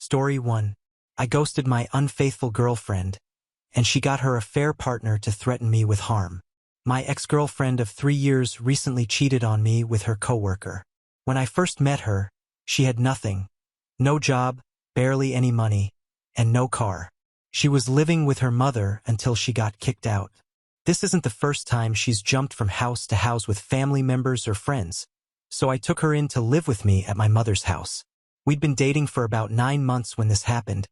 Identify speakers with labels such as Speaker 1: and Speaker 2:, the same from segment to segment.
Speaker 1: Story 1. I ghosted my unfaithful girlfriend, and she got her affair partner to threaten me with harm. My ex-girlfriend of 3 years recently cheated on me with her coworker. When I first met her, she had nothing. No job, barely any money, and no car. She was living with her mother until she got kicked out. This isn't the first time she's jumped from house to house with family members or friends, so I took her in to live with me at my mother's house. We'd been dating for about 9 months when this happened,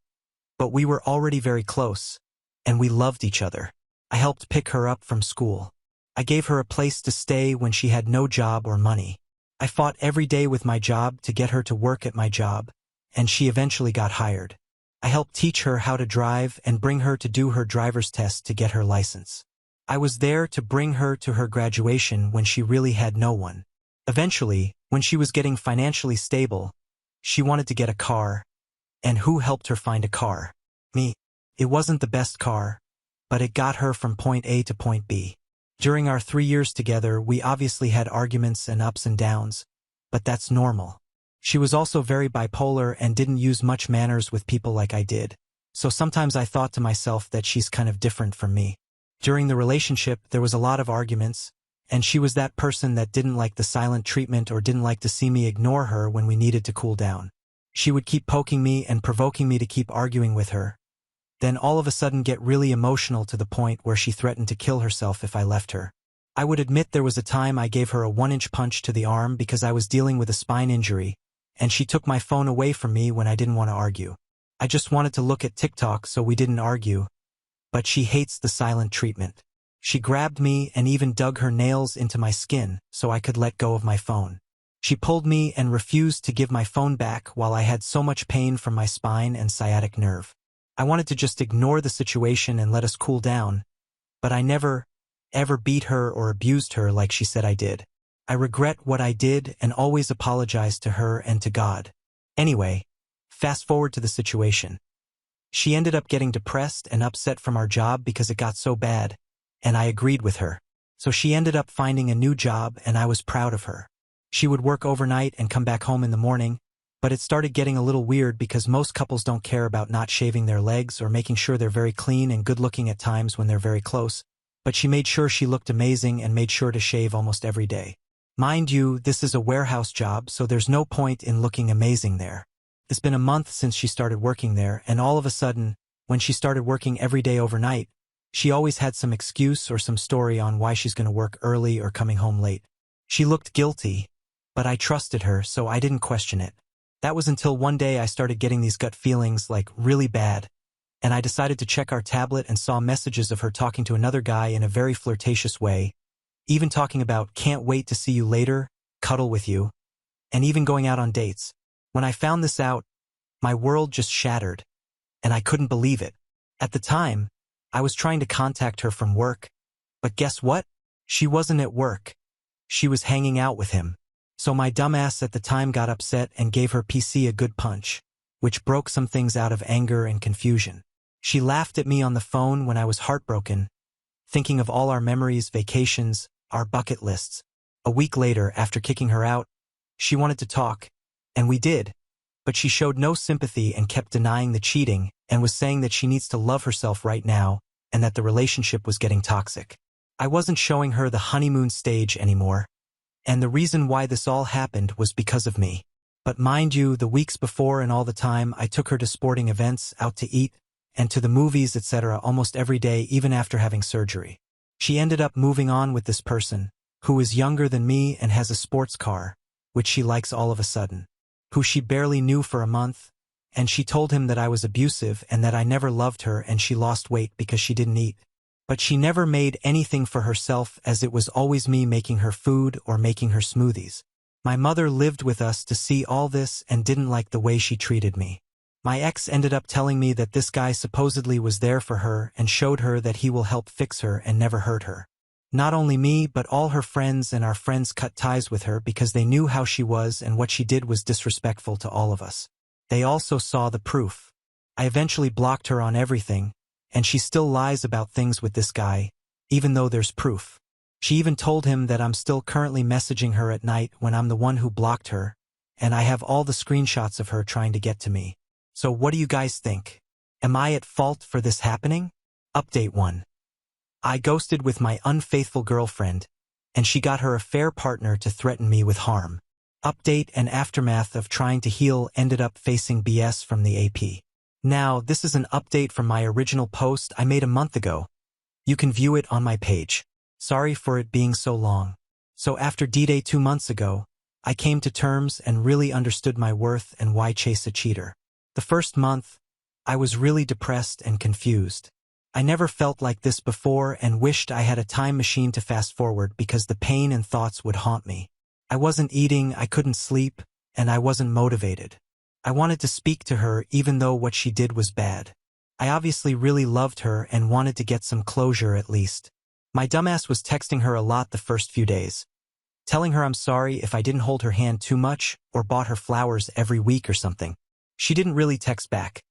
Speaker 1: but we were already very close, and we loved each other. I helped pick her up from school. I gave her a place to stay when she had no job or money. I fought every day with my job to get her to work at my job, and she eventually got hired. I helped teach her how to drive and bring her to do her driver's test to get her license. I was there to bring her to her graduation when she really had no one. Eventually, when she was getting financially stable, she wanted to get a car. And who helped her find a car? Me. It wasn't the best car, but it got her from point A to point B. During our 3 years together, we obviously had arguments and ups and downs, but that's normal. She was also very bipolar and didn't use much manners with people like I did, so sometimes I thought to myself that she's kind of different from me. During the relationship, there was a lot of arguments, and she was that person that didn't like the silent treatment or didn't like to see me ignore her when we needed to cool down. She would keep poking me and provoking me to keep arguing with her, then all of a sudden get really emotional to the point where she threatened to kill herself if I left her. I would admit there was a time I gave her a 1-inch punch to the arm because I was dealing with a spine injury, and she took my phone away from me when I didn't want to argue. I just wanted to look at TikTok so we didn't argue, but she hates the silent treatment. She grabbed me and even dug her nails into my skin so I could let go of my phone. She pulled me and refused to give my phone back while I had so much pain from my spine and sciatic nerve. I wanted to just ignore the situation and let us cool down, but I never, ever beat her or abused her like she said I did. I regret what I did and always apologize to her and to God. Anyway, fast forward to the situation. She ended up getting depressed and upset from our job because it got so bad, and I agreed with her. So she ended up finding a new job and I was proud of her. She would work overnight and come back home in the morning, but it started getting a little weird because most couples don't care about not shaving their legs or making sure they're very clean and good-looking at times when they're very close, but she made sure she looked amazing and made sure to shave almost every day. Mind you, this is a warehouse job, so there's no point in looking amazing there. It's been a month since she started working there, and all of a sudden, when she started working every day overnight, she always had some excuse or some story on why she's going to work early or coming home late. She looked guilty, but I trusted her, so I didn't question it. That was until one day I started getting these gut feelings, like really bad, and I decided to check our tablet and saw messages of her talking to another guy in a very flirtatious way, even talking about "can't wait to see you later, cuddle with you," and even going out on dates. When I found this out, my world just shattered, and I couldn't believe it. At the time, I was trying to contact her from work, but guess what? She wasn't at work. She was hanging out with him. So my dumbass at the time got upset and gave her PC a good punch, which broke some things out of anger and confusion. She laughed at me on the phone when I was heartbroken, thinking of all our memories, vacations, our bucket lists. A week later, after kicking her out, she wanted to talk, and we did, but she showed no sympathy and kept denying the cheating and was saying that she needs to love herself right now and that the relationship was getting toxic. I wasn't showing her the honeymoon stage anymore, and the reason why this all happened was because of me. But mind you, the weeks before and all the time, I took her to sporting events, out to eat, and to the movies, etc. almost every day, even after having surgery. She ended up moving on with this person, who is younger than me and has a sports car, which she likes all of a sudden, who she barely knew for a month, and she told him that I was abusive and that I never loved her and she lost weight because she didn't eat. But she never made anything for herself, as it was always me making her food or making her smoothies. My mother lived with us to see all this and didn't like the way she treated me. My ex ended up telling me that this guy supposedly was there for her and showed her that he will help fix her and never hurt her. Not only me, but all her friends and our friends cut ties with her because they knew how she was and what she did was disrespectful to all of us. They also saw the proof. I eventually blocked her on everything, and she still lies about things with this guy, even though there's proof. She even told him that I'm still currently messaging her at night when I'm the one who blocked her, and I have all the screenshots of her trying to get to me. So what do you guys think? Am I at fault for this happening? Update 1. I ghosted with my unfaithful girlfriend, and she got her affair partner to threaten me with harm. Update and aftermath of trying to heal ended up facing BS from the AP. Now, this is an update from my original post I made a month ago. You can view it on my page. Sorry for it being so long. So after D-Day 2 months ago, I came to terms and really understood my worth and why chase a cheater. The first month, I was really depressed and confused. I never felt like this before and wished I had a time machine to fast forward because the pain and thoughts would haunt me. I wasn't eating, I couldn't sleep, and I wasn't motivated. I wanted to speak to her even though what she did was bad. I obviously really loved her and wanted to get some closure at least. My dumbass was texting her a lot the first few days, telling her I'm sorry if I didn't hold her hand too much or bought her flowers every week or something. She didn't really text back.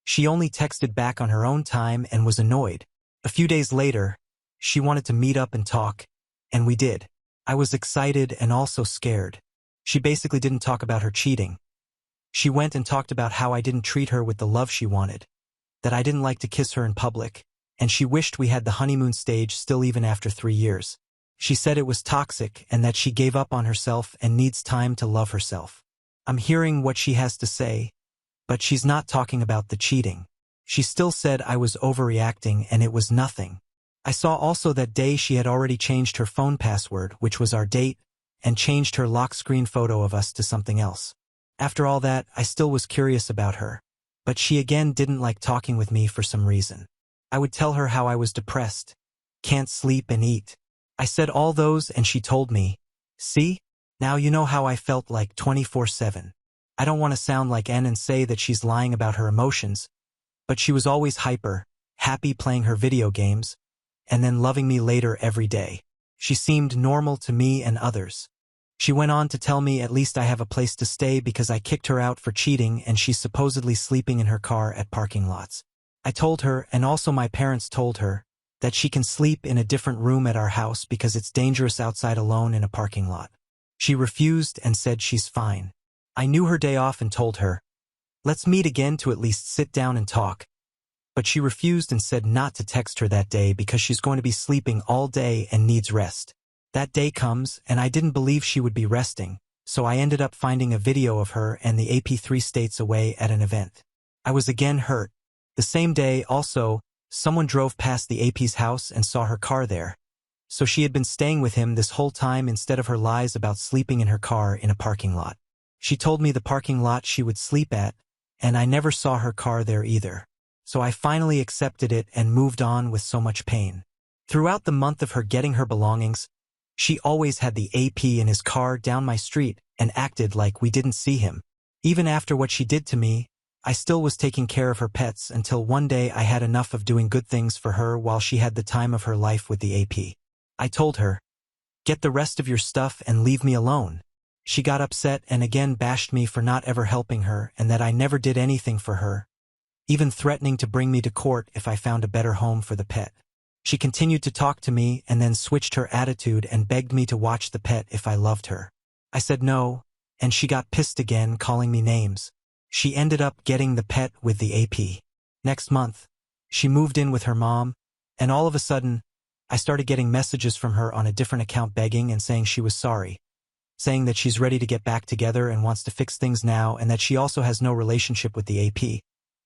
Speaker 1: She only texted back on her own time and was annoyed. A few days later, she wanted to meet up and talk, and we did. I was excited and also scared. She basically didn't talk about her cheating. She went and talked about how I didn't treat her with the love she wanted, that I didn't like to kiss her in public, and she wished we had the honeymoon stage still even after 3 years. She said it was toxic and that she gave up on herself and needs time to love herself. I'm hearing what she has to say, but she's not talking about the cheating. She still said I was overreacting and it was nothing. I saw also that day she had already changed her phone password, which was our date, and changed her lock screen photo of us to something else. After all that, I still was curious about her, but she again didn't like talking with me for some reason. I would tell her how I was depressed, can't sleep and eat. I said all those and she told me, see, now you know how I felt like 24/7. I don't want to sound like N and say that she's lying about her emotions, but she was always hyper, happy playing her video games, and then loving me later every day. She seemed normal to me and others. She went on to tell me at least I have a place to stay because I kicked her out for cheating and she's supposedly sleeping in her car at parking lots. I told her, and also my parents told her, that she can sleep in a different room at our house because it's dangerous outside alone in a parking lot. She refused and said she's fine. I knew her day off and told her, let's meet again to at least sit down and talk. But she refused and said not to text her that day because she's going to be sleeping all day and needs rest. That day comes and I didn't believe she would be resting, so I ended up finding a video of her and the AP 3 states away at an event. I was again hurt. The same day also, someone drove past the AP's house and saw her car there. So she had been staying with him this whole time instead of her lies about sleeping in her car in a parking lot. She told me the parking lot she would sleep at, and I never saw her car there either. So I finally accepted it and moved on with so much pain. Throughout the month of her getting her belongings, she always had the AP in his car down my street and acted like we didn't see him. Even after what she did to me, I still was taking care of her pets until one day I had enough of doing good things for her while she had the time of her life with the AP. I told her, get the rest of your stuff and leave me alone. She got upset and again bashed me for not ever helping her and that I never did anything for her, even threatening to bring me to court if I found a better home for the pet. She continued to talk to me and then switched her attitude and begged me to watch the pet if I loved her. I said no, and she got pissed again, calling me names. She ended up getting the pet with the AP. Next month, she moved in with her mom, and all of a sudden, I started getting messages from her on a different account begging and saying she was sorry, saying that she's ready to get back together and wants to fix things now and that she also has no relationship with the AP,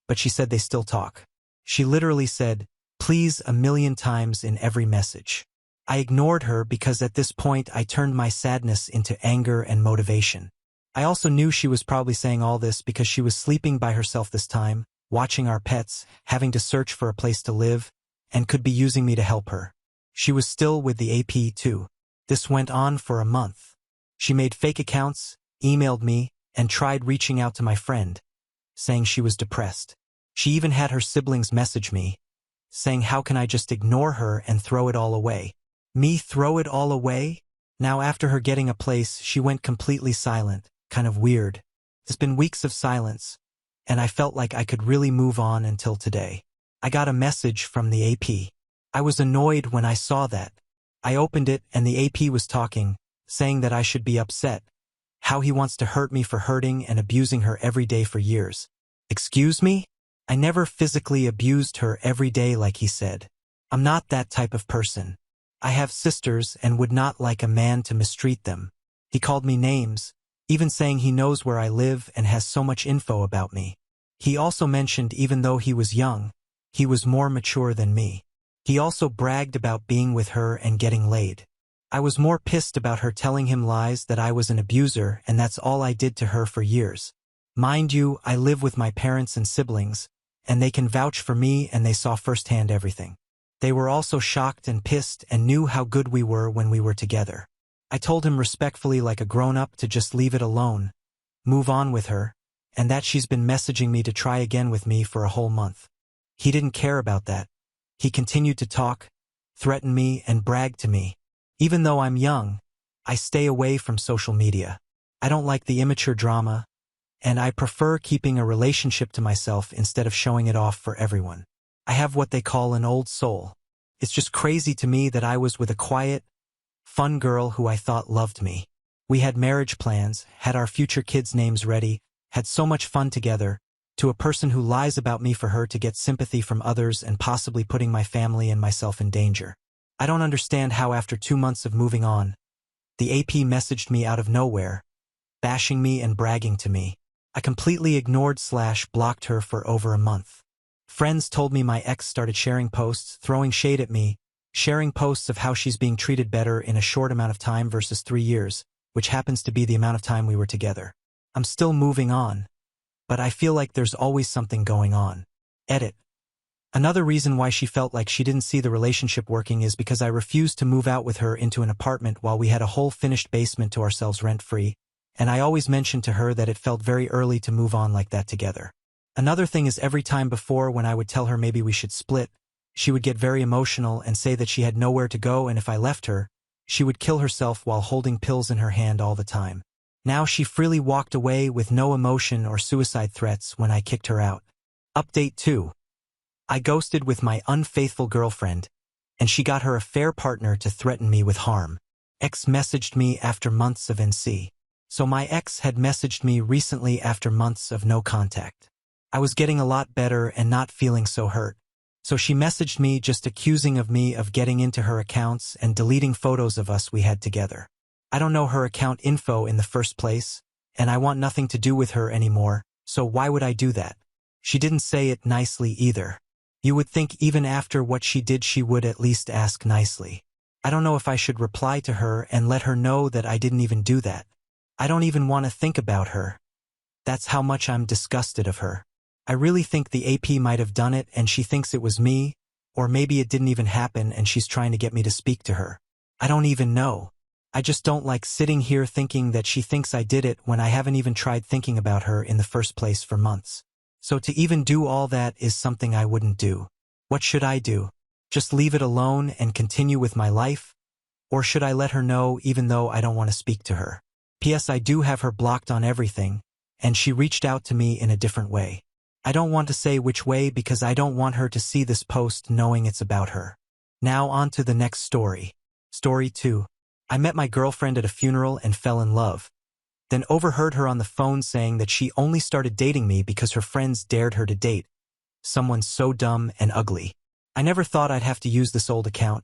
Speaker 1: but she said they still talk. She literally said, please, 1,000,000 times in every message. I ignored her because at this point I turned my sadness into anger and motivation. I also knew she was probably saying all this because she was sleeping by herself this time, watching our pets, having to search for a place to live, and could be using me to help her. She was still with the AP too. This went on for a month. She made fake accounts, emailed me, and tried reaching out to my friend, saying she was depressed. She even had her siblings message me, saying how can I just ignore her and throw it all away? Me throw it all away? Now after her getting a place, she went completely silent, kind of weird. It's been weeks of silence, and I felt like I could really move on until today. I got a message from the AP. I was annoyed when I saw that. I opened it and the AP was talking, saying that I should be upset, how he wants to hurt me for hurting and abusing her every day for years. Excuse me? I never physically abused her every day like he said. I'm not that type of person. I have sisters and would not like a man to mistreat them. He called me names, even saying he knows where I live and has so much info about me. He also mentioned even though he was young, he was more mature than me. He also bragged about being with her and getting laid. I was more pissed about her telling him lies that I was an abuser and that's all I did to her for years. Mind you, I live with my parents and siblings, and they can vouch for me and they saw firsthand everything. They were also shocked and pissed and knew how good we were when we were together. I told him respectfully like a grown-up to just leave it alone, move on with her, and that she's been messaging me to try again with me for a whole month. He didn't care about that. He continued to talk, threaten me, and brag to me. Even though I'm young, I stay away from social media. I don't like the immature drama, and I prefer keeping a relationship to myself instead of showing it off for everyone. I have what they call an old soul. It's just crazy to me that I was with a quiet, fun girl who I thought loved me. We had marriage plans, had our future kids' names ready, had so much fun together, to a person who lies about me for her to get sympathy from others and possibly putting my family and myself in danger. I don't understand how after 2 months of moving on, the AP messaged me out of nowhere, bashing me and bragging to me. I completely ignored/blocked her for over a month. Friends told me my ex started sharing posts, throwing shade at me, sharing posts of how she's being treated better in a short amount of time versus 3 years, which happens to be the amount of time we were together. I'm still moving on, but I feel like there's always something going on. Edit. Another reason why she felt like she didn't see the relationship working is because I refused to move out with her into an apartment while we had a whole finished basement to ourselves rent-free, and I always mentioned to her that it felt very early to move on like that together. Another thing is every time before when I would tell her maybe we should split, she would get very emotional and say that she had nowhere to go and if I left her, she would kill herself while holding pills in her hand all the time. Now she freely walked away with no emotion or suicide threats when I kicked her out. Update 2. I ghosted with my unfaithful girlfriend, and she got her affair partner to threaten me with harm. Ex messaged me after months of NC. So my ex had messaged me recently after months of no contact. I was getting a lot better and not feeling so hurt. So she messaged me just accusing of me of getting into her accounts and deleting photos of us we had together. I don't know her account info in the first place, and I want nothing to do with her anymore, so why would I do that? She didn't say it nicely either. You would think even after what she did she would at least ask nicely. I don't know if I should reply to her and let her know that I didn't even do that. I don't even want to think about her. That's how much I'm disgusted of her. I really think the AP might have done it and she thinks it was me, or maybe it didn't even happen and she's trying to get me to speak to her. I don't even know. I just don't like sitting here thinking that she thinks I did it when I haven't even tried thinking about her in the first place for months. So to even do all that is something I wouldn't do. What should I do? Just leave it alone and continue with my life? Or should I let her know even though I don't want to speak to her? P.S. I do have her blocked on everything, and she reached out to me in a different way. I don't want to say which way because I don't want her to see this post knowing it's about her. Now on to the next story. Story 2. I met my girlfriend at a funeral and fell in love. Then overheard her on the phone saying that she only started dating me because her friends dared her to date someone so dumb and ugly. I never thought I'd have to use this old account,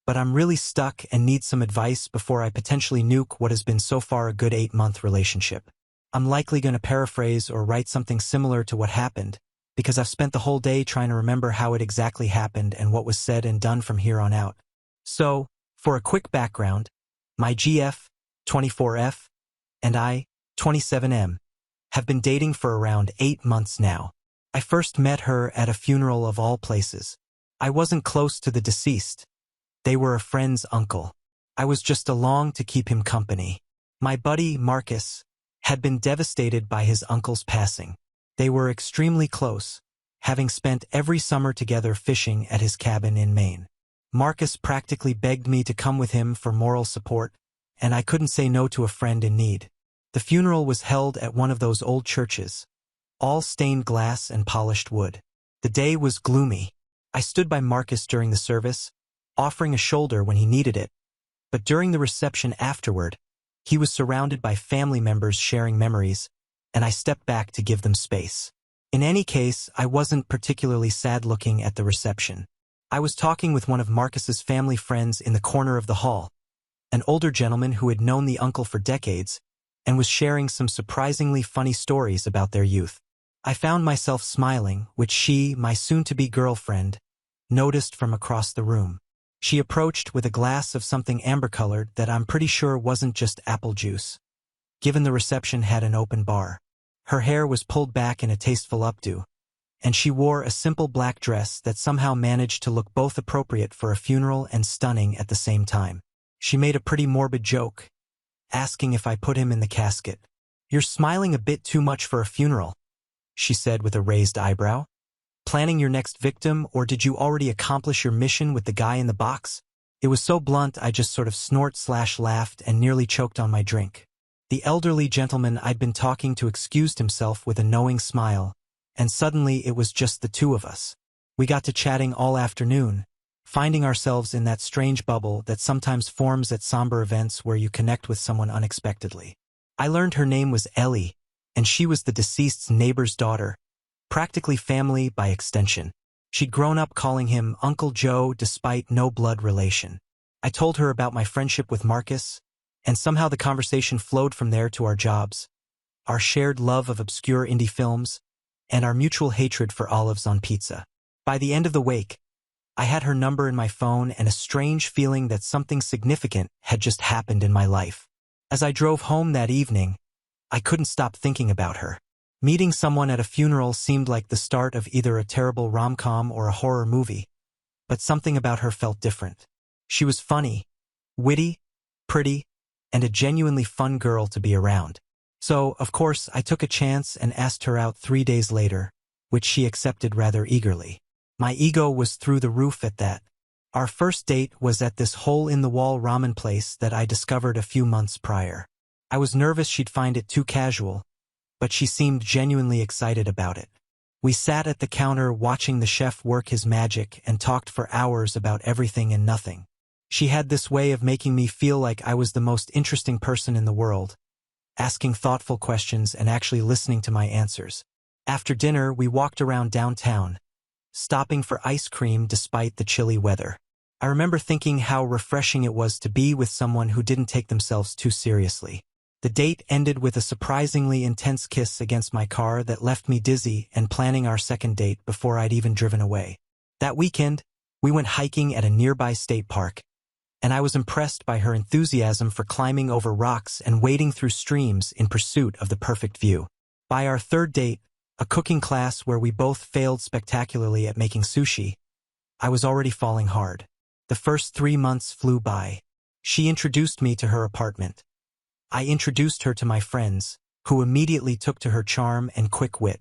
Speaker 1: but I'm really stuck and need some advice before I potentially nuke what has been so far a good 8-month relationship. I'm likely going to paraphrase or write something similar to what happened, because I've spent the whole day trying to remember how it exactly happened and what was said and done from here on out. So, for a quick background, my GF, 24F, and I, 27M, have been dating for around 8 months now. I first met her at a funeral of all places. I wasn't close to the deceased. They were a friend's uncle. I was just along to keep him company. My buddy, Marcus, had been devastated by his uncle's passing. They were extremely close, having spent every summer together fishing at his cabin in Maine. Marcus practically begged me to come with him for moral support, and I couldn't say no to a friend in need. The funeral was held at one of those old churches, all stained glass and polished wood. The day was gloomy. I stood by Marcus during the service, offering a shoulder when he needed it, but during the reception afterward, he was surrounded by family members sharing memories, and I stepped back to give them space. In any case, I wasn't particularly sad looking at the reception. I was talking with one of Marcus's family friends in the corner of the hall, an older gentleman who had known the uncle for decades and was sharing some surprisingly funny stories about their youth. I found myself smiling, which she, my soon-to-be girlfriend, noticed from across the room. She approached with a glass of something amber-colored that I'm pretty sure wasn't just apple juice, given the reception had an open bar. Her hair was pulled back in a tasteful updo, and she wore a simple black dress that somehow managed to look both appropriate for a funeral and stunning at the same time. She made a pretty morbid joke, asking if I put him in the casket. "You're smiling a bit too much for a funeral," she said with a raised eyebrow. "Planning your next victim, or did you already accomplish your mission with the guy in the box?" It was so blunt I just sort of snort/laughed and nearly choked on my drink. The elderly gentleman I'd been talking to excused himself with a knowing smile, and suddenly it was just the two of us. We got to chatting all afternoon, finding ourselves in that strange bubble that sometimes forms at somber events where you connect with someone unexpectedly. I learned her name was Ellie, and she was the deceased's neighbor's daughter, practically family by extension. She'd grown up calling him Uncle Joe despite no blood relation. I told her about my friendship with Marcus, and somehow the conversation flowed from there to our jobs, our shared love of obscure indie films, and our mutual hatred for olives on pizza. By the end of the wake, I had her number in my phone and a strange feeling that something significant had just happened in my life. As I drove home that evening, I couldn't stop thinking about her. Meeting someone at a funeral seemed like the start of either a terrible rom-com or a horror movie, but something about her felt different. She was funny, witty, pretty, and a genuinely fun girl to be around. So, of course, I took a chance and asked her out 3 days later, which she accepted rather eagerly. My ego was through the roof at that. Our first date was at this hole-in-the-wall ramen place that I discovered a few months prior. I was nervous she'd find it too casual, but she seemed genuinely excited about it. We sat at the counter watching the chef work his magic and talked for hours about everything and nothing. She had this way of making me feel like I was the most interesting person in the world, asking thoughtful questions and actually listening to my answers. After dinner, we walked around downtown, stopping for ice cream despite the chilly weather. I remember thinking how refreshing it was to be with someone who didn't take themselves too seriously. The date ended with a surprisingly intense kiss against my car that left me dizzy and planning our second date before I'd even driven away. That weekend, we went hiking at a nearby state park, and I was impressed by her enthusiasm for climbing over rocks and wading through streams in pursuit of the perfect view. By our third date, a cooking class where we both failed spectacularly at making sushi, I was already falling hard. The first 3 months flew by. She introduced me to her apartment. I introduced her to my friends, who immediately took to her charm and quick wit.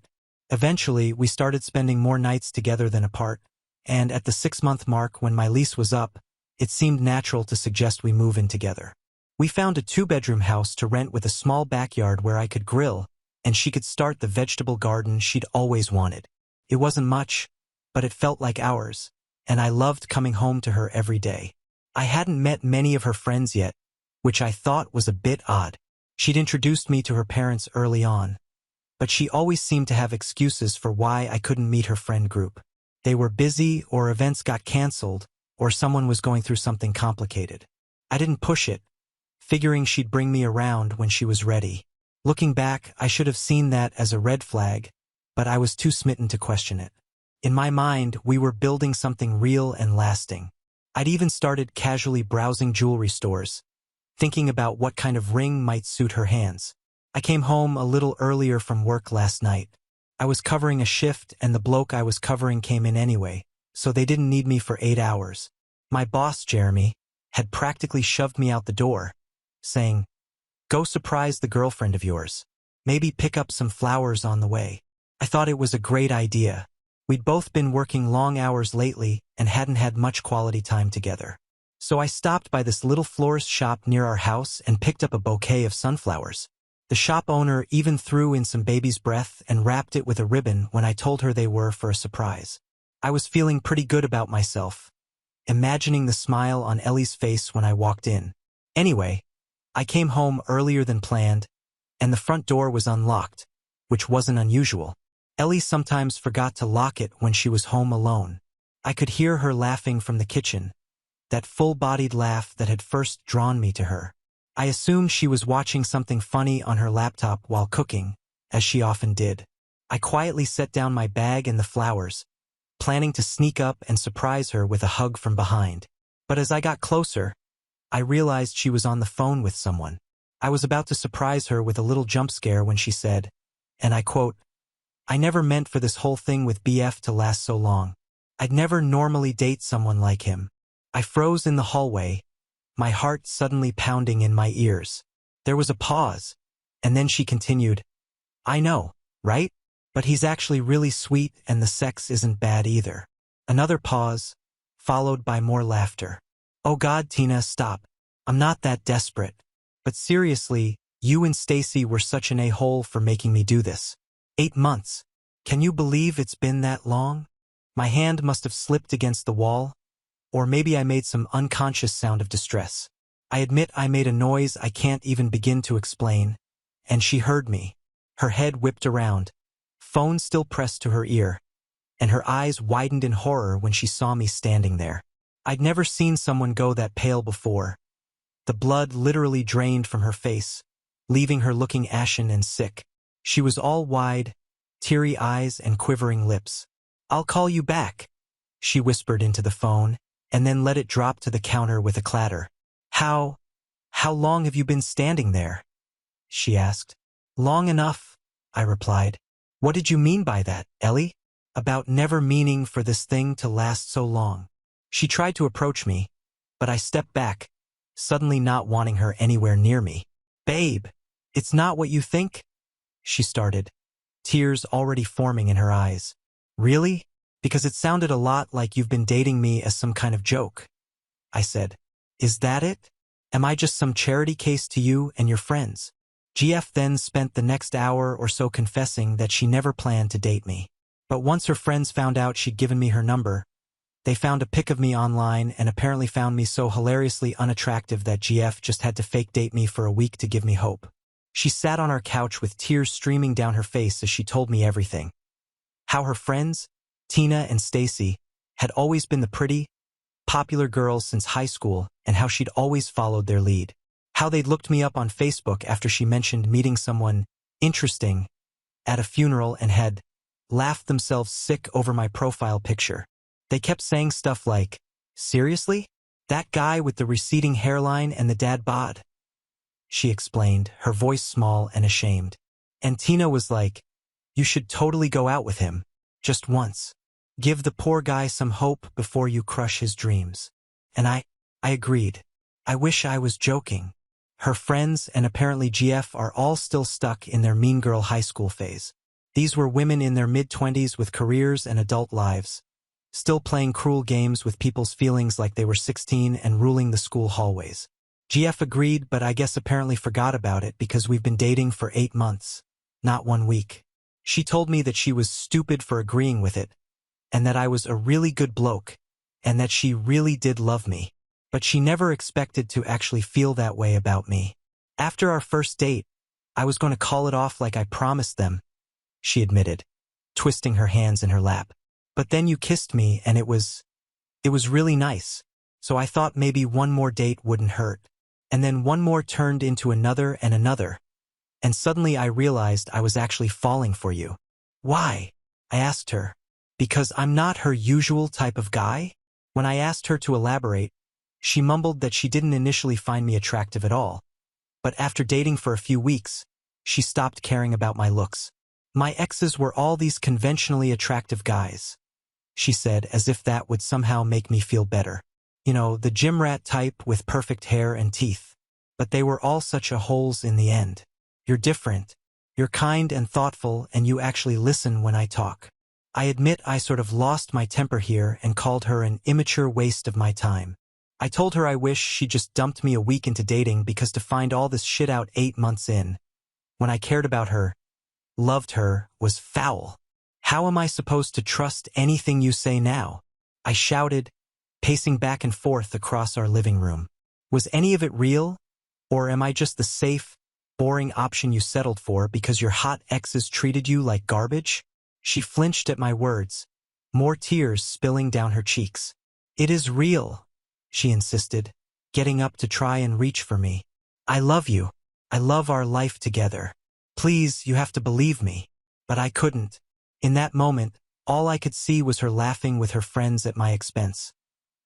Speaker 1: Eventually, we started spending more nights together than apart, and at the 6-month mark when my lease was up, it seemed natural to suggest we move in together. We found a 2-bedroom house to rent with a small backyard where I could grill, and she could start the vegetable garden she'd always wanted. It wasn't much, but it felt like ours, and I loved coming home to her every day. I hadn't met many of her friends yet, which I thought was a bit odd. She'd introduced me to her parents early on, but she always seemed to have excuses for why I couldn't meet her friend group. They were busy, or events got canceled, or someone was going through something complicated. I didn't push it, figuring she'd bring me around when she was ready. Looking back, I should have seen that as a red flag, but I was too smitten to question it. In my mind, we were building something real and lasting. I'd even started casually browsing jewelry stores, thinking about what kind of ring might suit her hands. I came home a little earlier from work last night. I was covering a shift and the bloke I was covering came in anyway, so they didn't need me for 8 hours. My boss, Jeremy, had practically shoved me out the door, saying, "Go surprise the girlfriend of yours. Maybe pick up some flowers on the way." I thought it was a great idea. We'd both been working long hours lately and hadn't had much quality time together. So I stopped by this little florist shop near our house and picked up a bouquet of sunflowers. The shop owner even threw in some baby's breath and wrapped it with a ribbon when I told her they were for a surprise. I was feeling pretty good about myself, imagining the smile on Ellie's face when I walked in. Anyway, I came home earlier than planned, and the front door was unlocked, which wasn't unusual. Ellie sometimes forgot to lock it when she was home alone. I could hear her laughing from the kitchen, that full-bodied laugh that had first drawn me to her. I assumed she was watching something funny on her laptop while cooking, as she often did. I quietly set down my bag and the flowers, planning to sneak up and surprise her with a hug from behind. But as I got closer, I realized she was on the phone with someone. I was about to surprise her with a little jump scare when she said, and I quote, "I never meant for this whole thing with BF to last so long. I'd never normally date someone like him." I froze in the hallway, my heart suddenly pounding in my ears. There was a pause, and then she continued, "I know, right? But he's actually really sweet and the sex isn't bad either." Another pause, followed by more laughter. "Oh God, Tina, stop. I'm not that desperate. But seriously, you and Stacy were such an a-hole for making me do this. 8 months. Can you believe it's been that long?" My hand must have slipped against the wall, or maybe I made some unconscious sound of distress. I admit I made a noise I can't even begin to explain, and she heard me. Her head whipped around, phone still pressed to her ear, and her eyes widened in horror when she saw me standing there. I'd never seen someone go that pale before. The blood literally drained from her face, leaving her looking ashen and sick. She was all wide, teary eyes and quivering lips. "I'll call you back," she whispered into the phone, and then let it drop to the counter with a clatter. How long have you been standing there?" she asked. "Long enough," I replied. "What did you mean by that, Ellie? About never meaning for this thing to last so long?" She tried to approach me, but I stepped back, suddenly not wanting her anywhere near me. "Babe, it's not what you think," she started, tears already forming in her eyes. "Really? Because it sounded a lot like you've been dating me as some kind of joke," I said. "Is that it? Am I just some charity case to you and your friends?" GF then spent the next hour or so confessing that she never planned to date me. But once her friends found out she'd given me her number, they found a pic of me online and apparently found me so hilariously unattractive that GF just had to fake date me for a week to give me hope. She sat on our couch with tears streaming down her face as she told me everything. How her friends, Tina and Stacy, had always been the pretty, popular girls since high school and how she'd always followed their lead. How they'd looked me up on Facebook after she mentioned meeting someone interesting at a funeral and had laughed themselves sick over my profile picture. They kept saying stuff like, "Seriously? That guy with the receding hairline and the dad bod?" She explained, her voice small and ashamed. And Tina was like, "You should totally go out with him, just once. Give the poor guy some hope before you crush his dreams." And I agreed. I wish I was joking. Her friends and apparently GF are all still stuck in their mean girl high school phase. These were women in their mid-20s with careers and adult lives, still playing cruel games with people's feelings like they were 16 and ruling the school hallways. GF agreed, but I guess apparently forgot about it because we've been dating for 8 months, not 1 week. She told me that she was stupid for agreeing with it, and that I was a really good bloke, and that she really did love me. But she never expected to actually feel that way about me. "After our first date, I was going to call it off like I promised them," she admitted, twisting her hands in her lap. "But then you kissed me and it was really nice, so I thought maybe one more date wouldn't hurt. And then one more turned into another and another, and suddenly I realized I was actually falling for you." "Why?" I asked her. "Because I'm not her usual type of guy?" When I asked her to elaborate, she mumbled that she didn't initially find me attractive at all, but after dating for a few weeks, she stopped caring about my looks. "My exes were all these conventionally attractive guys," she said, as if that would somehow make me feel better. "You know, the gym rat type with perfect hair and teeth. But they were all such a-holes in the end. You're different. You're kind and thoughtful, and you actually listen when I talk." I admit I sort of lost my temper here and called her an immature waste of my time. I told her I wish she just dumped me a week into dating because to find all this shit out 8 months in, when I cared about her, loved her, was foul. "How am I supposed to trust anything you say now?" I shouted, pacing back and forth across our living room. "Was any of it real? Or am I just the safe, boring option you settled for because your hot exes treated you like garbage?" She flinched at my words, more tears spilling down her cheeks. "It is real," she insisted, getting up to try and reach for me. "I love you. I love our life together. Please, you have to believe me." But I couldn't. In that moment, all I could see was her laughing with her friends at my expense,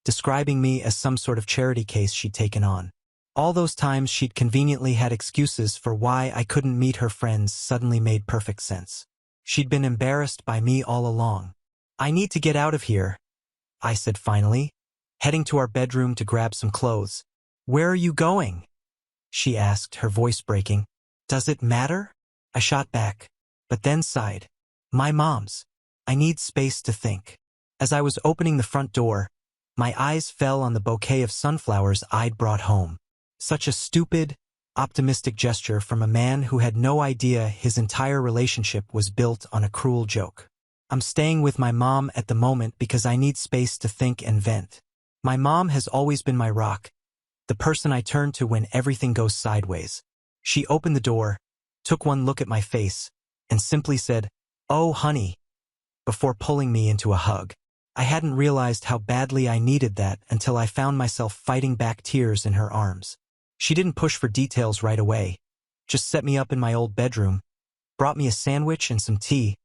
Speaker 1: describing me as some sort of charity case she'd taken on. All those times she'd conveniently had excuses for why I couldn't meet her friends suddenly made perfect sense. She'd been embarrassed by me all along. "I need to get out of here," I said finally, heading to our bedroom to grab some clothes. "Where are you going?" she asked, her voice breaking. "Does it matter?" I shot back, but then sighed. "My mom's. I need space to think." As I was opening the front door, my eyes fell on the bouquet of sunflowers I'd brought home. Such a stupid, optimistic gesture from a man who had no idea his entire relationship was built on a cruel joke. I'm staying with my mom at the moment because I need space to think and vent. My mom has always been my rock, the person I turn to when everything goes sideways. She opened the door, took one look at my face, and simply said, "Oh, honey," before pulling me into a hug. I hadn't realized how badly I needed that until I found myself fighting back tears in her arms. She didn't push for details right away, just set me up in my old bedroom, brought me a sandwich and some tea,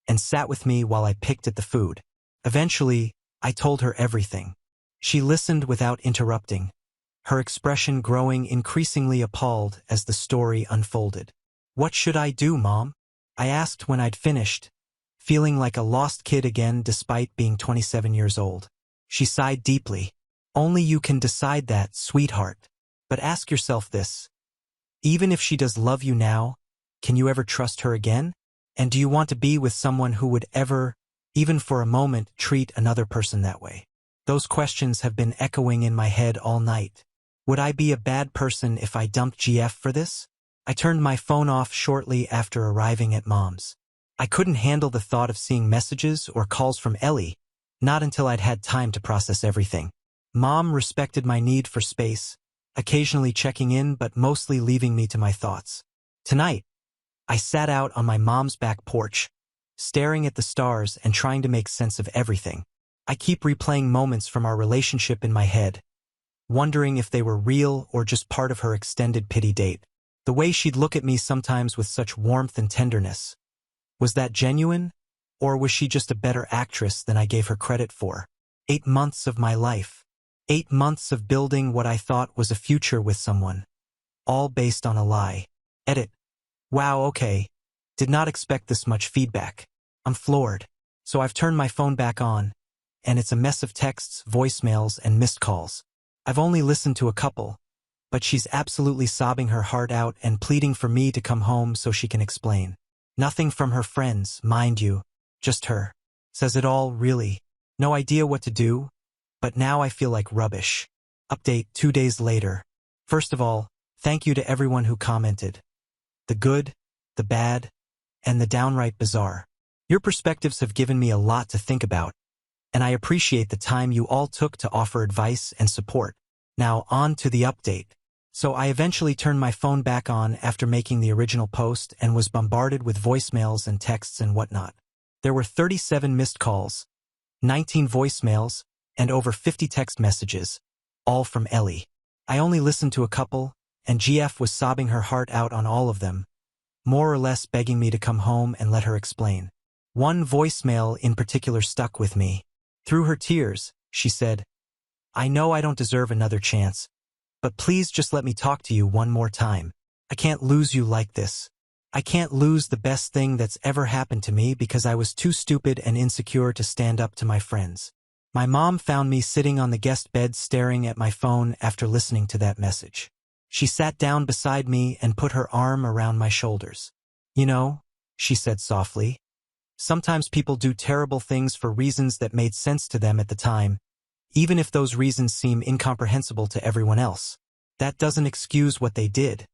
Speaker 1: and sat with me while I picked at the food. Eventually, I told her everything. She listened without interrupting, her expression growing increasingly appalled as the story unfolded. "What should I do, Mom?" I asked when I'd finished, feeling like a lost kid again despite being 27 years old. She sighed deeply. "Only you can decide that, sweetheart. But ask yourself this. Even if she does love you now, can you ever trust her again? And do you want to be with someone who would ever, even for a moment, treat another person that way?" Those questions have been echoing in my head all night. Would I be a bad person if I dumped GF for this? I turned my phone off shortly after arriving at Mom's. I couldn't handle the thought of seeing messages or calls from Ellie, not until I'd had time to process everything. Mom respected my need for space, occasionally checking in but mostly leaving me to my thoughts. Tonight, I sat out on my mom's back porch, staring at the stars and trying to make sense of everything. I keep replaying moments from our relationship in my head, wondering if they were real or just part of her extended pity date. The way she'd look at me sometimes with such warmth and tenderness. Was that genuine, or was she just a better actress than I gave her credit for? 8 months of my life. 8 months of building what I thought was a future with someone. All based on a lie. Edit. Wow, okay. Did not expect this much feedback. I'm floored. So I've turned my phone back on, and it's a mess of texts, voicemails, and missed calls. I've only listened to a couple, but she's absolutely sobbing her heart out and pleading for me to come home so she can explain. Nothing from her friends, mind you, just her. Says it all, really. No idea what to do, but now I feel like rubbish. Update 2 days later. First of all, thank you to everyone who commented. The good, the bad, and the downright bizarre. Your perspectives have given me a lot to think about, and I appreciate the time you all took to offer advice and support. Now on to the update. So I eventually turned my phone back on after making the original post and was bombarded with voicemails and texts and whatnot. There were 37 missed calls, 19 voicemails, and over 50 text messages, all from Ellie. I only listened to a couple, and GF was sobbing her heart out on all of them, more or less begging me to come home and let her explain. One voicemail in particular stuck with me. Through her tears, she said, "I know I don't deserve another chance, but please just let me talk to you one more time. I can't lose you like this. I can't lose the best thing that's ever happened to me because I was too stupid and insecure to stand up to my friends." My mom found me sitting on the guest bed staring at my phone after listening to that message. She sat down beside me and put her arm around my shoulders. "You know," she said softly, "sometimes people do terrible things for reasons that made sense to them at the time, even if those reasons seem incomprehensible to everyone else. That doesn't excuse what they did,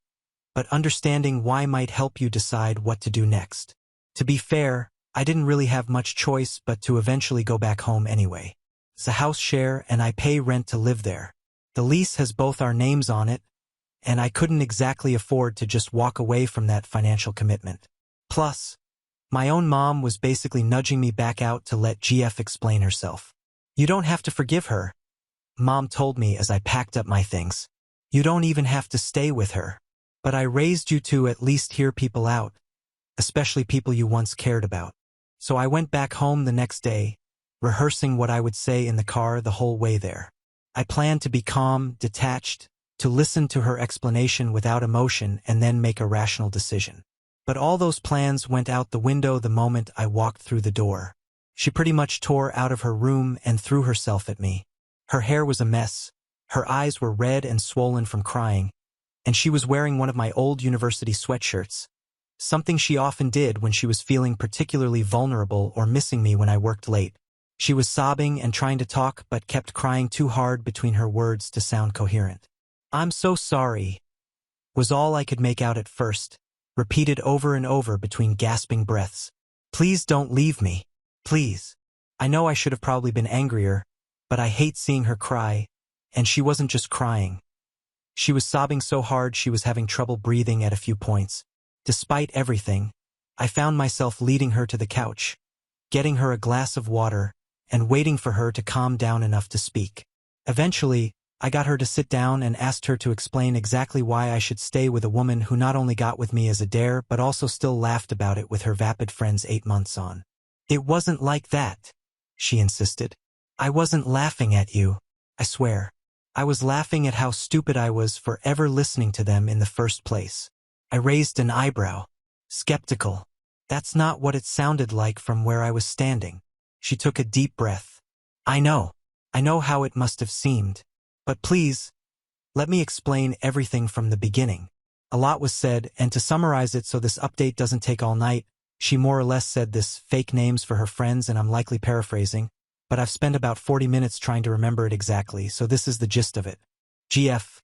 Speaker 1: but understanding why might help you decide what to do next. To be fair, I didn't really have much choice but to eventually go back home anyway. It's a house share and I pay rent to live there. The lease has both our names on it, and I couldn't exactly afford to just walk away from that financial commitment. Plus, My own mom was basically nudging me back out to let GF explain herself. You don't have to forgive her, Mom told me as I packed up my things. You don't even have to stay with her. But I raised you to at least hear people out, especially people you once cared about. So I went back home the next day, rehearsing what I would say in the car the whole way there. I planned to be calm, detached, to listen to her explanation without emotion and then make a rational decision. But all those plans went out the window the moment I walked through the door. She pretty much tore out of her room and threw herself at me. Her hair was a mess, her eyes were red and swollen from crying, and she was wearing one of my old university sweatshirts, something she often did when she was feeling particularly vulnerable or missing me when I worked late. She was sobbing and trying to talk but kept crying too hard between her words to sound coherent. "I'm so sorry," was all I could make out at first, repeated over and over between gasping breaths. "Please don't leave me. Please." I know I should have probably been angrier, but I hate seeing her cry, and she wasn't just crying. She was sobbing so hard she was having trouble breathing at a few points. Despite everything, I found myself leading her to the couch, getting her a glass of water, and waiting for her to calm down enough to speak. Eventually, I got her to sit down and asked her to explain exactly why I should stay with a woman who not only got with me as a dare but also still laughed about it with her vapid friends 8 months on. "It wasn't like that," she insisted. "I wasn't laughing at you, I swear. I was laughing at how stupid I was for ever listening to them in the first place." I raised an eyebrow. Skeptical. "That's not what it sounded like from where I was standing." She took a deep breath. I know how it must have seemed. But please, let me explain everything from the beginning." A lot was said, and to summarize it so this update doesn't take all night, she more or less said this fake names for her friends, and I'm likely paraphrasing, but I've spent about 40 minutes trying to remember it exactly, so this is the gist of it. "GF,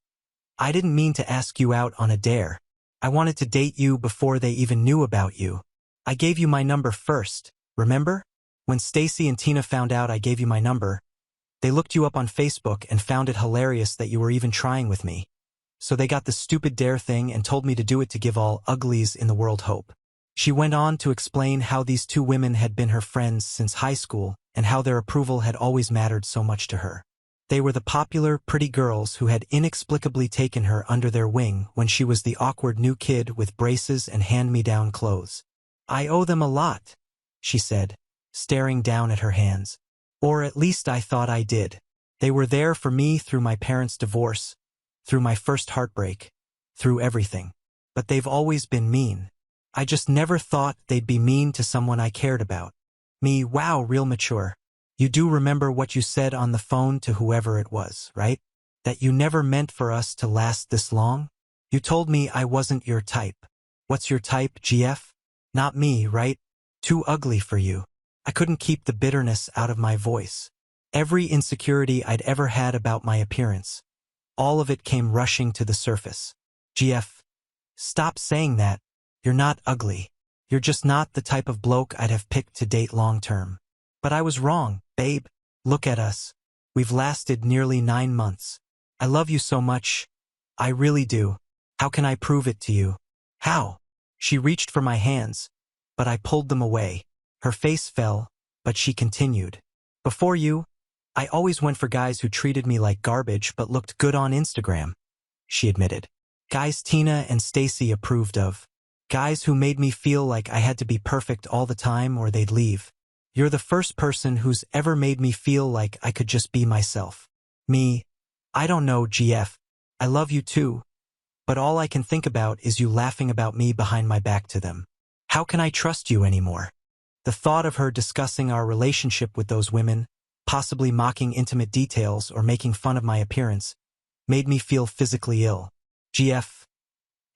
Speaker 1: I didn't mean to ask you out on a dare. I wanted to date you before they even knew about you. I gave you my number first, remember? When Stacy and Tina found out I gave you my number, they looked you up on Facebook and found it hilarious that you were even trying with me. So they got the stupid dare thing and told me to do it to give all uglies in the world hope." She went on to explain how these two women had been her friends since high school and how their approval had always mattered so much to her. They were the popular, pretty girls who had inexplicably taken her under their wing when she was the awkward new kid with braces and hand-me-down clothes. "I owe them a lot," she said, staring down at her hands. "Or at least I thought I did. They were there for me through my parents' divorce, through my first heartbreak, through everything. But they've always been mean. I just never thought they'd be mean to someone I cared about." Me, wow, real mature. "You do remember what you said on the phone to whoever it was, right? That you never meant for us to last this long? You told me I wasn't your type." "What's your type, GF? Not me, right? Too ugly for you." I couldn't keep the bitterness out of my voice. Every insecurity I'd ever had about my appearance, all of it came rushing to the surface. "GF, stop saying that. You're not ugly. You're just not the type of bloke I'd have picked to date long-term." "But I was wrong, babe. Look at us. We've lasted nearly 9 months. I love you so much. I really do. How can I prove it to you?" "How?" She reached for my hands, but I pulled them away. Her face fell, but she continued. "Before you, I always went for guys who treated me like garbage but looked good on Instagram," she admitted. "Guys Tina and Stacy approved of. Guys who made me feel like I had to be perfect all the time or they'd leave. You're the first person who's ever made me feel like I could just be myself." Me, I don't know, GF. I love you too, but all I can think about is you laughing about me behind my back to them. How can I trust you anymore? The thought of her discussing our relationship with those women, possibly mocking intimate details or making fun of my appearance, made me feel physically ill. "GF,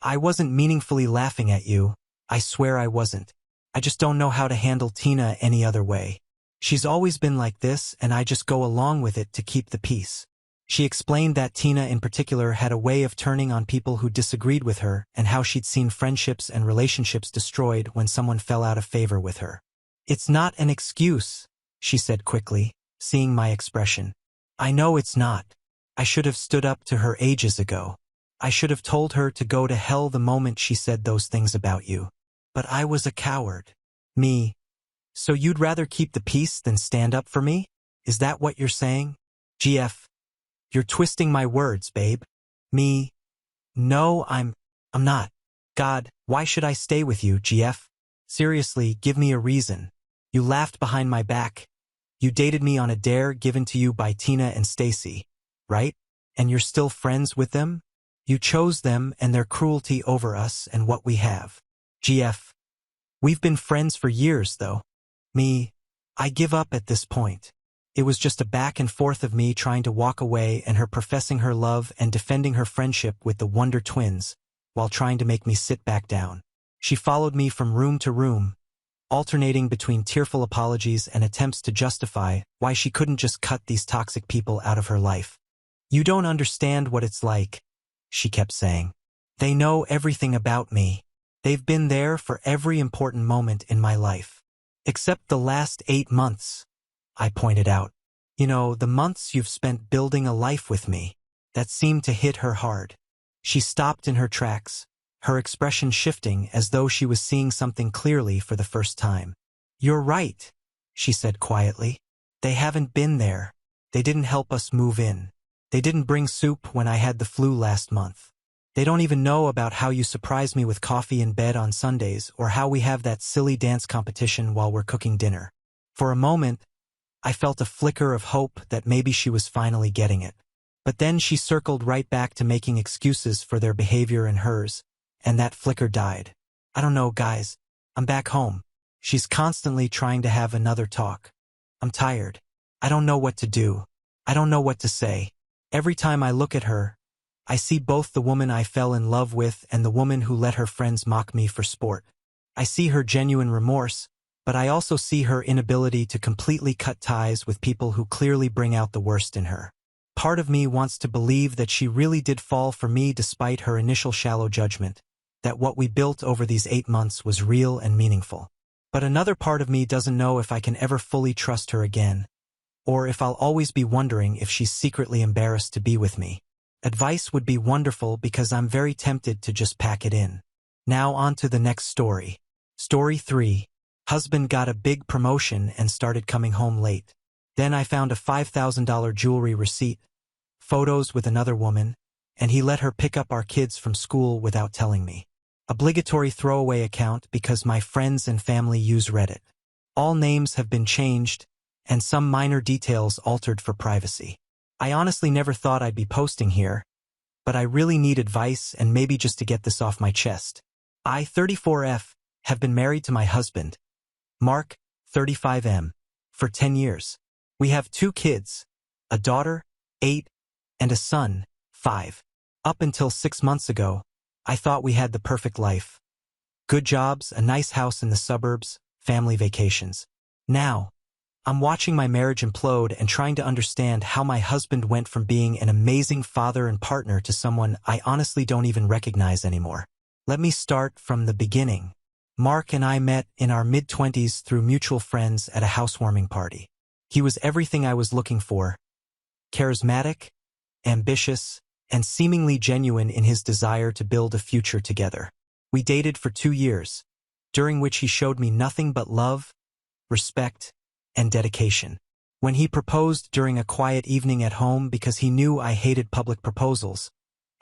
Speaker 1: I wasn't meaningfully laughing at you. I swear I wasn't. I just don't know how to handle Tina any other way. She's always been like this and I just go along with it to keep the peace." She explained that Tina in particular had a way of turning on people who disagreed with her and how she'd seen friendships and relationships destroyed when someone fell out of favor with her. "It's not an excuse," she said quickly, seeing my expression. "I know it's not. I should have stood up to her ages ago. I should have told her to go to hell the moment she said those things about you. But I was a coward. Me. So you'd rather keep the peace than stand up for me? Is that what you're saying? GF. You're twisting my words, babe. Me. No, I'm not. God, why should I stay with you, GF? Seriously, give me a reason. You laughed behind my back. You dated me on a dare given to you by Tina and Stacy, right? And you're still friends with them? You chose them and their cruelty over us and what we have. GF. We've been friends for years, though. Me. I give up at this point. It was just a back and forth of me trying to walk away and her professing her love and defending her friendship with the Wonder Twins, while trying to make me sit back down. She followed me from room to room, alternating between tearful apologies and attempts to justify why she couldn't just cut these toxic people out of her life. You don't understand what it's like, she kept saying. They know everything about me. They've been there for every important moment in my life. Except the last 8 months, I pointed out. You know, the months you've spent building a life with me. That seemed to hit her hard. She stopped in her tracks, her expression shifting as though she was seeing something clearly for the first time. You're right, she said quietly. They haven't been there. They didn't help us move in. They didn't bring soup when I had the flu last month. They don't even know about how you surprise me with coffee in bed on Sundays or how we have that silly dance competition while we're cooking dinner. For a moment, I felt a flicker of hope that maybe she was finally getting it. But then she circled right back to making excuses for their behavior and hers, and that flicker died. I don't know, guys. I'm back home. She's constantly trying to have another talk. I'm tired. I don't know what to do. I don't know what to say. Every time I look at her, I see both the woman I fell in love with and the woman who let her friends mock me for sport. I see her genuine remorse, but I also see her inability to completely cut ties with people who clearly bring out the worst in her. Part of me wants to believe that she really did fall for me despite her initial shallow judgment, that what we built over these 8 months was real and meaningful. But another part of me doesn't know if I can ever fully trust her again, or if I'll always be wondering if she's secretly embarrassed to be with me. Advice would be wonderful because I'm very tempted to just pack it in. Now on to the next story. Story 3. Husband got a big promotion and started coming home late. Then I found a $5,000 jewelry receipt, photos with another woman, and he let her pick up our kids from school without telling me. Obligatory throwaway account because my friends and family use Reddit. All names have been changed, and some minor details altered for privacy. I honestly never thought I'd be posting here, but I really need advice and maybe just to get this off my chest. I, 34F, have been married to my husband, Mark, 35M, for 10 years. We have 2 kids, a daughter, 8, and a son, 5. Up until 6 months ago, I thought we had the perfect life. Good jobs, a nice house in the suburbs, family vacations. Now, I'm watching my marriage implode and trying to understand how my husband went from being an amazing father and partner to someone I honestly don't even recognize anymore. Let me start from the beginning. Mark and I met in our mid-20s through mutual friends at a housewarming party. He was everything I was looking for. Charismatic, ambitious, and seemingly genuine in his desire to build a future together. We dated for 2 years, during which he showed me nothing but love, respect, and dedication. When he proposed during a quiet evening at home because he knew I hated public proposals,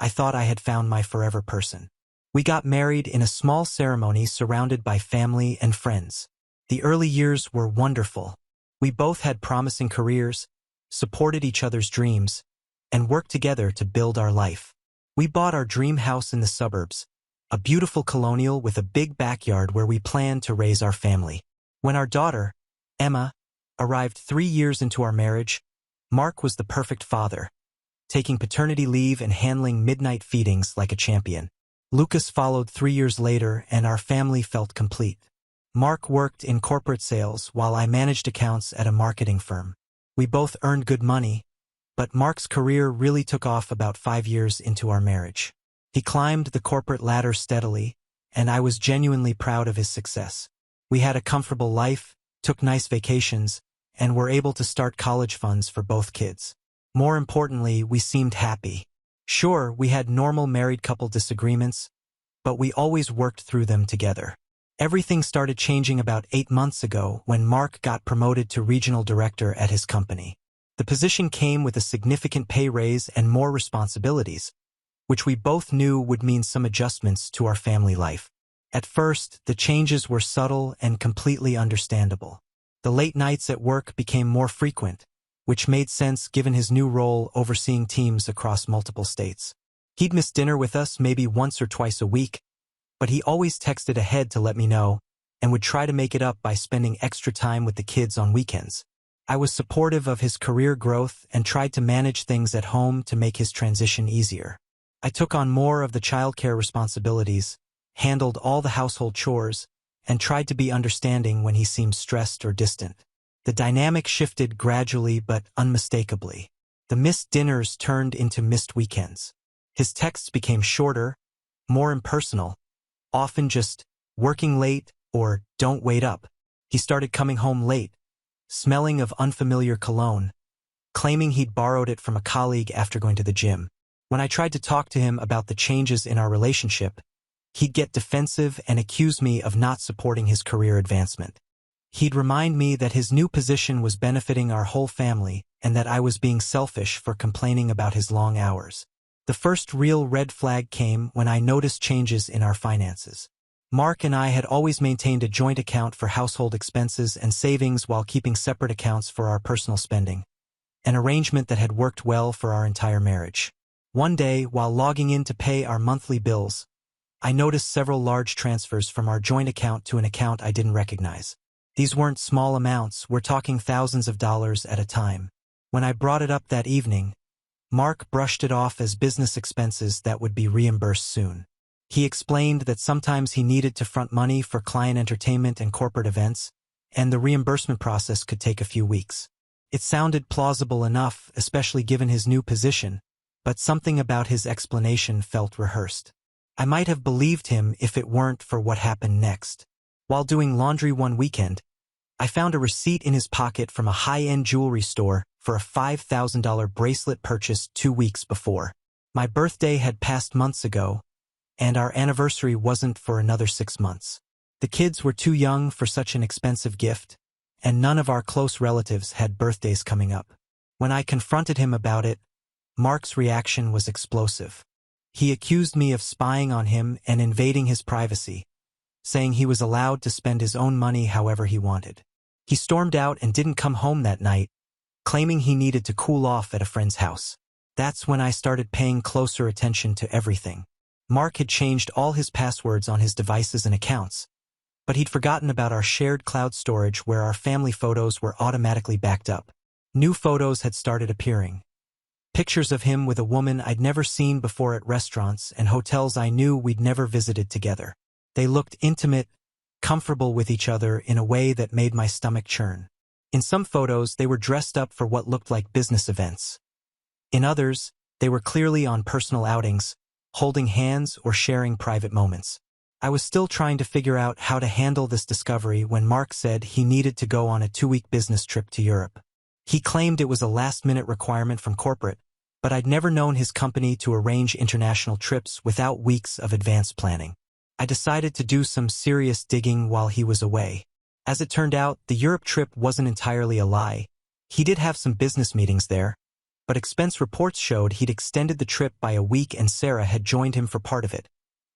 Speaker 1: I thought I had found my forever person. We got married in a small ceremony surrounded by family and friends. The early years were wonderful. We both had promising careers, supported each other's dreams, and worked together to build our life. We bought our dream house in the suburbs, a beautiful colonial with a big backyard where we planned to raise our family. When our daughter, Emma, arrived 3 years into our marriage, Mark was the perfect father, taking paternity leave and handling midnight feedings like a champion. Lucas followed 3 years later, and our family felt complete. Mark worked in corporate sales while I managed accounts at a marketing firm. We both earned good money, but Mark's career really took off about 5 years into our marriage. He climbed the corporate ladder steadily, and I was genuinely proud of his success. We had a comfortable life, took nice vacations, and were able to start college funds for both kids. More importantly, we seemed happy. Sure, we had normal married couple disagreements, but we always worked through them together. Everything started changing about 8 months ago when Mark got promoted to regional director at his company. The position came with a significant pay raise and more responsibilities, which we both knew would mean some adjustments to our family life. At first, the changes were subtle and completely understandable. The late nights at work became more frequent, which made sense given his new role overseeing teams across multiple states. He'd miss dinner with us maybe once or twice a week, but he always texted ahead to let me know and would try to make it up by spending extra time with the kids on weekends. I was supportive of his career growth and tried to manage things at home to make his transition easier. I took on more of the childcare responsibilities, handled all the household chores, and tried to be understanding when he seemed stressed or distant. The dynamic shifted gradually but unmistakably. The missed dinners turned into missed weekends. His texts became shorter, more impersonal, often just working late or don't wait up. He started coming home late, smelling of unfamiliar cologne, claiming he'd borrowed it from a colleague after going to the gym. When I tried to talk to him about the changes in our relationship, he'd get defensive and accuse me of not supporting his career advancement. He'd remind me that his new position was benefiting our whole family and that I was being selfish for complaining about his long hours. The first real red flag came when I noticed changes in our finances. Mark and I had always maintained a joint account for household expenses and savings while keeping separate accounts for our personal spending, an arrangement that had worked well for our entire marriage. One day, while logging in to pay our monthly bills, I noticed several large transfers from our joint account to an account I didn't recognize. These weren't small amounts, we're talking thousands of dollars at a time. When I brought it up that evening, Mark brushed it off as business expenses that would be reimbursed soon. He explained that sometimes he needed to front money for client entertainment and corporate events, and the reimbursement process could take a few weeks. It sounded plausible enough, especially given his new position, but something about his explanation felt rehearsed. I might have believed him if it weren't for what happened next. While doing laundry one weekend, I found a receipt in his pocket from a high-end jewelry store for a $5,000 bracelet purchased 2 weeks before. My birthday had passed months ago, and our anniversary wasn't for another 6 months. The kids were too young for such an expensive gift, and none of our close relatives had birthdays coming up. When I confronted him about it, Mark's reaction was explosive. He accused me of spying on him and invading his privacy, saying he was allowed to spend his own money however he wanted. He stormed out and didn't come home that night, claiming he needed to cool off at a friend's house. That's when I started paying closer attention to everything. Mark had changed all his passwords on his devices and accounts, but he'd forgotten about our shared cloud storage where our family photos were automatically backed up. New photos had started appearing. Pictures of him with a woman I'd never seen before at restaurants and hotels I knew we'd never visited together. They looked intimate, comfortable with each other in a way that made my stomach churn. In some photos, they were dressed up for what looked like business events. In others, they were clearly on personal outings, holding hands or sharing private moments. I was still trying to figure out how to handle this discovery when Mark said he needed to go on a 2-week business trip to Europe. He claimed it was a last-minute requirement from corporate, but I'd never known his company to arrange international trips without weeks of advanced planning. I decided to do some serious digging while he was away. As it turned out, the Europe trip wasn't entirely a lie. He did have some business meetings there, but expense reports showed he'd extended the trip by a week and Sarah had joined him for part of it,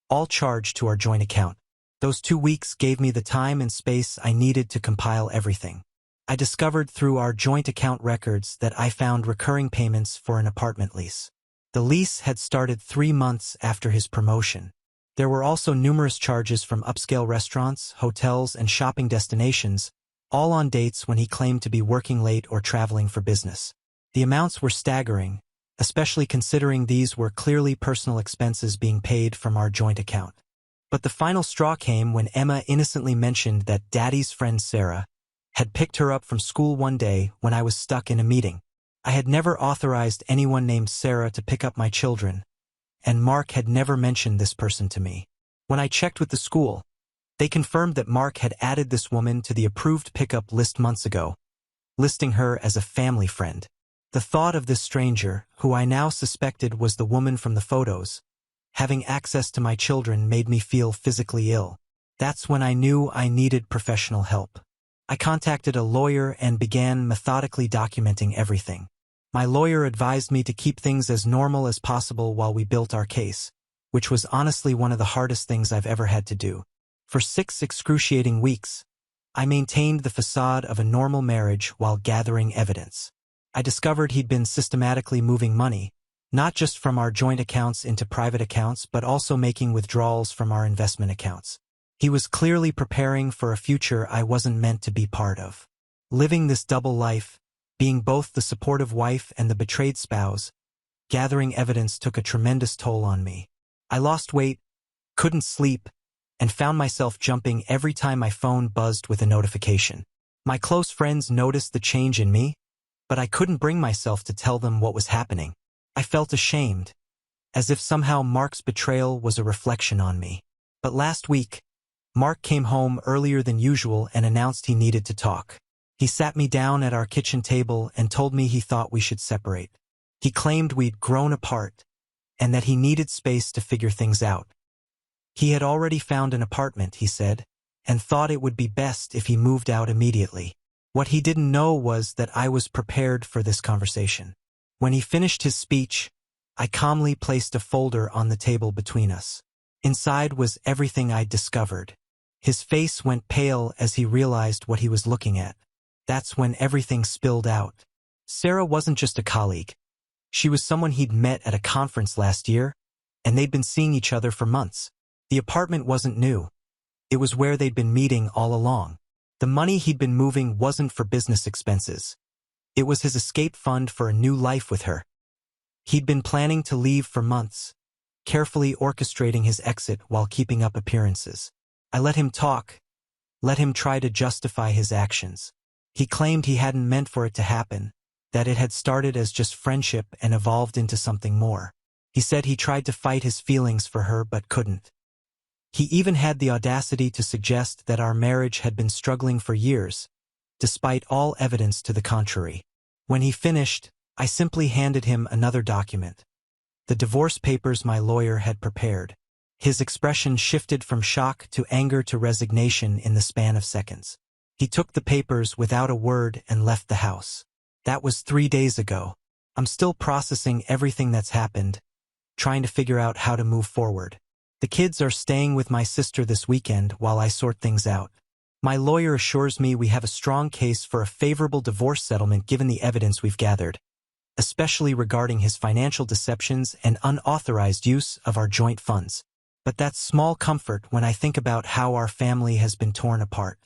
Speaker 1: all charged to our joint account. Those 2 weeks gave me the time and space I needed to compile everything. I discovered through our joint account records that I found recurring payments for an apartment lease. The lease had started 3 months after his promotion. There were also numerous charges from upscale restaurants, hotels, and shopping destinations, all on dates when he claimed to be working late or traveling for business. The amounts were staggering, especially considering these were clearly personal expenses being paid from our joint account. But the final straw came when Emma innocently mentioned that Daddy's friend Sarah had picked her up from school one day when I was stuck in a meeting. I had never authorized anyone named Sarah to pick up my children, and Mark had never mentioned this person to me. When I checked with the school, they confirmed that Mark had added this woman to the approved pickup list months ago, listing her as a family friend. The thought of this stranger, who I now suspected was the woman from the photos, having access to my children made me feel physically ill. That's when I knew I needed professional help. I contacted a lawyer and began methodically documenting everything. My lawyer advised me to keep things as normal as possible while we built our case, which was honestly one of the hardest things I've ever had to do. For 6 excruciating weeks, I maintained the facade of a normal marriage while gathering evidence. I discovered he'd been systematically moving money, not just from our joint accounts into private accounts, but also making withdrawals from our investment accounts. He was clearly preparing for a future I wasn't meant to be part of. Living this double life, being both the supportive wife and the betrayed spouse, gathering evidence took a tremendous toll on me. I lost weight, couldn't sleep, and found myself jumping every time my phone buzzed with a notification. My close friends noticed the change in me, but I couldn't bring myself to tell them what was happening. I felt ashamed, as if somehow Mark's betrayal was a reflection on me. But last week, Mark came home earlier than usual and announced he needed to talk. He sat me down at our kitchen table and told me he thought we should separate. He claimed we'd grown apart, and that he needed space to figure things out. He had already found an apartment, he said, and thought it would be best if he moved out immediately. What he didn't know was that I was prepared for this conversation. When he finished his speech, I calmly placed a folder on the table between us. Inside was everything I'd discovered. His face went pale as he realized what he was looking at. That's when everything spilled out. Sarah wasn't just a colleague. She was someone he'd met at a conference last year, and they'd been seeing each other for months. The apartment wasn't new. It was where they'd been meeting all along. The money he'd been moving wasn't for business expenses. It was his escape fund for a new life with her. He'd been planning to leave for months, carefully orchestrating his exit while keeping up appearances. I let him talk, let him try to justify his actions. He claimed he hadn't meant for it to happen, that it had started as just friendship and evolved into something more. He said he tried to fight his feelings for her but couldn't. He even had the audacity to suggest that our marriage had been struggling for years, despite all evidence to the contrary. When he finished, I simply handed him another document, the divorce papers my lawyer had prepared. His expression shifted from shock to anger to resignation in the span of seconds. He took the papers without a word and left the house. That was 3 days ago. I'm still processing everything that's happened, trying to figure out how to move forward. The kids are staying with my sister this weekend while I sort things out. My lawyer assures me we have a strong case for a favorable divorce settlement given the evidence we've gathered, especially regarding his financial deceptions and unauthorized use of our joint funds. But that's small comfort when I think about how our family has been torn apart.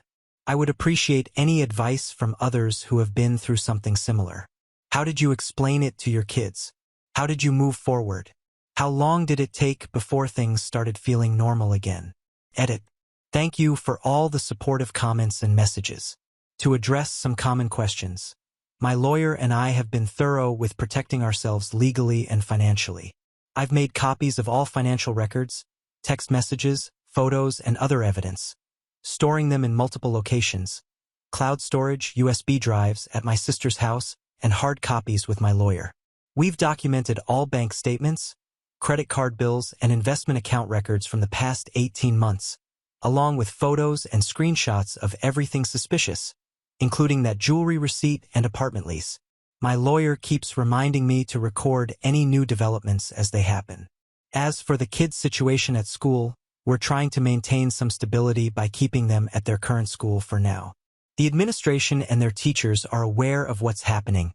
Speaker 1: I would appreciate any advice from others who have been through something similar. How did you explain it to your kids? How did you move forward? How long did it take before things started feeling normal again? Edit. Thank you for all the supportive comments and messages. To address some common questions, my lawyer and I have been thorough with protecting ourselves legally and financially. I've made copies of all financial records, text messages, photos, and other evidence, storing them in multiple locations, cloud storage, USB drives at my sister's house, and hard copies with my lawyer. We've documented all bank statements, credit card bills, and investment account records from the past 18 months, along with photos and screenshots of everything suspicious, including that jewelry receipt and apartment lease. My lawyer keeps reminding me to record any new developments as they happen. As for the kids' situation at school, we're trying to maintain some stability by keeping them at their current school for now. The administration and their teachers are aware of what's happening,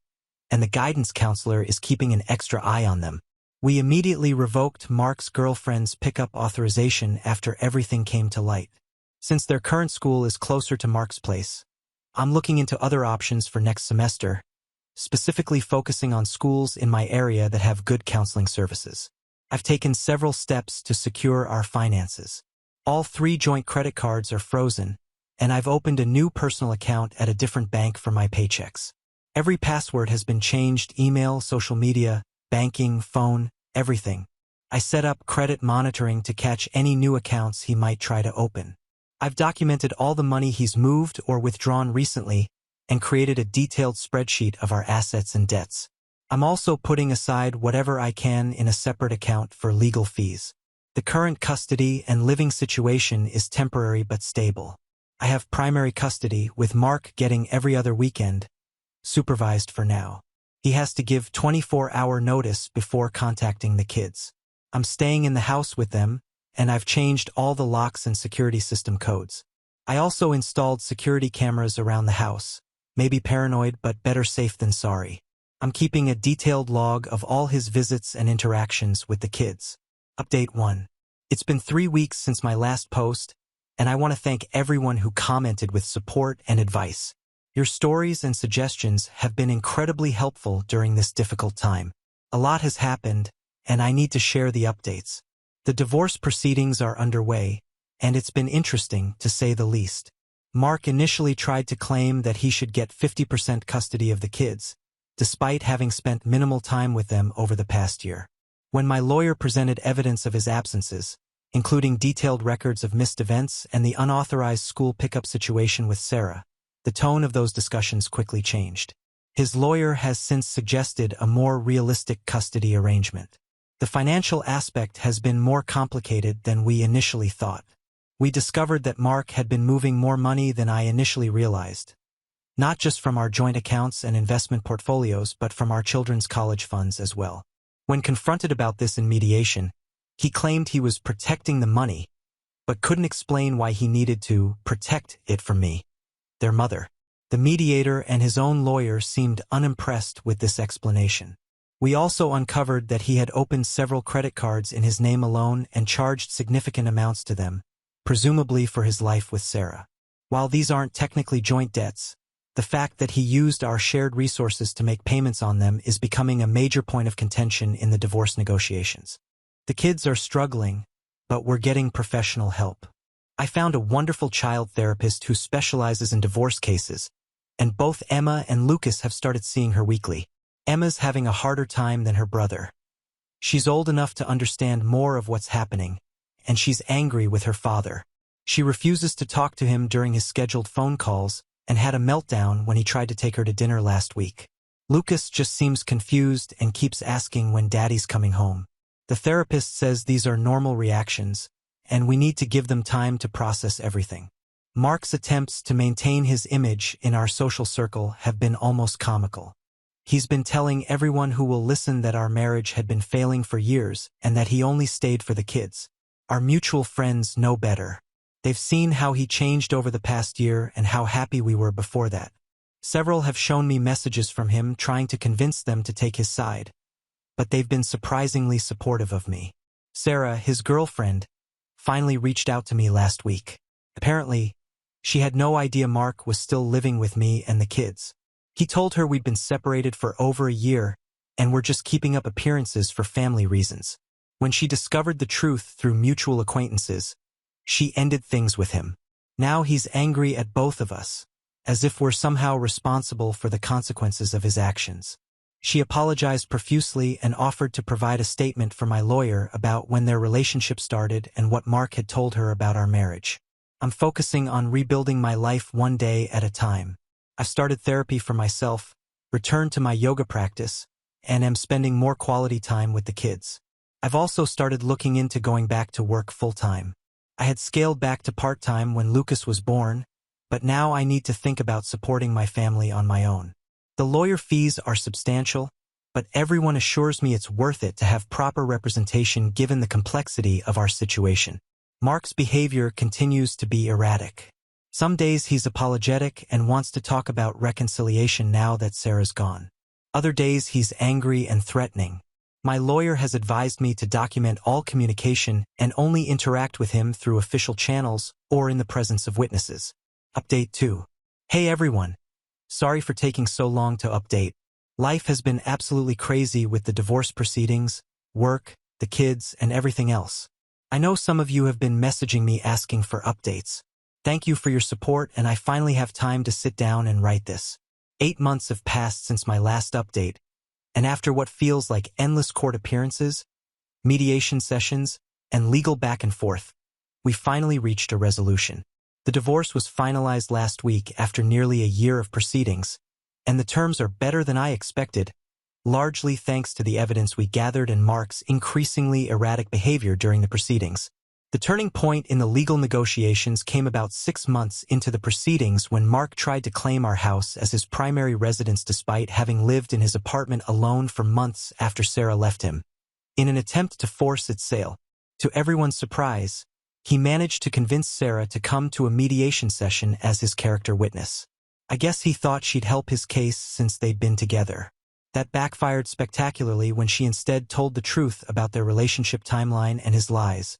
Speaker 1: and the guidance counselor is keeping an extra eye on them. We immediately revoked Mark's girlfriend's pickup authorization after everything came to light. Since their current school is closer to Mark's place, I'm looking into other options for next semester, specifically focusing on schools in my area that have good counseling services. I've taken several steps to secure our finances. All 3 joint credit cards are frozen, and I've opened a new personal account at a different bank for my paychecks. Every password has been changed: email, social media, banking, phone, everything. I set up credit monitoring to catch any new accounts he might try to open. I've documented all the money he's moved or withdrawn recently and created a detailed spreadsheet of our assets and debts. I'm also putting aside whatever I can in a separate account for legal fees. The current custody and living situation is temporary but stable. I have primary custody, with Mark getting every other weekend, supervised for now. He has to give 24-hour notice before contacting the kids. I'm staying in the house with them, and I've changed all the locks and security system codes. I also installed security cameras around the house. Maybe paranoid, but better safe than sorry. I'm keeping a detailed log of all his visits and interactions with the kids. Update 1. It's been 3 weeks since my last post, and I want to thank everyone who commented with support and advice. Your stories and suggestions have been incredibly helpful during this difficult time. A lot has happened, and I need to share the updates. The divorce proceedings are underway, and it's been interesting, to say the least. Mark initially tried to claim that he should get 50% custody of the kids, despite having spent minimal time with them over the past year. When my lawyer presented evidence of his absences, including detailed records of missed events and the unauthorized school pickup situation with Sarah, the tone of those discussions quickly changed. His lawyer has since suggested a more realistic custody arrangement. The financial aspect has been more complicated than we initially thought. We discovered that Mark had been moving more money than I initially realized, not just from our joint accounts and investment portfolios, but from our children's college funds as well. When confronted about this in mediation, he claimed he was protecting the money, but couldn't explain why he needed to protect it from me, their mother. The mediator and his own lawyer seemed unimpressed with this explanation. We also uncovered that he had opened several credit cards in his name alone and charged significant amounts to them, presumably for his life with Sarah. While these aren't technically joint debts, the fact that he used our shared resources to make payments on them is becoming a major point of contention in the divorce negotiations. The kids are struggling, but we're getting professional help. I found a wonderful child therapist who specializes in divorce cases, and both Emma and Lucas have started seeing her weekly. Emma's having a harder time than her brother. She's old enough to understand more of what's happening, and she's angry with her father. She refuses to talk to him during his scheduled phone calls and had a meltdown when he tried to take her to dinner last week. Lucas just seems confused and keeps asking when Daddy's coming home. The therapist says these are normal reactions, and we need to give them time to process everything. Mark's attempts to maintain his image in our social circle have been almost comical. He's been telling everyone who will listen that our marriage had been failing for years and that he only stayed for the kids. Our mutual friends know better. They've seen how he changed over the past year and how happy we were before that. Several have shown me messages from him trying to convince them to take his side, but they've been surprisingly supportive of me. Sarah, his girlfriend, finally reached out to me last week. Apparently, she had no idea Mark was still living with me and the kids. He told her we'd been separated for over a year and were just keeping up appearances for family reasons. When she discovered the truth through mutual acquaintances, she ended things with him. Now he's angry at both of us, as if we're somehow responsible for the consequences of his actions. She apologized profusely and offered to provide a statement for my lawyer about when their relationship started and what Mark had told her about our marriage. I'm focusing on rebuilding my life one day at a time. I've started therapy for myself, returned to my yoga practice, and am spending more quality time with the kids. I've also started looking into going back to work full-time. I had scaled back to part-time when Lucas was born, but now I need to think about supporting my family on my own. The lawyer fees are substantial, but everyone assures me it's worth it to have proper representation given the complexity of our situation. Mark's behavior continues to be erratic. Some days he's apologetic and wants to talk about reconciliation now that Sarah's gone. Other days he's angry and threatening. My lawyer has advised me to document all communication and only interact with him through official channels or in the presence of witnesses. Update 2. Hey everyone. Sorry for taking so long to update. Life has been absolutely crazy with the divorce proceedings, work, the kids, and everything else. I know some of you have been messaging me asking for updates. Thank you for your support, and I finally have time to sit down and write this. 8 months have passed since my last update, and after what feels like endless court appearances, mediation sessions, and legal back and forth, we finally reached a resolution. The divorce was finalized last week after nearly a year of proceedings, and the terms are better than I expected, largely thanks to the evidence we gathered and Mark's increasingly erratic behavior during the proceedings. The turning point in the legal negotiations came about 6 months into the proceedings when Mark tried to claim our house as his primary residence despite having lived in his apartment alone for months after Sarah left him. In an attempt to force its sale, to everyone's surprise, he managed to convince Sarah to come to a mediation session as his character witness. I guess he thought she'd help his case since they'd been together. That backfired spectacularly when she instead told the truth about their relationship timeline and his lies,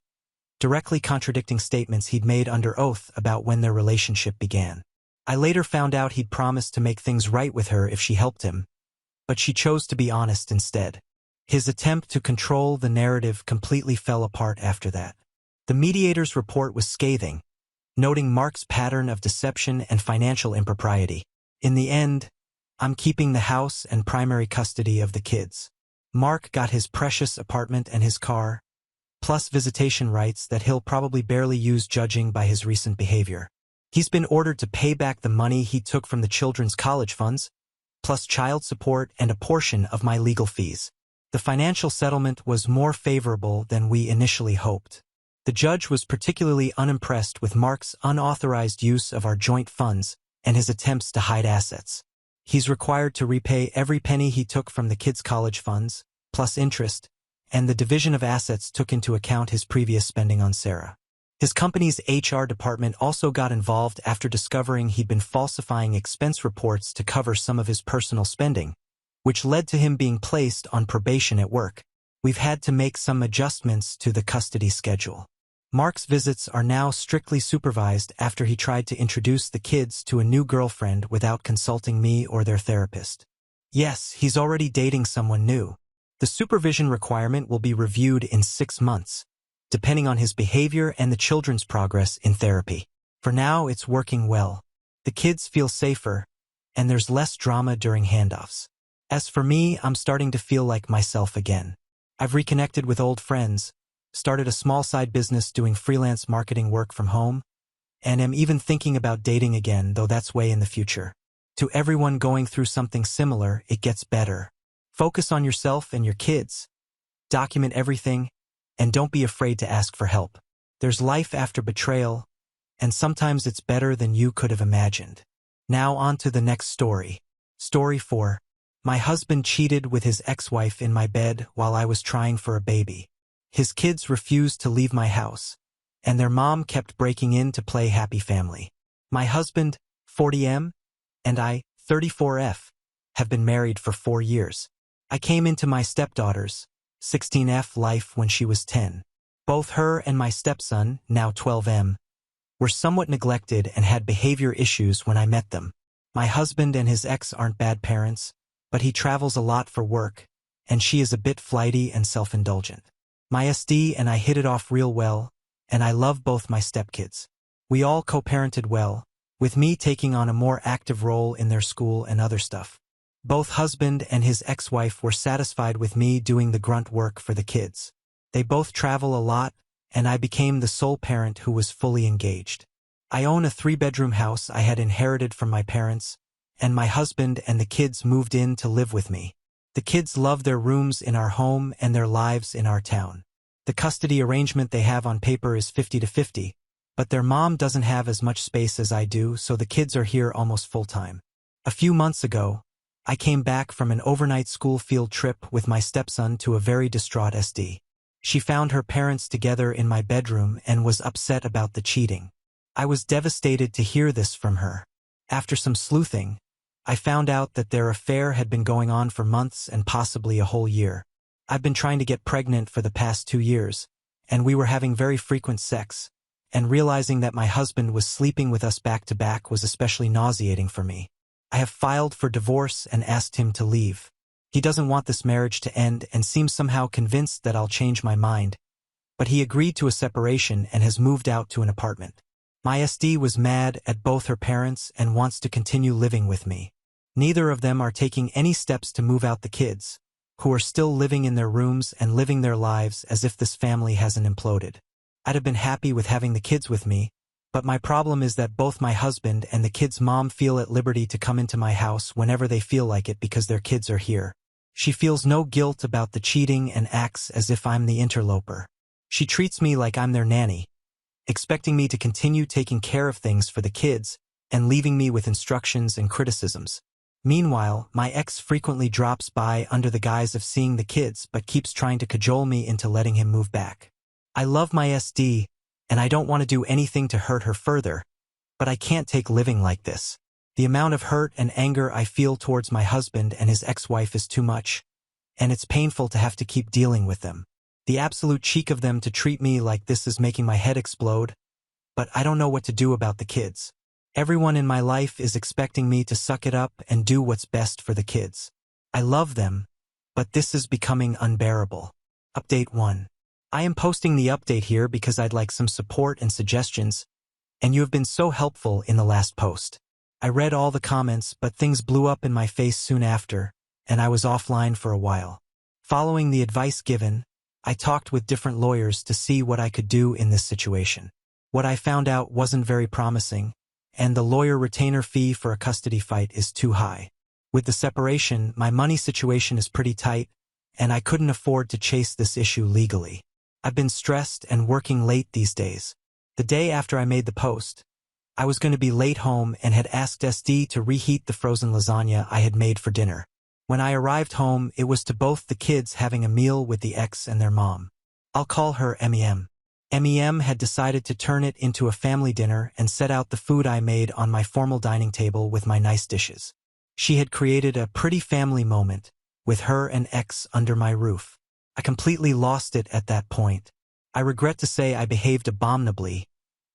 Speaker 1: directly contradicting statements he'd made under oath about when their relationship began. I later found out he'd promised to make things right with her if she helped him, but she chose to be honest instead. His attempt to control the narrative completely fell apart after that. The mediator's report was scathing, noting Mark's pattern of deception and financial impropriety. In the end, I'm keeping the house and primary custody of the kids. Mark got his precious apartment and his car, plus visitation rights that he'll probably barely use judging by his recent behavior. He's been ordered to pay back the money he took from the children's college funds, plus child support and a portion of my legal fees. The financial settlement was more favorable than we initially hoped. The judge was particularly unimpressed with Mark's unauthorized use of our joint funds and his attempts to hide assets. He's required to repay every penny he took from the kids' college funds, plus interest, and the division of assets took into account his previous spending on Sarah. His company's HR department also got involved after discovering he'd been falsifying expense reports to cover some of his personal spending, which led to him being placed on probation at work. We've had to make some adjustments to the custody schedule. Mark's visits are now strictly supervised after he tried to introduce the kids to a new girlfriend without consulting me or their therapist. Yes, he's already dating someone new. The supervision requirement will be reviewed in 6 months, depending on his behavior and the children's progress in therapy. For now, it's working well. The kids feel safer, and there's less drama during handoffs. As for me, I'm starting to feel like myself again. I've reconnected with old friends, started a small side business doing freelance marketing work from home, and am even thinking about dating again, though that's way in the future. To everyone going through something similar, it gets better. Focus on yourself and your kids. Document everything, and don't be afraid to ask for help. There's life after betrayal, and sometimes it's better than you could have imagined. Now on to the next story. Story 4. My husband cheated with his ex-wife in my bed while I was trying for a baby. His kids refused to leave my house, and their mom kept breaking in to play happy family. My husband, 40M, and I, 34F, have been married for 4 years. I came into my stepdaughter's, 16F, life when she was 10. Both her and my stepson, now 12M, were somewhat neglected and had behavior issues when I met them. My husband and his ex aren't bad parents, but he travels a lot for work, and she is a bit flighty and self-indulgent. My SD and I hit it off real well, and I love both my stepkids. We all co-parented well, with me taking on a more active role in their school and other stuff. Both husband and his ex-wife were satisfied with me doing the grunt work for the kids. They both travel a lot, and I became the sole parent who was fully engaged. I own a 3-bedroom house I had inherited from my parents, and my husband and the kids moved in to live with me. The kids love their rooms in our home and their lives in our town. The custody arrangement they have on paper is 50-50, but their mom doesn't have as much space as I do, so the kids are here almost full-time. A few months ago, I came back from an overnight school field trip with my stepson to a very distraught SD. She found her parents together in my bedroom and was upset about the cheating. I was devastated to hear this from her. After some sleuthing, I found out that their affair had been going on for months and possibly a whole year. I've been trying to get pregnant for the past 2 years, and we were having very frequent sex, and realizing that my husband was sleeping with us back to back was especially nauseating for me. I have filed for divorce and asked him to leave. He doesn't want this marriage to end and seems somehow convinced that I'll change my mind, but he agreed to a separation and has moved out to an apartment. My SD was mad at both her parents and wants to continue living with me. Neither of them are taking any steps to move out the kids, who are still living in their rooms and living their lives as if this family hasn't imploded. I'd have been happy with having the kids with me, but my problem is that both my husband and the kids' mom feel at liberty to come into my house whenever they feel like it because their kids are here. She feels no guilt about the cheating and acts as if I'm the interloper. She treats me like I'm their nanny, expecting me to continue taking care of things for the kids and leaving me with instructions and criticisms. Meanwhile, my ex frequently drops by under the guise of seeing the kids but keeps trying to cajole me into letting him move back. I love my SD, and I don't want to do anything to hurt her further, but I can't take living like this. The amount of hurt and anger I feel towards my husband and his ex-wife is too much, and it's painful to have to keep dealing with them. The absolute cheek of them to treat me like this is making my head explode, but I don't know what to do about the kids. Everyone in my life is expecting me to suck it up and do what's best for the kids. I love them, but this is becoming unbearable. Update 1. I am posting the update here because I'd like some support and suggestions, and you have been so helpful in the last post. I read all the comments, but things blew up in my face soon after, and I was offline for a while. Following the advice given, I talked with different lawyers to see what I could do in this situation. What I found out wasn't very promising, and the lawyer retainer fee for a custody fight is too high. With the separation, my money situation is pretty tight, and I couldn't afford to chase this issue legally. I've been stressed and working late these days. The day after I made the post, I was going to be late home and had asked SD to reheat the frozen lasagna I had made for dinner. When I arrived home, it was to both the kids having a meal with the ex and their mom. I'll call her MEM. MEM had decided to turn it into a family dinner and set out the food I made on my formal dining table with my nice dishes. She had created a pretty family moment, with her and ex under my roof. I completely lost it at that point. I regret to say I behaved abominably,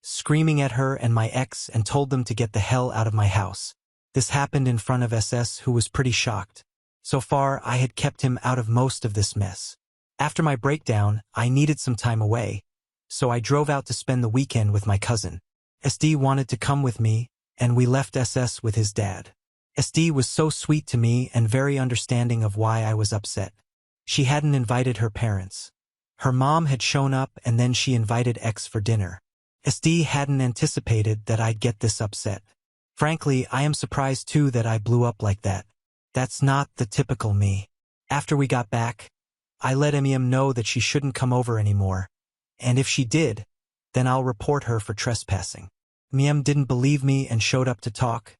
Speaker 1: screaming at her and my ex and told them to get the hell out of my house. This happened in front of SS, who was pretty shocked. So far, I had kept him out of most of this mess. After my breakdown, I needed some time away, so I drove out to spend the weekend with my cousin. SD wanted to come with me, and we left SS with his dad. SD was so sweet to me and very understanding of why I was upset. She hadn't invited her parents. Her mom had shown up and then she invited X for dinner. SD hadn't anticipated that I'd get this upset. Frankly, I am surprised too that I blew up like that. That's not the typical me. After we got back, I let MEM know that she shouldn't come over anymore, and if she did, then I'll report her for trespassing. MEM didn't believe me and showed up to talk,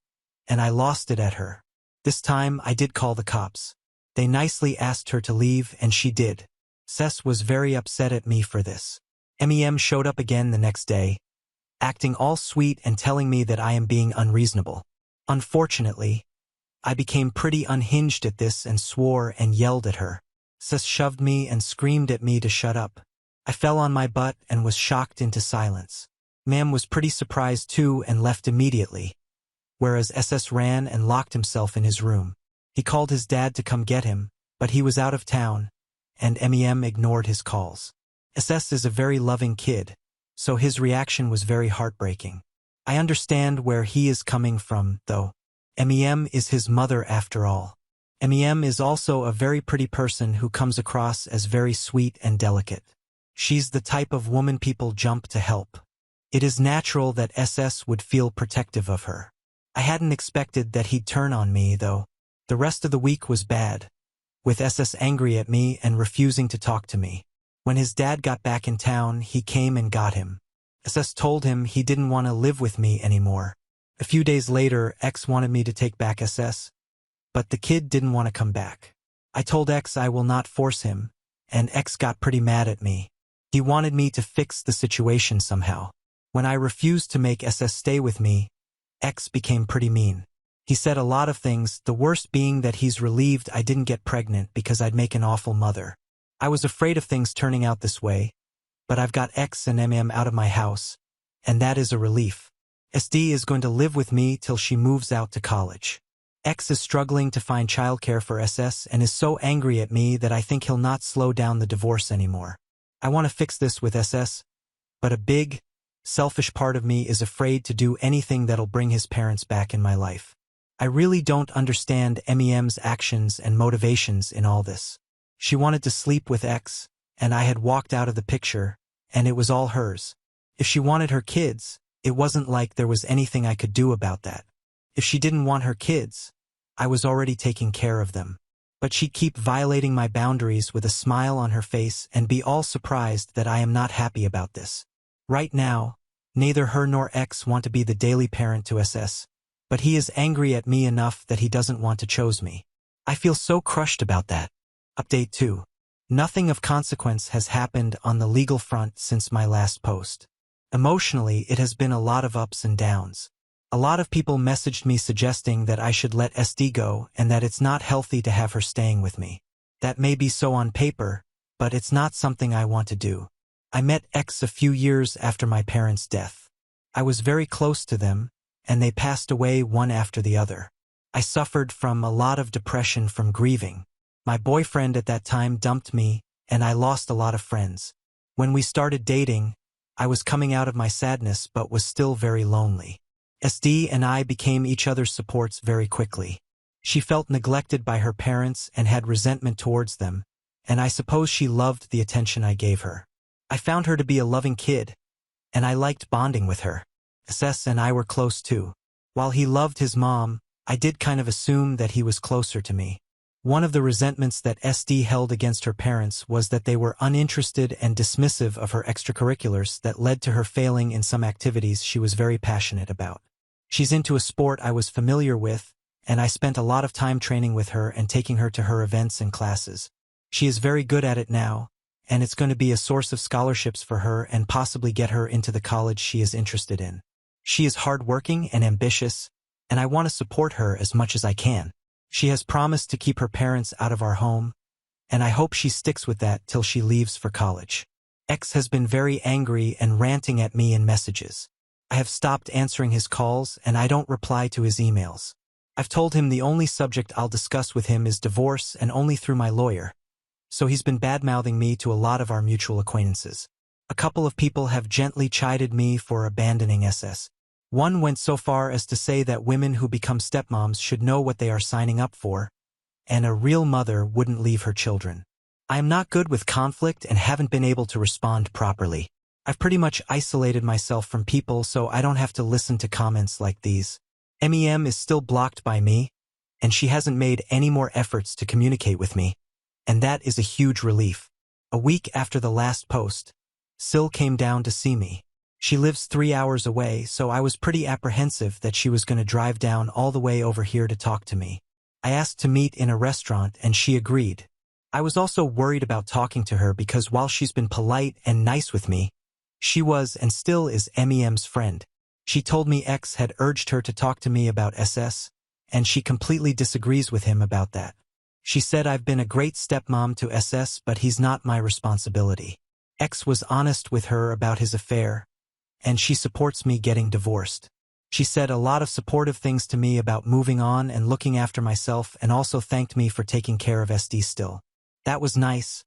Speaker 1: and I lost it at her. This time I did call the cops. They nicely asked her to leave and she did. Cess was very upset at me for this. MEM showed up again the next day, acting all sweet and telling me that I am being unreasonable. Unfortunately, I became pretty unhinged at this and swore and yelled at her. Cess shoved me and screamed at me to shut up. I fell on my butt and was shocked into silence. MEM was pretty surprised too and left immediately, whereas SS ran and locked himself in his room. He called his dad to come get him, but he was out of town, and MEM ignored his calls. SS is a very loving kid, so his reaction was very heartbreaking. I understand where he is coming from, though. MEM is his mother after all. MEM is also a very pretty person who comes across as very sweet and delicate. She's the type of woman people jump to help. It is natural that SS would feel protective of her. I hadn't expected that he'd turn on me, though. The rest of the week was bad, with SS angry at me and refusing to talk to me. When his dad got back in town, he came and got him. SS told him he didn't want to live with me anymore. A few days later, X wanted me to take back SS, but the kid didn't want to come back. I told X I will not force him, and X got pretty mad at me. He wanted me to fix the situation somehow. When I refused to make SS stay with me, X became pretty mean. He said a lot of things, the worst being that he's relieved I didn't get pregnant because I'd make an awful mother. I was afraid of things turning out this way, but I've got X and MM out of my house, and that is a relief. SD is going to live with me till she moves out to college. X is struggling to find childcare for SS and is so angry at me that I think he'll not slow down the divorce anymore. I want to fix this with SS, but a big, selfish part of me is afraid to do anything that'll bring his parents back in my life. I really don't understand MEM's actions and motivations in all this. She wanted to sleep with X, and I had walked out of the picture, and it was all hers. If she wanted her kids, it wasn't like there was anything I could do about that. If she didn't want her kids, I was already taking care of them. but she'd keep violating my boundaries with a smile on her face and be all surprised that I am not happy about this. Right now, neither her nor X want to be the daily parent to SS, but he is angry at me enough that he doesn't want to choose me. I feel so crushed about that. Update 2. Nothing of consequence has happened on the legal front since my last post. Emotionally, it has been a lot of ups and downs. A lot of people messaged me suggesting that I should let SD go and that it's not healthy to have her staying with me. That may be so on paper, but it's not something I want to do. I met X a few years after my parents' death. I was very close to them, and they passed away one after the other. I suffered from a lot of depression from grieving. My boyfriend at that time dumped me, and I lost a lot of friends. When we started dating, I was coming out of my sadness but was still very lonely. SD and I became each other's supports very quickly. She felt neglected by her parents and had resentment towards them, and I suppose she loved the attention I gave her. I found her to be a loving kid, and I liked bonding with her. SS and I were close too. While he loved his mom, I did kind of assume that he was closer to me. One of the resentments that SD held against her parents was that they were uninterested and dismissive of her extracurriculars that led to her failing in some activities she was very passionate about. She's into a sport I was familiar with, and I spent a lot of time training with her and taking her to her events and classes. She is very good at it now, and it's going to be a source of scholarships for her and possibly get her into the college she is interested in. She is hardworking and ambitious, and I want to support her as much as I can. She has promised to keep her parents out of our home, and I hope she sticks with that till she leaves for college. X has been very angry and ranting at me in messages. I have stopped answering his calls and I don't reply to his emails. I've told him the only subject I'll discuss with him is divorce and only through my lawyer, so he's been bad-mouthing me to a lot of our mutual acquaintances. A couple of people have gently chided me for abandoning SS. One went so far as to say that women who become stepmoms should know what they are signing up for, and a real mother wouldn't leave her children. I am not good with conflict and haven't been able to respond properly. I've pretty much isolated myself from people so I don't have to listen to comments like these. MEM is still blocked by me, and she hasn't made any more efforts to communicate with me, and that is a huge relief. A week after the last post, Sil came down to see me. She lives 3 hours away, so I was pretty apprehensive that she was going to drive down all the way over here to talk to me. I asked to meet in a restaurant and she agreed. I was also worried about talking to her because while she's been polite and nice with me, she was and still is MEM's friend. She told me X had urged her to talk to me about SS, and she completely disagrees with him about that. She said I've been a great stepmom to SS, but he's not my responsibility. X was honest with her about his affair, and she supports me getting divorced. She said a lot of supportive things to me about moving on and looking after myself and also thanked me for taking care of SD still. That was nice,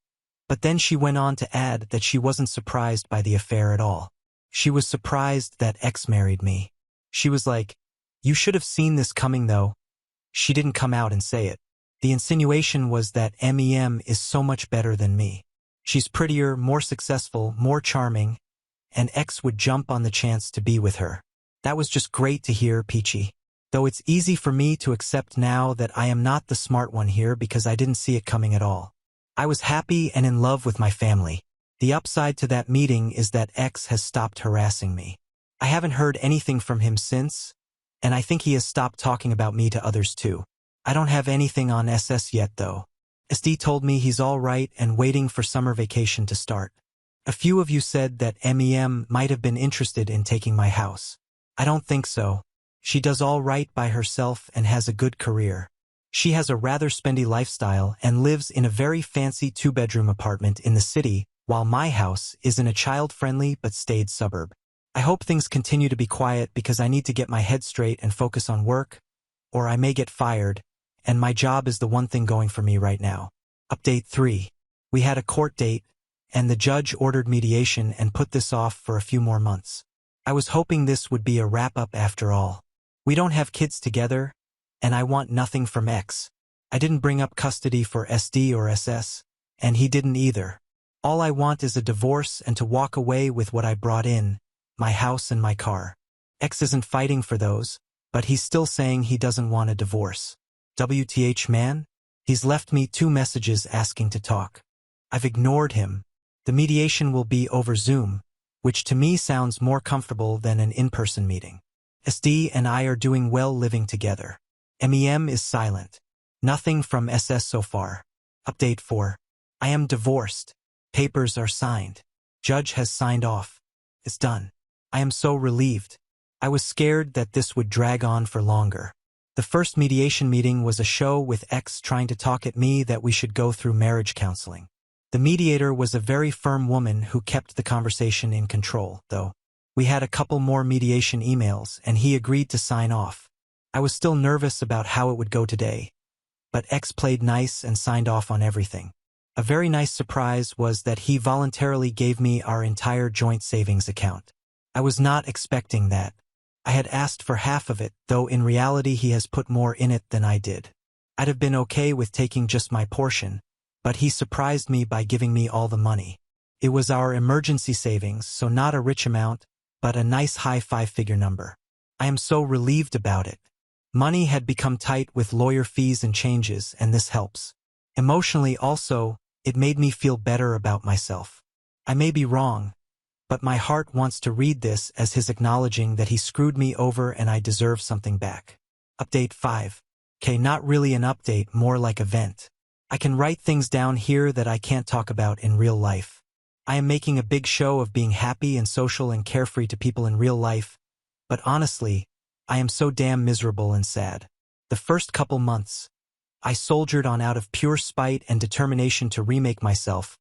Speaker 1: but then she went on to add that she wasn't surprised by the affair at all. She was surprised that X married me. She was like, "You should have seen this coming though." She didn't come out and say it. The insinuation was that MEM is so much better than me. She's prettier, more successful, more charming, and X would jump on the chance to be with her. That was just great to hear, Peachy. Though it's easy for me to accept now that I am not the smart one here because I didn't see it coming at all. I was happy and in love with my family. The upside to that meeting is that X has stopped harassing me. I haven't heard anything from him since, and I think he has stopped talking about me to others too. I don't have anything on SS yet though. SD told me he's all right and waiting for summer vacation to start. A few of you said that MEM might have been interested in taking my house. I don't think so. She does all right by herself and has a good career. She has a rather spendy lifestyle and lives in a very fancy 2-bedroom apartment in the city, while my house is in a child-friendly but staid suburb. I hope things continue to be quiet because I need to get my head straight and focus on work, or I may get fired, and my job is the one thing going for me right now. Update 3. We had a court date, and the judge ordered mediation and put this off for a few more months. I was hoping this would be a wrap-up after all. We don't have kids together, and I want nothing from X. I didn't bring up custody for SD or SS, and he didn't either. All I want is a divorce and to walk away with what I brought in, my house and my car. X isn't fighting for those, but he's still saying he doesn't want a divorce. WTH man? He's left me 2 messages asking to talk. I've ignored him. The mediation will be over Zoom, which to me sounds more comfortable than an in-person meeting. SD and I are doing well living together. MEM is silent. Nothing from SS so far. Update 4. I am divorced. Papers are signed. Judge has signed off. It's done. I am so relieved. I was scared that this would drag on for longer. The first mediation meeting was a show with X trying to talk at me that we should go through marriage counseling. The mediator was a very firm woman who kept the conversation in control, though. We had a couple more mediation emails, and he agreed to sign off. I was still nervous about how it would go today, but X played nice and signed off on everything. A very nice surprise was that he voluntarily gave me our entire joint savings account. I was not expecting that. I had asked for half of it, though in reality he has put more in it than I did. I'd have been okay with taking just my portion, but he surprised me by giving me all the money. It was our emergency savings, so not a rich amount, but a nice high 5-figure number. I am so relieved about it. Money had become tight with lawyer fees and changes, and this helps. Emotionally also, it made me feel better about myself. I may be wrong, but my heart wants to read this as his acknowledging that he screwed me over and I deserve something back. Update 5. Okay, not really an update, more like a vent. I can write things down here that I can't talk about in real life. I am making a big show of being happy and social and carefree to people in real life, but honestly, I am so damn miserable and sad. The first couple months, I soldiered on out of pure spite and determination to remake myself,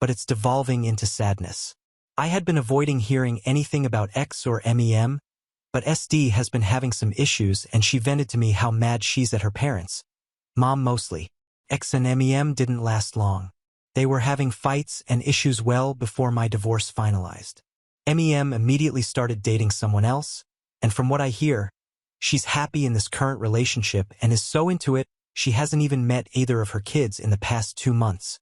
Speaker 1: but it's devolving into sadness. I had been avoiding hearing anything about X or MEM, but SD has been having some issues and she vented to me how mad she's at her parents. Mom mostly. X and MEM didn't last long. They were having fights and issues well before my divorce finalized. MEM immediately started dating someone else, and from what I hear, she's happy in this current relationship and is so into it, she hasn't even met either of her kids in the past 2 months.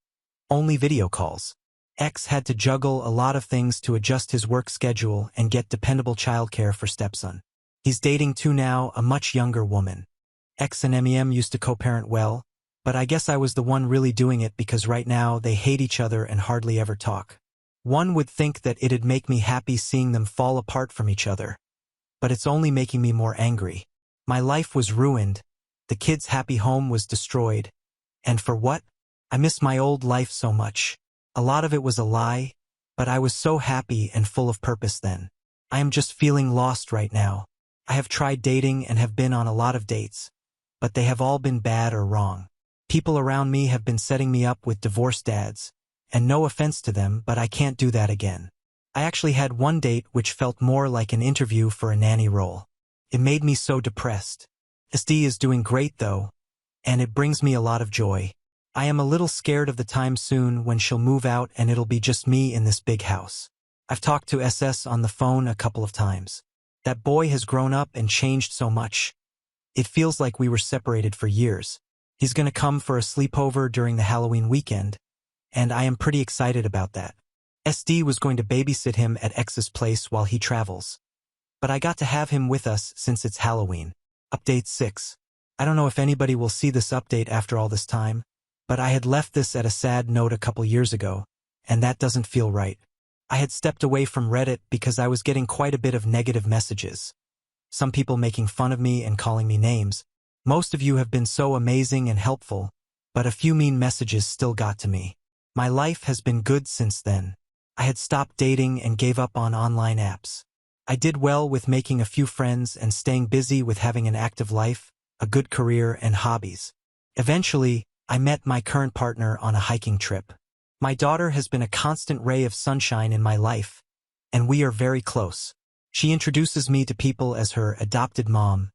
Speaker 1: Only video calls. X had to juggle a lot of things to adjust his work schedule and get dependable childcare for stepson. He's dating too now, a much younger woman. X and MEM used to co-parent well, but I guess I was the one really doing it because right now they hate each other and hardly ever talk. One would think that it'd make me happy seeing them fall apart from each other, but it's only making me more angry. My life was ruined, the kids' happy home was destroyed, and for what? I miss my old life so much. A lot of it was a lie, but I was so happy and full of purpose then. I am just feeling lost right now. I have tried dating and have been on a lot of dates, but they have all been bad or wrong. People around me have been setting me up with divorced dads, and no offense to them, but I can't do that again. I actually had one date which felt more like an interview for a nanny role. It made me so depressed. SD is doing great though, and it brings me a lot of joy. I am a little scared of the time soon when she'll move out and it'll be just me in this big house. I've talked to SS on the phone a couple of times. That boy has grown up and changed so much. It feels like we were separated for years. He's gonna come for a sleepover during the Halloween weekend, and I am pretty excited about that. SD was going to babysit him at X's place while he travels. But I got to have him with us since it's Halloween. Update 6. I don't know if anybody will see this update after all this time, but I had left this at a sad note a couple years ago, and that doesn't feel right. I had stepped away from Reddit because I was getting quite a bit of negative messages. Some people making fun of me and calling me names. Most of you have been so amazing and helpful, but a few mean messages still got to me. My life has been good since then. I had stopped dating and gave up on online apps. I did well with making a few friends and staying busy with having an active life, a good career, and hobbies. Eventually, I met my current partner on a hiking trip. My daughter has been a constant ray of sunshine in my life, and we are very close. She introduces me to people as her adopted mom,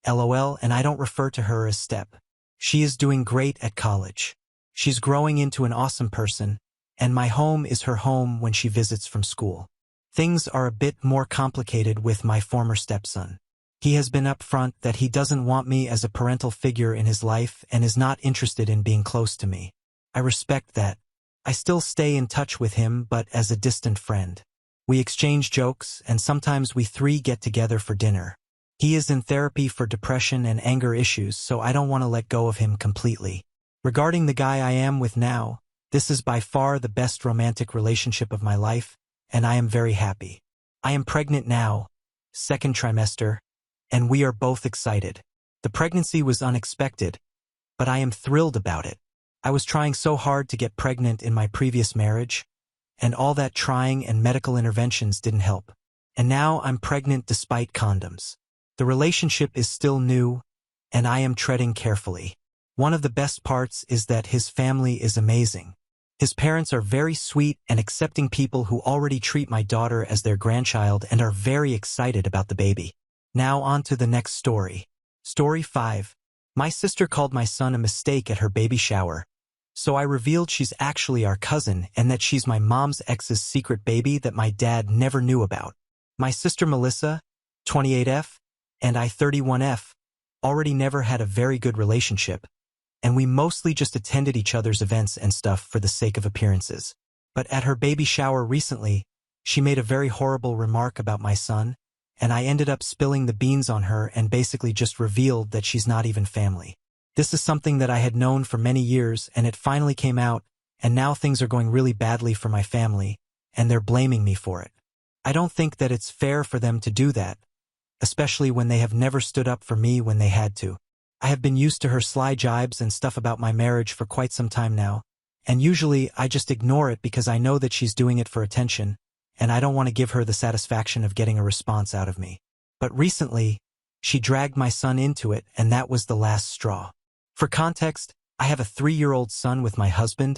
Speaker 1: LOL, and I don't refer to her as Step. She is doing great at college. She's growing into an awesome person, and my home is her home when she visits from school. Things are a bit more complicated with my former stepson. He has been upfront that he doesn't want me as a parental figure in his life and is not interested in being close to me. I respect that. I still stay in touch with him, but as a distant friend. We exchange jokes, and sometimes we 3 get together for dinner. He is in therapy for depression and anger issues, so I don't want to let go of him completely. Regarding the guy I am with now, this is by far the best romantic relationship of my life, and I am very happy. I am pregnant now, second trimester, and we are both excited. The pregnancy was unexpected, but I am thrilled about it. I was trying so hard to get pregnant in my previous marriage, and all that trying and medical interventions didn't help. And now I'm pregnant despite condoms. The relationship is still new, and I am treading carefully. One of the best parts is that his family is amazing. His parents are very sweet and accepting people who already treat my daughter as their grandchild and are very excited about the baby. Now on to the next story. Story 5. My sister called my son a mistake at her baby shower, so I revealed she's actually our cousin and that she's my mom's ex's secret baby that my dad never knew about. My sister Melissa, 28F, and I, 31F, already never had a very good relationship, and we mostly just attended each other's events and stuff for the sake of appearances. But at her baby shower recently, she made a very horrible remark about my son, and I ended up spilling the beans on her and basically just revealed that she's not even family. This is something that I had known for many years, and it finally came out, and now things are going really badly for my family, and they're blaming me for it. I don't think that it's fair for them to do that, especially when they have never stood up for me when they had to. I have been used to her sly jibes and stuff about my marriage for quite some time now, and usually I just ignore it because I know that she's doing it for attention, and I don't want to give her the satisfaction of getting a response out of me. But recently, she dragged my son into it, and that was the last straw. For context, I have a 3-year-old son with my husband,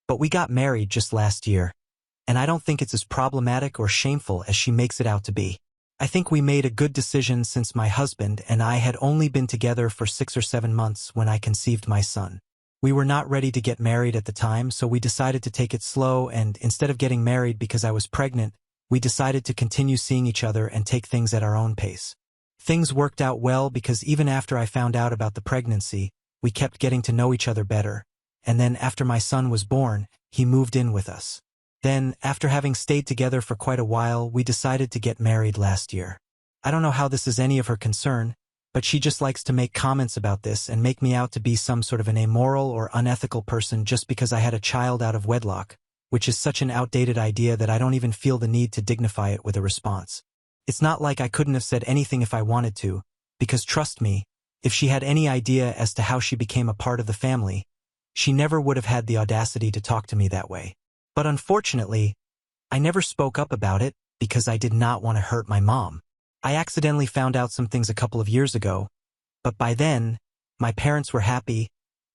Speaker 1: but we got married just last year, and I don't think it's as problematic or shameful as she makes it out to be. I think we made a good decision since my husband and I had only been together for 6 or 7 months when I conceived my son. We were not ready to get married at the time, so we decided to take it slow, and instead of getting married because I was pregnant, we decided to continue seeing each other and take things at our own pace. Things worked out well because even after I found out about the pregnancy, we kept getting to know each other better, and then after my son was born, he moved in with us. Then, after having stayed together for quite a while, we decided to get married last year. I don't know how this is any of her concern, but she just likes to make comments about this and make me out to be some sort of an amoral or unethical person just because I had a child out of wedlock, which is such an outdated idea that I don't even feel the need to dignify it with a response. It's not like I couldn't have said anything if I wanted to, because trust me, if she had any idea as to how she became a part of the family, she never would have had the audacity to talk to me that way. But unfortunately, I never spoke up about it because I did not want to hurt my mom. I accidentally found out some things a couple of years ago, but by then, my parents were happy,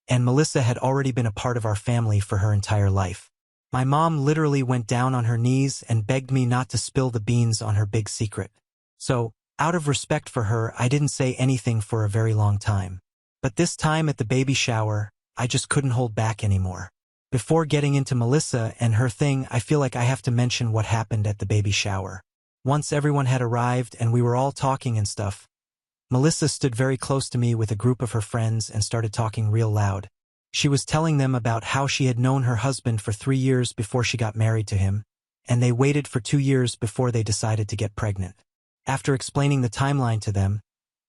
Speaker 1: and Melissa had already been a part of our family for her entire life. My mom literally went down on her knees and begged me not to spill the beans on her big secret. So, out of respect for her, I didn't say anything for a very long time. But this time at the baby shower, I just couldn't hold back anymore. Before getting into Melissa and her thing, I feel like I have to mention what happened at the baby shower. Once everyone had arrived and we were all talking and stuff, Melissa stood very close to me with a group of her friends and started talking real loud. She was telling them about how she had known her husband for 3 years before she got married to him, and they waited for 2 years before they decided to get pregnant. After explaining the timeline to them,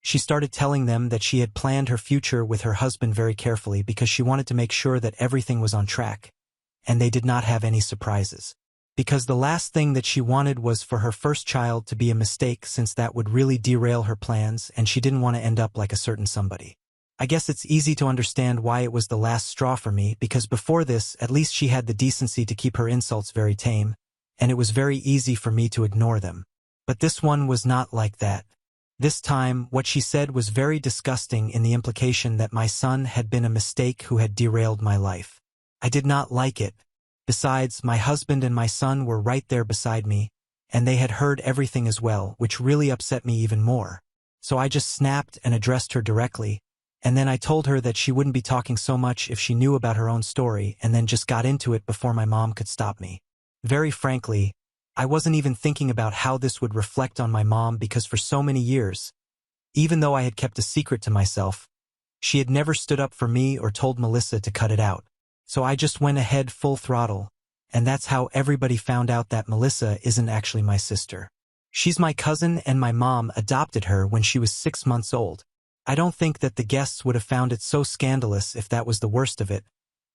Speaker 1: she started telling them that she had planned her future with her husband very carefully because she wanted to make sure that everything was on track, and they did not have any surprises. Because the last thing that she wanted was for her first child to be a mistake, since that would really derail her plans and she didn't want to end up like a certain somebody. I guess it's easy to understand why it was the last straw for me, because before this, at least she had the decency to keep her insults very tame, and it was very easy for me to ignore them. But this one was not like that. This time, what she said was very disgusting in the implication that my son had been a mistake who had derailed my life. I did not like it. Besides, my husband and my son were right there beside me, and they had heard everything as well, which really upset me even more. So I just snapped and addressed her directly, and then I told her that she wouldn't be talking so much if she knew about her own story, and then just got into it before my mom could stop me. Very frankly, I wasn't even thinking about how this would reflect on my mom, because for so many years, even though I had kept a secret to myself, she had never stood up for me or told Melissa to cut it out. So I just went ahead full throttle, and that's how everybody found out that Melissa isn't actually my sister. She's my cousin, and my mom adopted her when she was 6 months old. I don't think that the guests would have found it so scandalous if that was the worst of it,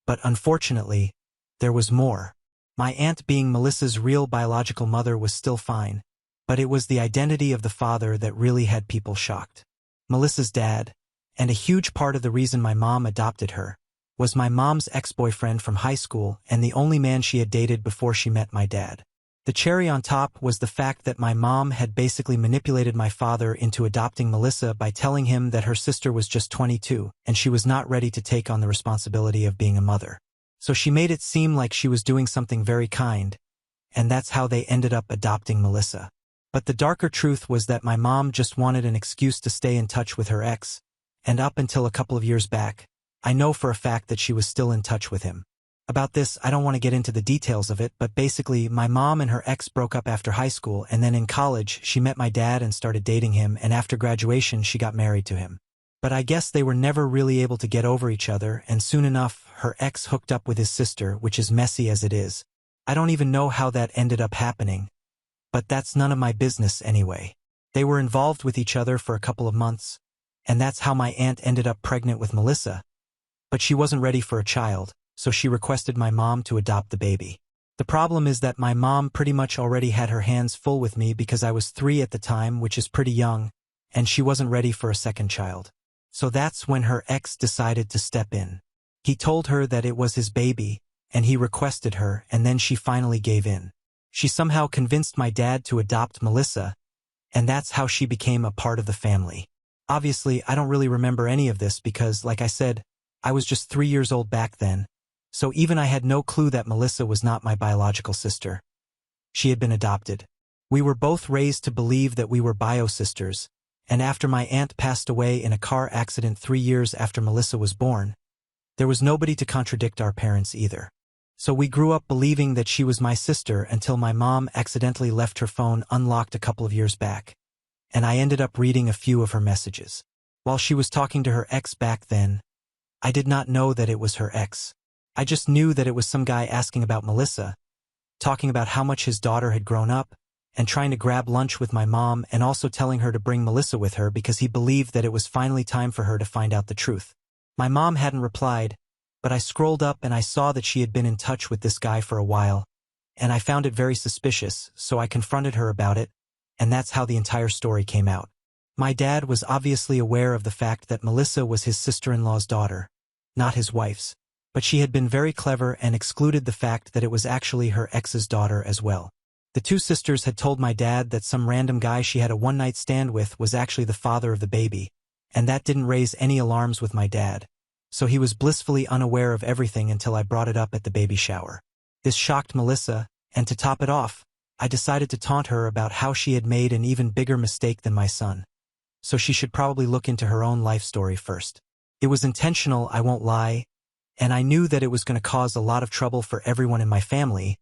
Speaker 1: but unfortunately, there was more. My aunt being Melissa's real biological mother was still fine, but it was the identity of the father that really had people shocked. Melissa's dad, and a huge part of the reason my mom adopted her, was my mom's ex-boyfriend from high school and the only man she had dated before she met my dad. The cherry on top was the fact that my mom had basically manipulated my father into adopting Melissa by telling him that her sister was just 22 and she was not ready to take on the responsibility of being a mother. So she made it seem like she was doing something very kind, and that's how they ended up adopting Melissa. But the darker truth was that my mom just wanted an excuse to stay in touch with her ex, and up until a couple of years back, I know for a fact that she was still in touch with him. About this, I don't want to get into the details of it, but basically, my mom and her ex broke up after high school, and then in college, she met my dad and started dating him, and after graduation, she got married to him. But I guess they were never really able to get over each other, and soon enough, her ex hooked up with his sister, which is messy as it is. I don't even know how that ended up happening, but that's none of my business anyway. They were involved with each other for a couple of months, and that's how my aunt ended up pregnant with Melissa. But she wasn't ready for a child, so she requested my mom to adopt the baby. The problem is that my mom pretty much already had her hands full with me because I was 3 at the time, which is pretty young, and she wasn't ready for a second child. So that's when her ex decided to step in. He told her that it was his baby, and he requested her, and then she finally gave in. She somehow convinced my dad to adopt Melissa, and that's how she became a part of the family. Obviously, I don't really remember any of this because, like I said, I was just 3 years old back then, so even I had no clue that Melissa was not my biological sister. She had been adopted. We were both raised to believe that we were bio-sisters, and after my aunt passed away in a car accident 3 years after Melissa was born, there was nobody to contradict our parents either. So we grew up believing that she was my sister until my mom accidentally left her phone unlocked a couple of years back, and I ended up reading a few of her messages. While she was talking to her ex back then, I did not know that it was her ex. I just knew that it was some guy asking about Melissa, talking about how much his daughter had grown up, and trying to grab lunch with my mom and also telling her to bring Melissa with her because he believed that it was finally time for her to find out the truth. My mom hadn't replied, but I scrolled up and I saw that she had been in touch with this guy for a while, and I found it very suspicious, so I confronted her about it, and that's how the entire story came out. My dad was obviously aware of the fact that Melissa was his sister-in-law's daughter, not his wife's, but she had been very clever and excluded the fact that it was actually her ex's daughter as well. The two sisters had told my dad that some random guy she had a one-night stand with was actually the father of the baby, and that didn't raise any alarms with my dad, so he was blissfully unaware of everything until I brought it up at the baby shower. This shocked Melissa, and to top it off, I decided to taunt her about how she had made an even bigger mistake than my son, so she should probably look into her own life story first. It was intentional, I won't lie, and I knew that it was going to cause a lot of trouble for everyone in my family,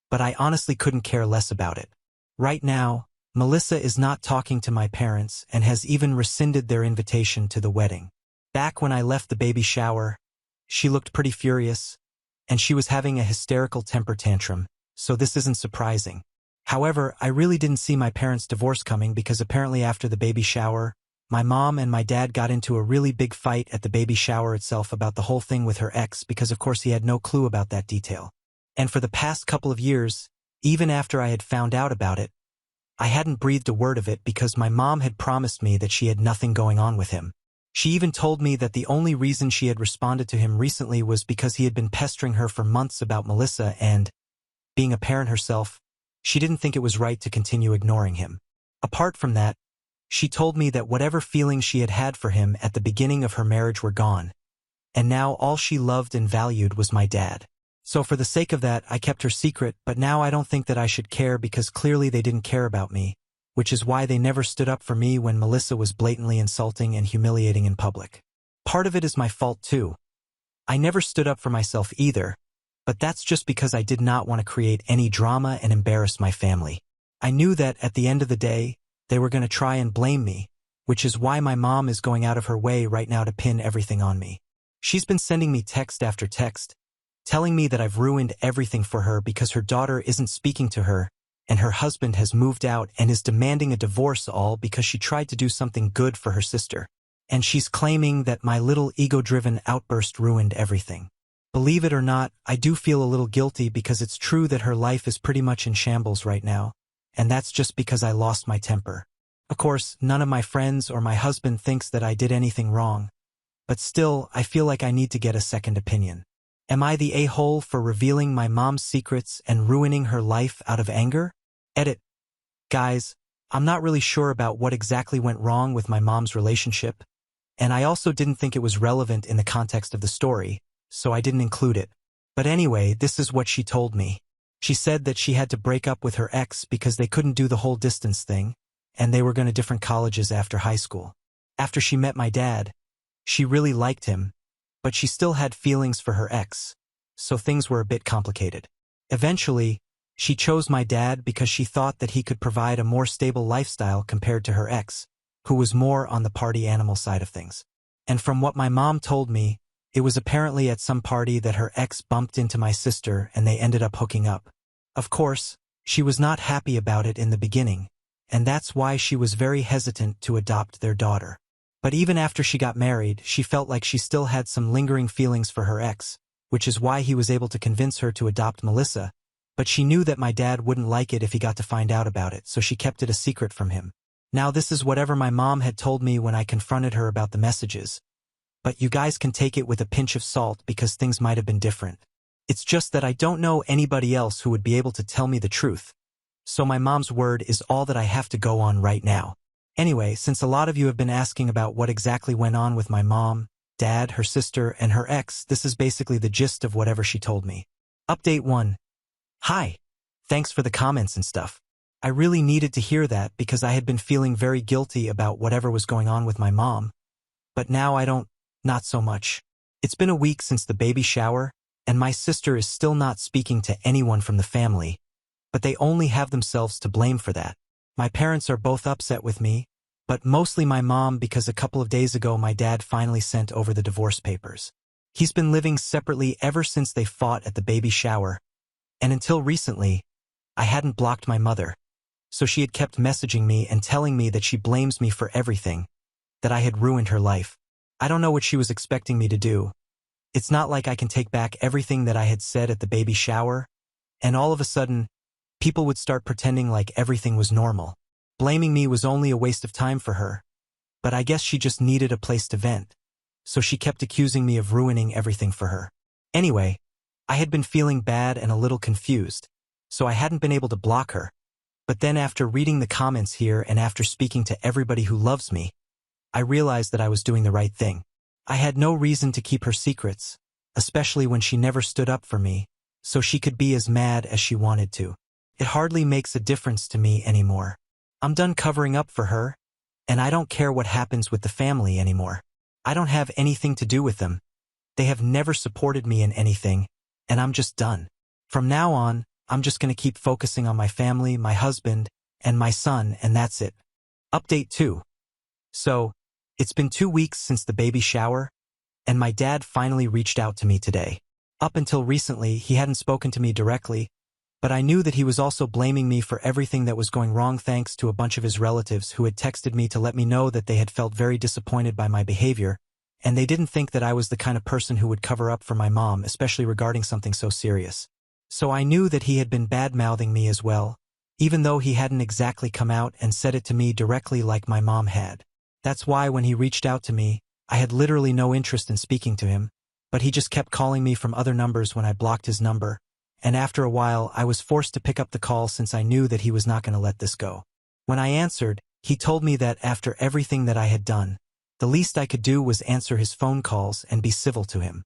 Speaker 1: but I honestly couldn't care less about it. Right now, Melissa is not talking to my parents and has even rescinded their invitation to the wedding. Back when I left the baby shower, she looked pretty furious, and she was having a hysterical temper tantrum, so this isn't surprising. However, I really didn't see my parents' divorce coming because apparently after the baby shower, my mom and my dad got into a really big fight at the baby shower itself about the whole thing with her ex because of course he had no clue about that detail. And for the past couple of years, even after I had found out about it, I hadn't breathed a word of it because my mom had promised me that she had nothing going on with him. She even told me that the only reason she had responded to him recently was because he had been pestering her for months about Melissa and, being a parent herself, she didn't think it was right to continue ignoring him. Apart from that, she told me that whatever feelings she had had for him at the beginning of her marriage were gone, and now all she loved and valued was my dad. So for the sake of that, I kept her secret, but now I don't think that I should care because clearly they didn't care about me, which is why they never stood up for me when Melissa was blatantly insulting and humiliating in public. Part of it is my fault too. I never stood up for myself either, but that's just because I did not want to create any drama and embarrass my family. I knew that at the end of the day, they were going to try and blame me, which is why my mom is going out of her way right now to pin everything on me. She's been sending me text after text, telling me that I've ruined everything for her because her daughter isn't speaking to her, and her husband has moved out and is demanding a divorce all because she tried to do something good for her sister. and she's claiming that my little ego-driven outburst ruined everything. Believe it or not, I do feel a little guilty because it's true that her life is pretty much in shambles right now, and that's just because I lost my temper. Of course, none of my friends or my husband thinks that I did anything wrong, but still, I feel like I need to get a second opinion. Am I the a-hole for revealing my mom's secrets and ruining her life out of anger? Edit. Guys, I'm not really sure about what exactly went wrong with my mom's relationship, and I also didn't think it was relevant in the context of the story, so I didn't include it. But anyway, this is what she told me. She said that she had to break up with her ex because they couldn't do the whole distance thing, and they were going to different colleges after high school. After she met my dad, she really liked him, but she still had feelings for her ex, so things were a bit complicated. Eventually, she chose my dad because she thought that he could provide a more stable lifestyle compared to her ex, who was more on the party animal side of things. And from what my mom told me, it was apparently at some party that her ex bumped into my sister and they ended up hooking up. Of course, she was not happy about it in the beginning, and that's why she was very hesitant to adopt their daughter. But even after she got married, she felt like she still had some lingering feelings for her ex, which is why he was able to convince her to adopt Melissa, but she knew that my dad wouldn't like it if he got to find out about it, so she kept it a secret from him. Now this is whatever my mom had told me when I confronted her about the messages, but you guys can take it with a pinch of salt because things might have been different. It's just that I don't know anybody else who would be able to tell me the truth, so my mom's word is all that I have to go on right now. Anyway, since a lot of you have been asking about what exactly went on with my mom, dad, her sister, and her ex, this is basically the gist of whatever she told me. Update 1. Hi. Thanks for the comments and stuff. I really needed to hear that because I had been feeling very guilty about whatever was going on with my mom, but now I don't, not so much. It's been a week since the baby shower, and my sister is still not speaking to anyone from the family, but they only have themselves to blame for that. My parents are both upset with me, but mostly my mom because a couple of days ago my dad finally sent over the divorce papers. He's been living separately ever since they fought at the baby shower, and until recently, I hadn't blocked my mother, so she had kept messaging me and telling me that she blames me for everything, that I had ruined her life. I don't know what she was expecting me to do. It's not like I can take back everything that I had said at the baby shower, and all of a sudden, people would start pretending like everything was normal. Blaming me was only a waste of time for her, but I guess she just needed a place to vent, so she kept accusing me of ruining everything for her. Anyway, I had been feeling bad and a little confused, so I hadn't been able to block her. But then after reading the comments here and after speaking to everybody who loves me, I realized that I was doing the right thing. I had no reason to keep her secrets, especially when she never stood up for me, so she could be as mad as she wanted to. It hardly makes a difference to me anymore. I'm done covering up for her, and I don't care what happens with the family anymore. I don't have anything to do with them. They have never supported me in anything, and I'm just done. From now on, I'm just going to keep focusing on my family, my husband, and my son, and that's it. Update 2. So, it's been 2 weeks since the baby shower, and my dad finally reached out to me today. Up until recently, he hadn't spoken to me directly, but I knew that he was also blaming me for everything that was going wrong thanks to a bunch of his relatives who had texted me to let me know that they had felt very disappointed by my behavior, and they didn't think that I was the kind of person who would cover up for my mom, especially regarding something so serious. So I knew that he had been bad-mouthing me as well, even though he hadn't exactly come out and said it to me directly like my mom had. That's why when he reached out to me, I had literally no interest in speaking to him, but he just kept calling me from other numbers when I blocked his number, and after a while I was forced to pick up the call since I knew that he was not going to let this go. When I answered, he told me that after everything that I had done, the least I could do was answer his phone calls and be civil to him.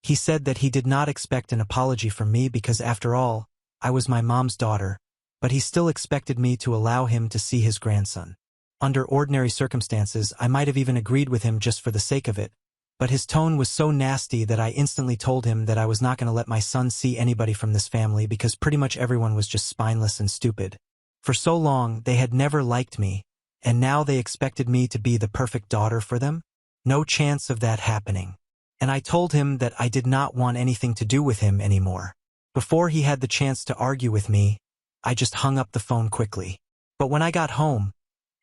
Speaker 1: He said that he did not expect an apology from me because after all, I was my mom's daughter, but he still expected me to allow him to see his grandson. Under ordinary circumstances, I might have even agreed with him just for the sake of it, but his tone was so nasty that I instantly told him that I was not going to let my son see anybody from this family because pretty much everyone was just spineless and stupid. For so long, they had never liked me, and now they expected me to be the perfect daughter for them? No chance of that happening. And I told him that I did not want anything to do with him anymore. Before he had the chance to argue with me, I just hung up the phone quickly. But when I got home,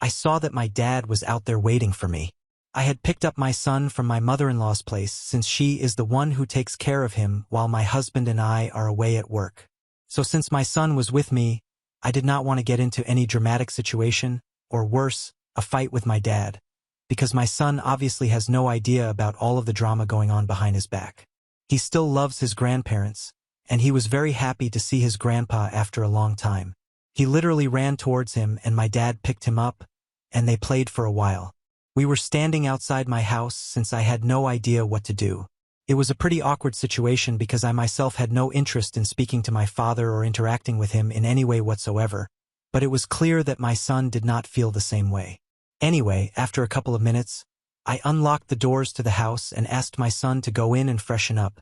Speaker 1: I saw that my dad was out there waiting for me. I had picked up my son from my mother-in-law's place since she is the one who takes care of him while my husband and I are away at work. So since my son was with me, I did not want to get into any dramatic situation, or worse, a fight with my dad, because my son obviously has no idea about all of the drama going on behind his back. He still loves his grandparents, and he was very happy to see his grandpa after a long time. He literally ran towards him and my dad picked him up, and they played for a while. We were standing outside my house since I had no idea what to do. It was a pretty awkward situation because I myself had no interest in speaking to my father or interacting with him in any way whatsoever, but it was clear that my son did not feel the same way. Anyway, after a couple of minutes, I unlocked the doors to the house and asked my son to go in and freshen up,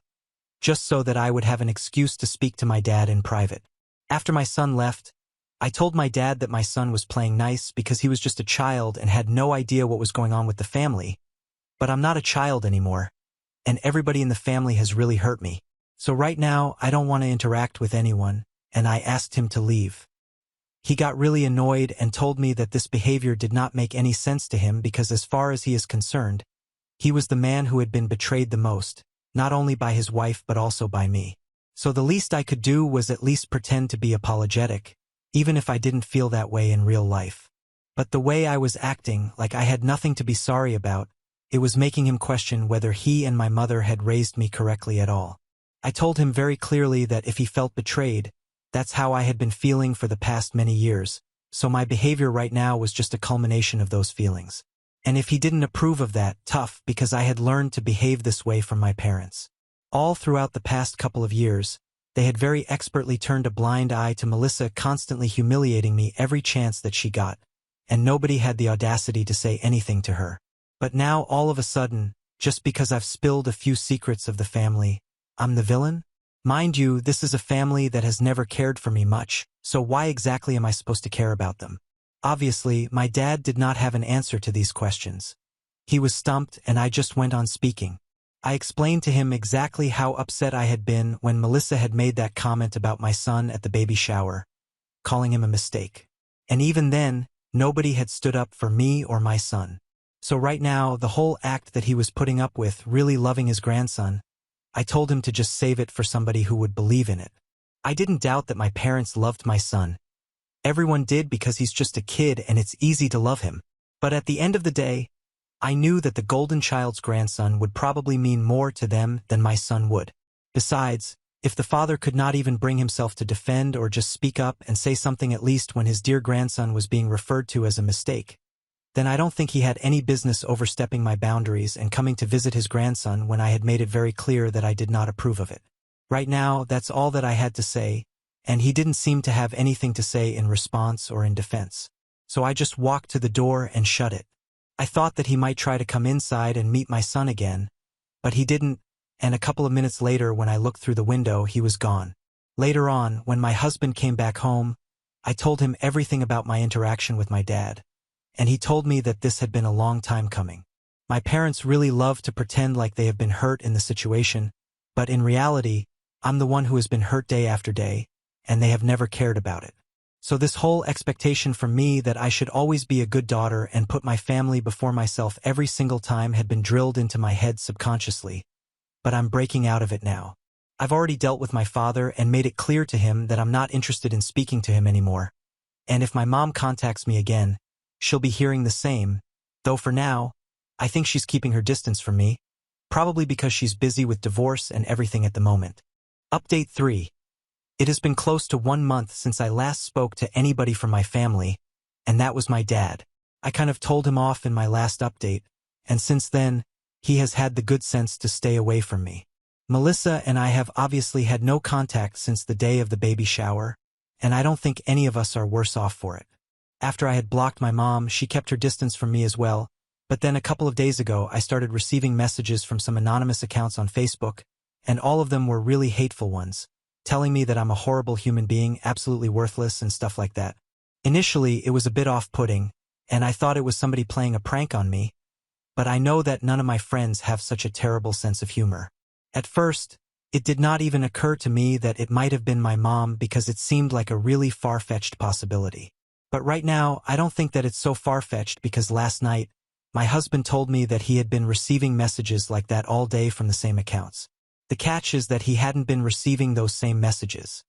Speaker 1: just so that I would have an excuse to speak to my dad in private. After my son left, I told my dad that my son was playing nice because he was just a child and had no idea what was going on with the family. But I'm not a child anymore, and everybody in the family has really hurt me. So right now, I don't want to interact with anyone, and I asked him to leave. He got really annoyed and told me that this behavior did not make any sense to him because as far as he is concerned, he was the man who had been betrayed the most, not only by his wife but also by me. So the least I could do was at least pretend to be apologetic, even if I didn't feel that way in real life. But the way I was acting, like I had nothing to be sorry about, it was making him question whether he and my mother had raised me correctly at all. I told him very clearly that if he felt betrayed, that's how I had been feeling for the past many years, so my behavior right now was just a culmination of those feelings. And if he didn't approve of that, tough, because I had learned to behave this way from my parents. All throughout the past couple of years, they had very expertly turned a blind eye to Melissa constantly humiliating me every chance that she got, and nobody had the audacity to say anything to her. But now, all of a sudden, just because I've spilled a few secrets of the family, I'm the villain? Mind you, this is a family that has never cared for me much, so why exactly am I supposed to care about them? Obviously, my dad did not have an answer to these questions. He was stumped and I just went on speaking. I explained to him exactly how upset I had been when Melissa had made that comment about my son at the baby shower, calling him a mistake. And even then, nobody had stood up for me or my son. So right now, the whole act that he was putting up with, really loving his grandson, I told him to just save it for somebody who would believe in it. I didn't doubt that my parents loved my son. Everyone did because he's just a kid and it's easy to love him. But at the end of the day, I knew that the golden child's grandson would probably mean more to them than my son would. Besides, if the father could not even bring himself to defend or just speak up and say something at least when his dear grandson was being referred to as a mistake, then I don't think he had any business overstepping my boundaries and coming to visit his grandson when I had made it very clear that I did not approve of it. Right now, that's all that I had to say, and he didn't seem to have anything to say in response or in defense. So I just walked to the door and shut it. I thought that he might try to come inside and meet my son again, but he didn't, and a couple of minutes later when I looked through the window, he was gone. Later on, when my husband came back home, I told him everything about my interaction with my dad, and he told me that this had been a long time coming. My parents really love to pretend like they have been hurt in the situation, but in reality, I'm the one who has been hurt day after day, and they have never cared about it. So this whole expectation from me that I should always be a good daughter and put my family before myself every single time had been drilled into my head subconsciously, but I'm breaking out of it now. I've already dealt with my father and made it clear to him that I'm not interested in speaking to him anymore. And if my mom contacts me again, she'll be hearing the same, though for now, I think she's keeping her distance from me, probably because she's busy with divorce and everything at the moment. Update 3. It has been close to 1 month since I last spoke to anybody from my family, and that was my dad. I kind of told him off in my last update, and since then, he has had the good sense to stay away from me. Melissa and I have obviously had no contact since the day of the baby shower, and I don't think any of us are worse off for it. After I had blocked my mom, she kept her distance from me as well, but then a couple of days ago I started receiving messages from some anonymous accounts on Facebook, and all of them were really hateful ones, telling me that I'm a horrible human being, absolutely worthless and stuff like that. Initially, it was a bit off-putting, and I thought it was somebody playing a prank on me, but I know that none of my friends have such a terrible sense of humor. At first, it did not even occur to me that it might have been my mom because it seemed like a really far-fetched possibility. But right now, I don't think that it's so far-fetched because last night, My husband told me that he had been receiving messages like that all day from the same accounts. The catch is that he hadn't been receiving those same messages.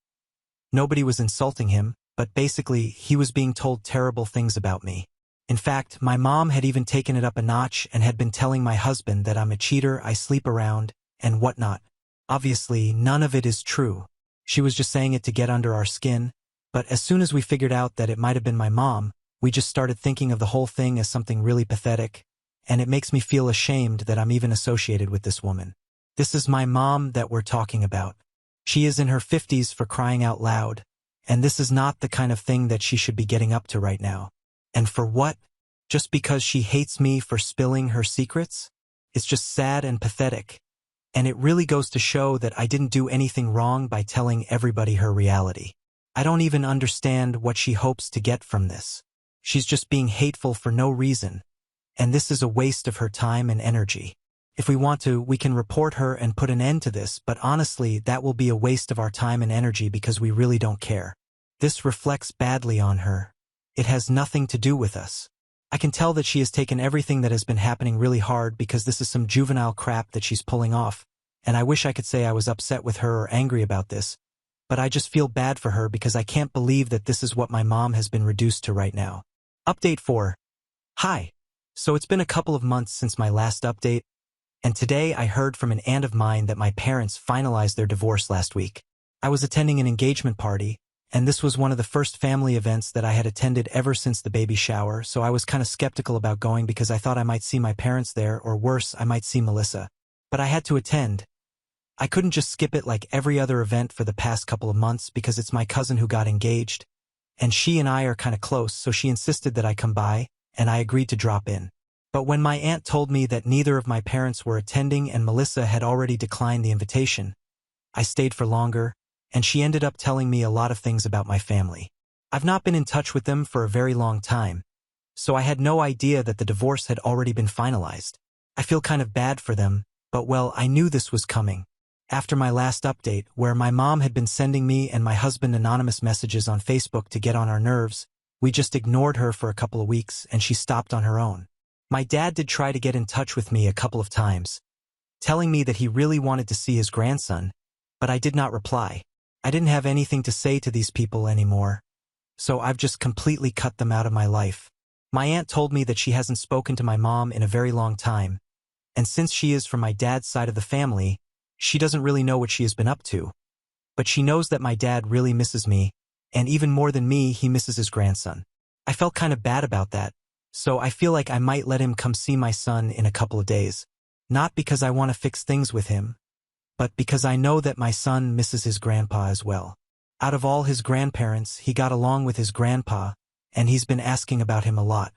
Speaker 1: Nobody was insulting him, but basically he was being told terrible things about me. In fact, my mom had even taken it up a notch and had been telling my husband that I'm a cheater, I sleep around, and whatnot. Obviously, none of it is true. She was just saying it to get under our skin, but as soon as we figured out that it might have been my mom, we just started thinking of the whole thing as something really pathetic, and it makes me feel ashamed that I'm even associated with this woman. This is my mom that we're talking about. She is in her 50s for crying out loud, and this is not the kind of thing that she should be getting up to right now. And for what? Just because she hates me for spilling her secrets? It's just sad and pathetic. And it really goes to show that I didn't do anything wrong by telling everybody her reality. I don't even understand what she hopes to get from this. She's just being hateful for no reason, and this is a waste of her time and energy. If we want to, we can report her and put an end to this, but honestly, that will be a waste of our time and energy because we really don't care. This reflects badly on her. It has nothing to do with us. I can tell that she has taken everything that has been happening really hard because this is some juvenile crap that she's pulling off, and I wish I could say I was upset with her or angry about this, but I just feel bad for her because I can't believe that this is what my mom has been reduced to right now. Update 4. Hi. So it's been a couple of months since my last update, and today I heard from an aunt of mine that my parents finalized their divorce last week. I was attending an engagement party, and this was one of the first family events that I had attended ever since the baby shower, so I was kind of skeptical about going because I thought I might see my parents there, or worse, I might see Melissa. But I had to attend. I couldn't just skip it like every other event for the past couple of months because it's my cousin who got engaged, and she and I are kind of close, so she insisted that I come by, and I agreed to drop in. But when my aunt told me that neither of my parents were attending and Melissa had already declined the invitation, I stayed for longer, and she ended up telling me a lot of things about my family. I've not been in touch with them for a very long time, so I had no idea that the divorce had already been finalized. I feel kind of bad for them, but well, I knew this was coming. After my last update, where my mom had been sending me and my husband anonymous messages on Facebook to get on our nerves, we just ignored her for a couple of weeks and she stopped on her own. My dad did try to get in touch with me a couple of times, telling me that he really wanted to see his grandson, but I did not reply. I didn't have anything to say to these people anymore, so I've just completely cut them out of my life. My aunt told me that she hasn't spoken to my mom in a very long time, and since she is from my dad's side of the family, she doesn't really know what she has been up to. But she knows that my dad really misses me, and even more than me, he misses his grandson. I felt kind of bad about that, so I feel like I might let him come see my son in a couple of days. Not because I want to fix things with him, but because I know that my son misses his grandpa as well. Out of all his grandparents, he got along with his grandpa, and he's been asking about him a lot.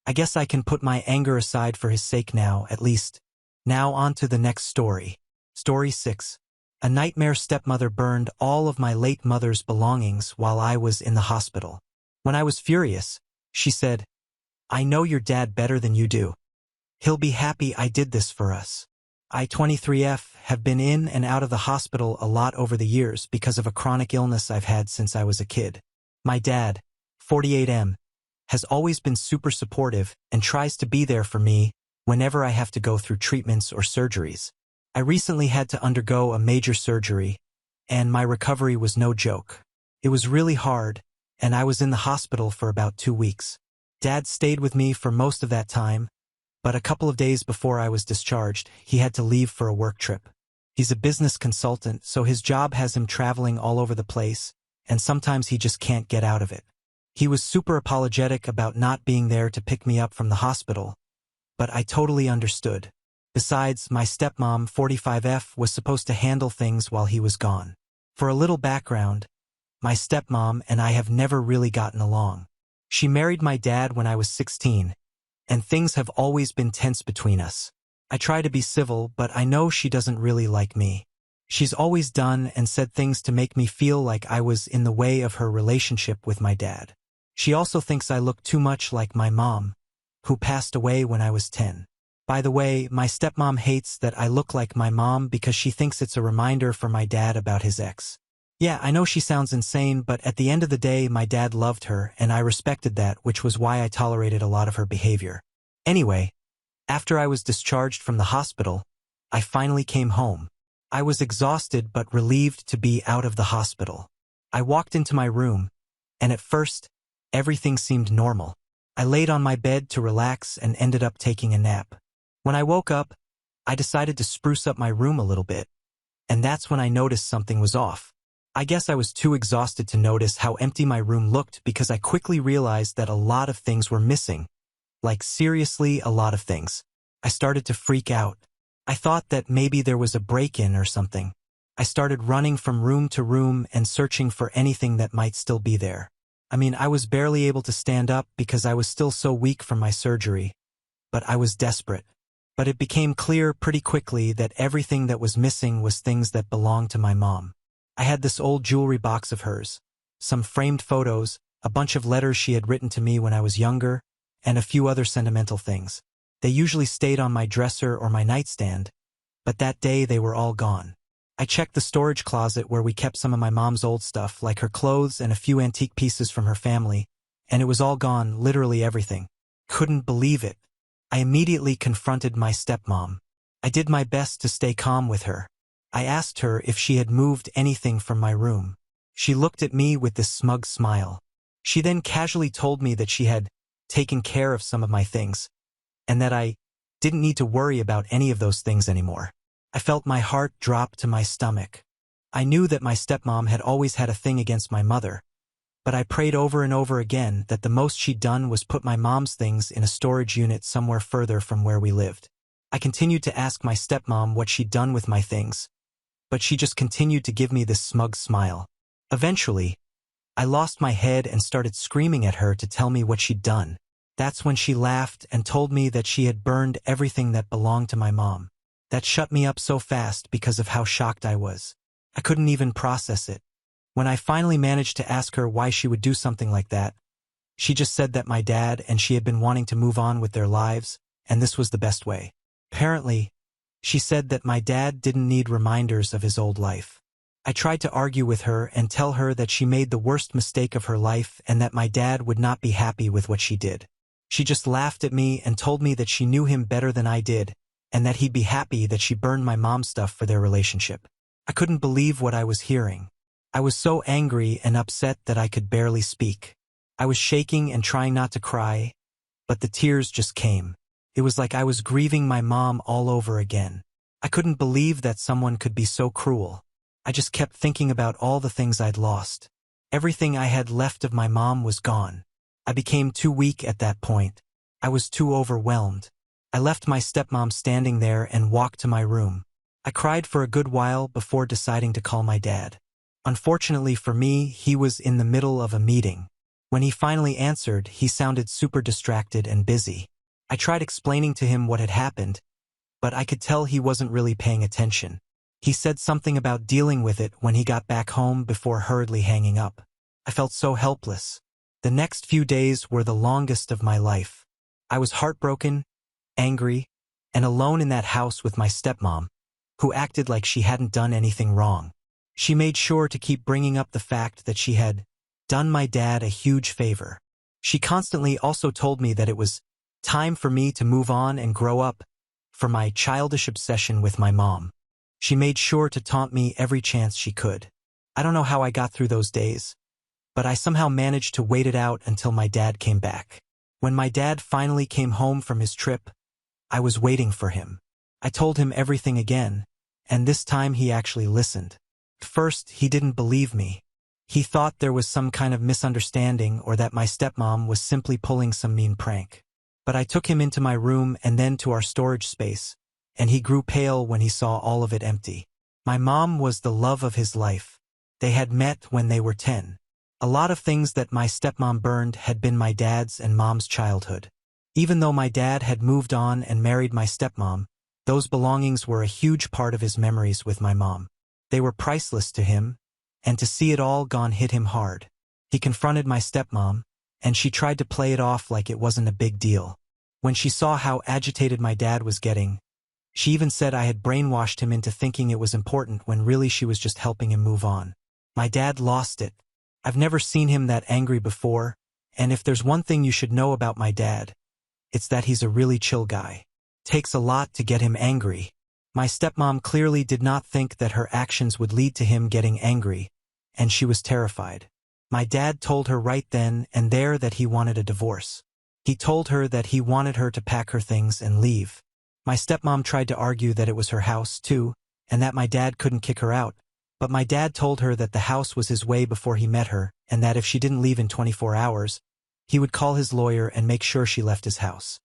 Speaker 1: I guess I can put my anger aside for his sake now, at least. Now on to the next story. Story 6. A nightmare stepmother burned all of my late mother's belongings while I was in the hospital. When I was furious, she said, "I know your dad better than you do. He'll be happy I did this for us." I, 23F, have been in and out of the hospital a lot over the years because of a chronic illness I've had since I was a kid. My dad, 48M, has always been super supportive and tries to be there for me whenever I have to go through treatments or surgeries. I recently had to undergo a major surgery, and my recovery was no joke. It was really hard, and I was in the hospital for about 2 weeks. Dad stayed with me for most of that time, but a couple of days before I was discharged, he had to leave for a work trip. He's a business consultant, so his job has him traveling all over the place, and sometimes he just can't get out of it. He was super apologetic about not being there to pick me up from the hospital, but I totally understood. Besides, my stepmom, 45F, was supposed to handle things while he was gone. For a little background, my stepmom and I have never really gotten along. She married my dad when I was 16, and things have always been tense between us. I try to be civil, but I know she doesn't really like me. She's always done and said things to make me feel like I was in the way of her relationship with my dad. She also thinks I look too much like my mom, who passed away when I was 10. By the way, my stepmom hates that I look like my mom because she thinks it's a reminder for my dad about his ex. Yeah, I know she sounds insane, but at the end of the day, my dad loved her, and I respected that, which was why I tolerated a lot of her behavior. Anyway, After I was discharged from the hospital, I finally came home. I was exhausted but relieved to be out of the hospital. I walked into my room, and at first, everything seemed normal. I laid on my bed to relax and ended up taking a nap. When I woke up, I decided to spruce up my room a little bit, and that's when I noticed something was off. I guess I was too exhausted to notice how empty my room looked because I quickly realized that a lot of things were missing. Like seriously, a lot of things. I started to freak out. I thought that maybe there was a break-in or something. I started running from room to room and searching for anything that might still be there. I was barely able to stand up because I was still so weak from my surgery, but I was desperate. But it became clear pretty quickly that everything that was missing was things that belonged to my mom. I had this old jewelry box of hers, some framed photos, a bunch of letters she had written to me when I was younger, and a few other sentimental things. They usually stayed on my dresser or my nightstand, but that day they were all gone. I checked the storage closet where we kept some of my mom's old stuff, like her clothes and a few antique pieces from her family, and it was all gone, literally everything. Couldn't believe it. I immediately confronted my stepmom. I did my best to stay calm with her. I asked her if she had moved anything from my room. She looked at me with this smug smile. She then casually told me that she had taken care of some of my things, and that I didn't need to worry about any of those things anymore. I felt my heart drop to my stomach. I knew that my stepmom had always had a thing against my mother, but I prayed over and over again that the most she'd done was put my mom's things in a storage unit somewhere further from where we lived. I continued to ask my stepmom what she'd done with my things, but she just continued to give me this smug smile. Eventually, I lost my head and started screaming at her to tell me what she'd done. That's when she laughed and told me that she had burned everything that belonged to my mom. That shut me up so fast because of how shocked I was. I couldn't even process it. When I finally managed to ask her why she would do something like that, she just said that my dad and she had been wanting to move on with their lives, and this was the best way. Apparently, she said that my dad didn't need reminders of his old life. I tried to argue with her and tell her that she made the worst mistake of her life and that my dad would not be happy with what she did. She just laughed at me and told me that she knew him better than I did, and that he'd be happy that she burned my mom's stuff for their relationship. I couldn't believe what I was hearing. I was so angry and upset that I could barely speak. I was shaking and trying not to cry, but the tears just came. It was like I was grieving my mom all over again. I couldn't believe that someone could be so cruel. I just kept thinking about all the things I'd lost. Everything I had left of my mom was gone. I became too weak at that point. I was too overwhelmed. I left my stepmom standing there and walked to my room. I cried for a good while before deciding to call my dad. Unfortunately for me, he was in the middle of a meeting. When he finally answered, he sounded super distracted and busy. I tried explaining to him what had happened, but I could tell he wasn't really paying attention. He said something about dealing with it when he got back home before hurriedly hanging up. I felt so helpless. The next few days were the longest of my life. I was heartbroken, angry, and alone in that house with my stepmom, who acted like she hadn't done anything wrong. She made sure to keep bringing up the fact that she had done my dad a huge favor. She constantly also told me that it was time for me to move on and grow up for my childish obsession with my mom. She made sure to taunt me every chance she could. I don't know how I got through those days, but I somehow managed to wait it out until my dad came back. When my dad finally came home from his trip, I was waiting for him. I told him everything again, and this time he actually listened. At first, he didn't believe me. He thought there was some kind of misunderstanding or that my stepmom was simply pulling some mean prank. But I took him into my room and then to our storage space, and he grew pale when he saw all of it empty. My mom was the love of his life. They had met when they were 10. A lot of things that my stepmom burned had been my dad's and mom's childhood. Even though my dad had moved on and married my stepmom, those belongings were a huge part of his memories with my mom. They were priceless to him, and to see it all gone hit him hard. He confronted my stepmom, and she tried to play it off like it wasn't a big deal. When she saw how agitated my dad was getting, she even said I had brainwashed him into thinking it was important when really she was just helping him move on. My dad lost it. I've never seen him that angry before, and if there's one thing you should know about my dad, it's that he's a really chill guy. takes a lot to get him angry. My stepmom clearly did not think that her actions would lead to him getting angry, and she was terrified. My dad told her right then and there that he wanted a divorce. He told her that he wanted her to pack her things and leave. My stepmom tried to argue that it was her house, too, and that my dad couldn't kick her out, but my dad told her that the house was his way before he met her, and that if she didn't leave in 24 hours, he would call his lawyer and make sure she left his house.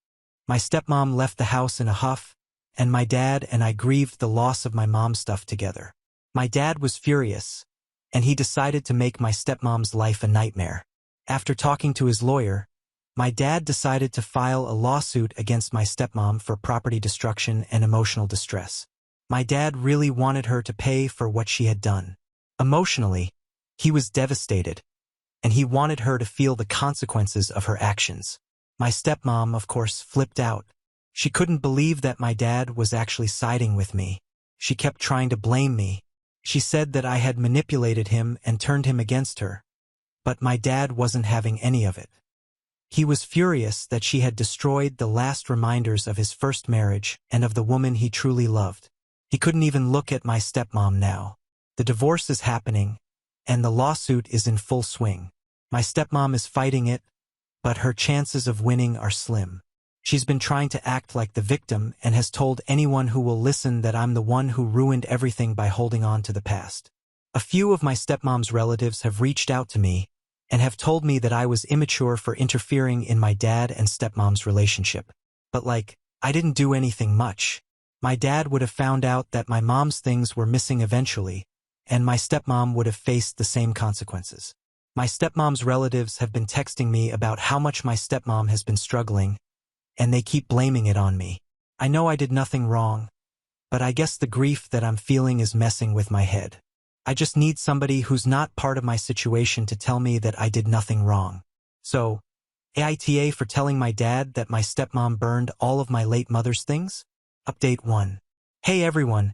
Speaker 1: My stepmom left the house in a huff, and my dad and I grieved the loss of my mom's stuff together. My dad was furious, and he decided to make my stepmom's life a nightmare. After talking to his lawyer, my dad decided to file a lawsuit against my stepmom for property destruction and emotional distress. My dad really wanted her to pay for what she had done. Emotionally, he was devastated, and he wanted her to feel the consequences of her actions. My stepmom, of course, flipped out. She couldn't believe that my dad was actually siding with me. She kept trying to blame me. She said that I had manipulated him and turned him against her. But my dad wasn't having any of it. He was furious that she had destroyed the last reminders of his first marriage and of the woman he truly loved. He couldn't even look at my stepmom now. The divorce is happening, and the lawsuit is in full swing. My stepmom is fighting it, but her chances of winning are slim. She's been trying to act like the victim and has told anyone who will listen that I'm the one who ruined everything by holding on to the past. A few of my stepmom's relatives have reached out to me and have told me that I was immature for interfering in my dad and stepmom's relationship. But I didn't do anything much. My dad would have found out that my mom's things were missing eventually, and my stepmom would have faced the same consequences. My stepmom's relatives have been texting me about how much my stepmom has been struggling, and they keep blaming it on me. I know I did nothing wrong, but I guess the grief that I'm feeling is messing with my head. I just need somebody who's not part of my situation to tell me that I did nothing wrong. So, AITA for telling my dad that my stepmom burned all of my late mother's things? Update 1. Hey everyone,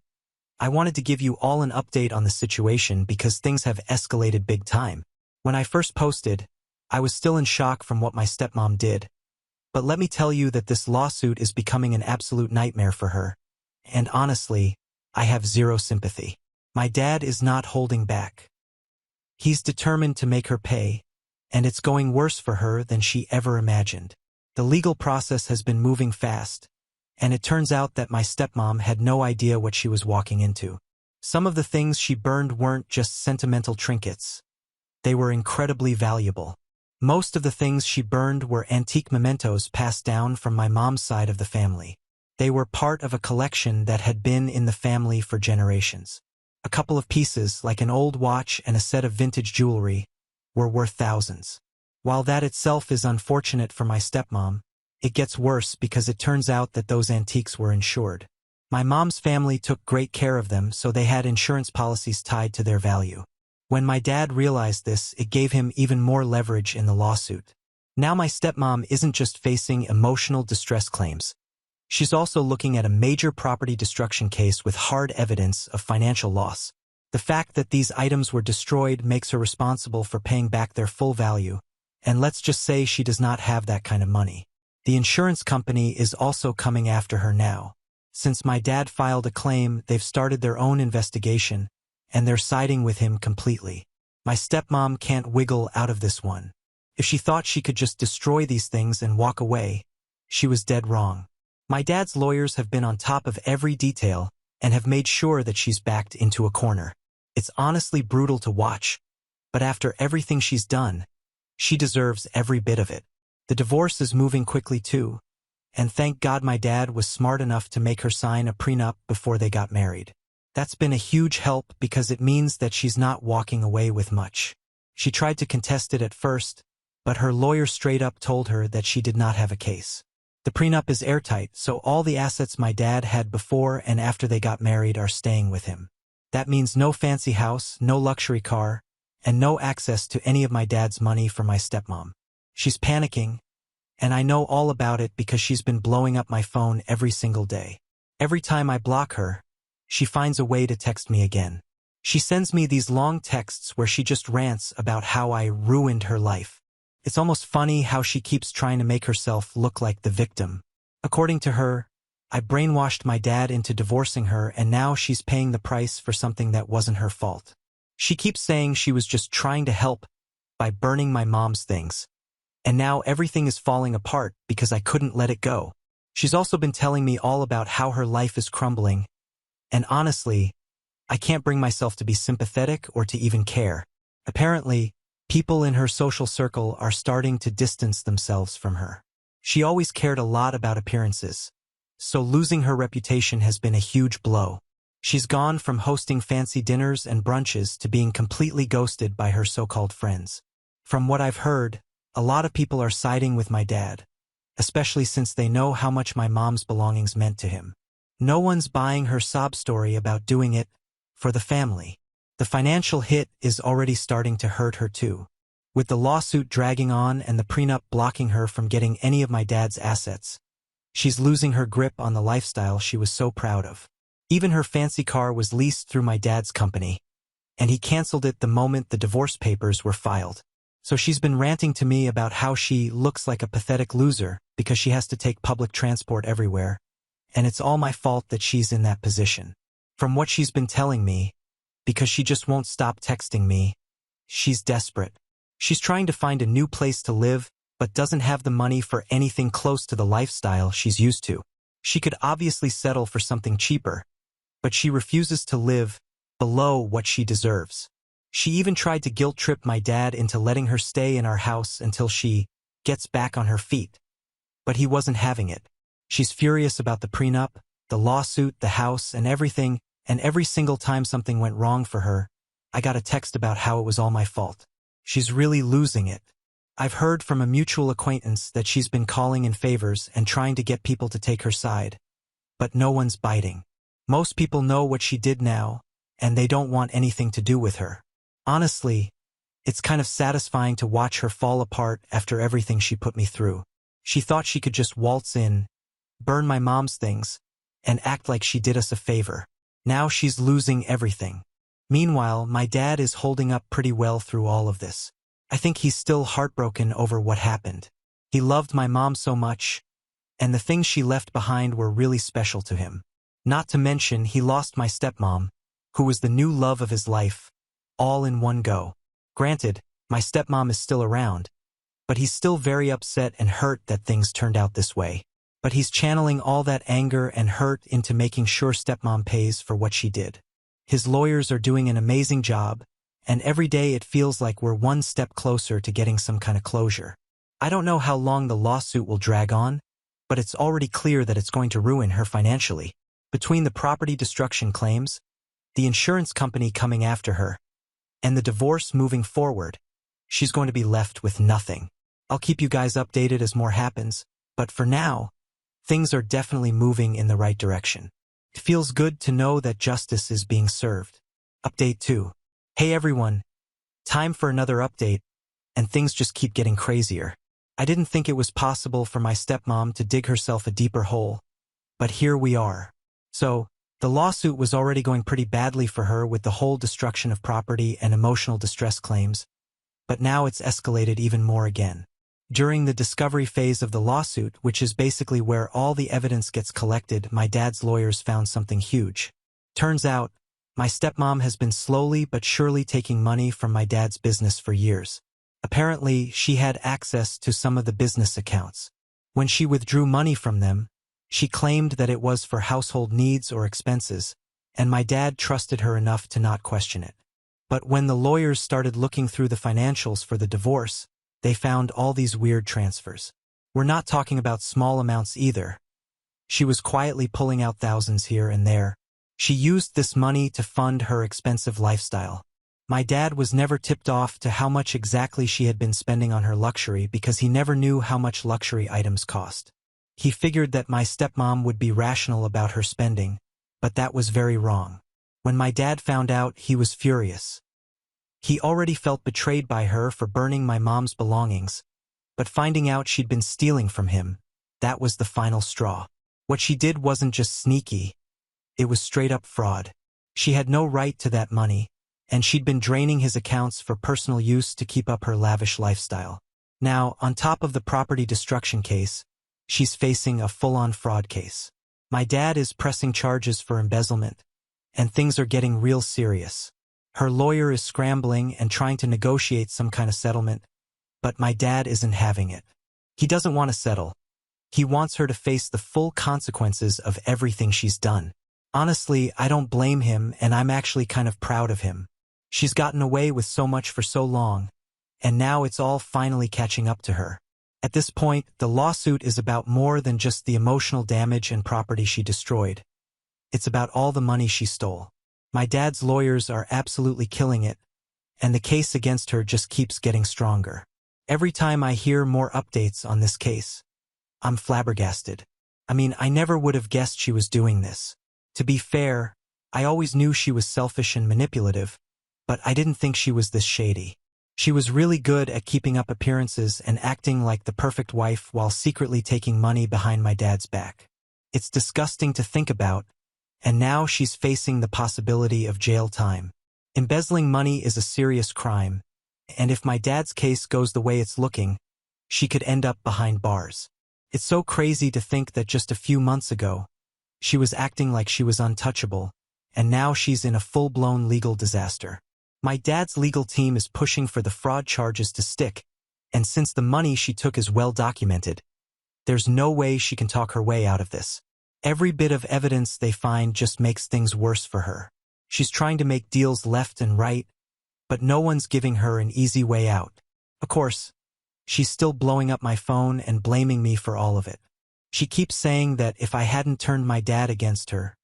Speaker 1: I wanted to give you all an update on the situation because things have escalated big time. When I first posted, I was still in shock from what my stepmom did. But let me tell you that this lawsuit is becoming an absolute nightmare for her. And honestly, I have zero sympathy. My dad is not holding back. He's determined to make her pay, and it's going worse for her than she ever imagined. The legal process has been moving fast, and it turns out that my stepmom had no idea what she was walking into. Some of the things she burned weren't just sentimental trinkets. They were incredibly valuable. Most of the things she burned were antique mementos passed down from my mom's side of the family. They were part of a collection that had been in the family for generations. A couple of pieces, like an old watch and a set of vintage jewelry, were worth thousands. While that itself is unfortunate for my stepmom, it gets worse because it turns out that those antiques were insured. My mom's family took great care of them, so they had insurance policies tied to their value. When my dad realized this, it gave him even more leverage in the lawsuit. Now my stepmom isn't just facing emotional distress claims. She's also looking at a major property destruction case with hard evidence of financial loss. The fact that these items were destroyed makes her responsible for paying back their full value, and let's just say she does not have that kind of money. The insurance company is also coming after her now. Since my dad filed a claim, they've started their own investigation, and they're siding with him completely. My stepmom can't wiggle out of this one. If she thought she could just destroy these things and walk away, she was dead wrong. My dad's lawyers have been on top of every detail and have made sure that she's backed into a corner. It's honestly brutal to watch, but after everything she's done, she deserves every bit of it. The divorce is moving quickly too, and thank God my dad was smart enough to make her sign a prenup before they got married. That's been a huge help because it means that she's not walking away with much. She tried to contest it at first, but her lawyer straight up told her that she did not have a case. The prenup is airtight, so all the assets my dad had before and after they got married are staying with him. That means no fancy house, no luxury car, and no access to any of my dad's money for my stepmom. She's panicking, and I know all about it because she's been blowing up my phone every single day. Every time I block her, she finds a way to text me again. She sends me these long texts where she just rants about how I ruined her life. It's almost funny how she keeps trying to make herself look like the victim. According to her, I brainwashed my dad into divorcing her, and now she's paying the price for something that wasn't her fault. She keeps saying she was just trying to help by burning my mom's things. And now everything is falling apart because I couldn't let it go. She's also been telling me all about how her life is crumbling. And honestly, I can't bring myself to be sympathetic or to even care. Apparently, people in her social circle are starting to distance themselves from her. She always cared a lot about appearances, so losing her reputation has been a huge blow. She's gone from hosting fancy dinners and brunches to being completely ghosted by her so-called friends. From what I've heard, a lot of people are siding with my dad, especially since they know how much my mom's belongings meant to him. No one's buying her sob story about doing it for the family. The financial hit is already starting to hurt her too. With the lawsuit dragging on and the prenup blocking her from getting any of my dad's assets, she's losing her grip on the lifestyle she was so proud of. Even her fancy car was leased through my dad's company, and he canceled it the moment the divorce papers were filed. So she's been ranting to me about how she looks like a pathetic loser because she has to take public transport everywhere, and it's all my fault that she's in that position. From what she's been telling me, because she just won't stop texting me, she's desperate. She's trying to find a new place to live, but doesn't have the money for anything close to the lifestyle she's used to. She could obviously settle for something cheaper, but she refuses to live below what she deserves. She even tried to guilt-trip my dad into letting her stay in our house until she gets back on her feet. But he wasn't having it. She's furious about the prenup, the lawsuit, the house, and everything, and every single time something went wrong for her, I got a text about how it was all my fault. She's really losing it. I've heard from a mutual acquaintance that she's been calling in favors and trying to get people to take her side. But no one's biting. Most people know what she did now, and they don't want anything to do with her. Honestly, it's kind of satisfying to watch her fall apart after everything she put me through. She thought she could just waltz in, burn my mom's things, and act like she did us a favor. Now she's losing everything. Meanwhile, my dad is holding up pretty well through all of this. I think he's still heartbroken over what happened. He loved my mom so much, and the things she left behind were really special to him. Not to mention, he lost my stepmom, who was the new love of his life, all in one go. Granted, my stepmom is still around, but he's still very upset and hurt that things turned out this way. But he's channeling all that anger and hurt into making sure stepmom pays for what she did. His lawyers are doing an amazing job, and every day it feels like we're one step closer to getting some kind of closure. I don't know how long the lawsuit will drag on, but it's already clear that it's going to ruin her financially. Between the property destruction claims, the insurance company coming after her, and the divorce moving forward, she's going to be left with nothing. I'll keep you guys updated as more happens, but for now, things are definitely moving in the right direction. It feels good to know that justice is being served. Update 2. Hey everyone, time for another update, and things just keep getting crazier. I didn't think it was possible for my stepmom to dig herself a deeper hole, but here we are. So, the lawsuit was already going pretty badly for her with the whole destruction of property and emotional distress claims, but now it's escalated even more again. During the discovery phase of the lawsuit, which is basically where all the evidence gets collected, my dad's lawyers found something huge. Turns out, my stepmom has been slowly but surely taking money from my dad's business for years. Apparently, she had access to some of the business accounts. When she withdrew money from them, she claimed that it was for household needs or expenses, and my dad trusted her enough to not question it. But when the lawyers started looking through the financials for the divorce, they found all these weird transfers. We're not talking about small amounts either. She was quietly pulling out thousands here and there. She used this money to fund her expensive lifestyle. My dad was never tipped off to how much exactly she had been spending on her luxury because he never knew how much luxury items cost. He figured that my stepmom would be rational about her spending, but that was very wrong. When my dad found out, he was furious. He already felt betrayed by her for burning my mom's belongings, but finding out she'd been stealing from him, that was the final straw. What she did wasn't just sneaky, it was straight-up fraud. She had no right to that money, and she'd been draining his accounts for personal use to keep up her lavish lifestyle. Now, on top of the property destruction case, she's facing a full-on fraud case. My dad is pressing charges for embezzlement, and things are getting real serious. Her lawyer is scrambling and trying to negotiate some kind of settlement, but my dad isn't having it. He doesn't want to settle. He wants her to face the full consequences of everything she's done. Honestly, I don't blame him, and I'm actually kind of proud of him. She's gotten away with so much for so long, and now it's all finally catching up to her. At this point, the lawsuit is about more than just the emotional damage and property she destroyed. It's about all the money she stole. My dad's lawyers are absolutely killing it, and the case against her just keeps getting stronger. Every time I hear more updates on this case, I'm flabbergasted. I mean, I never would have guessed she was doing this. To be fair, I always knew she was selfish and manipulative, but I didn't think she was this shady. She was really good at keeping up appearances and acting like the perfect wife while secretly taking money behind my dad's back. It's disgusting to think about, and now she's facing the possibility of jail time. Embezzling money is a serious crime, and if my dad's case goes the way it's looking, she could end up behind bars. It's so crazy to think that just a few months ago, she was acting like she was untouchable, and now she's in a full-blown legal disaster. My dad's legal team is pushing for the fraud charges to stick, and since the money she took is well documented, there's no way she can talk her way out of this. Every bit of evidence they find just makes things worse for her. She's trying to make deals left and right, but no one's giving her an easy way out. Of course, she's still blowing up my phone and blaming me for all of it. She keeps saying that if I hadn't turned my dad against her,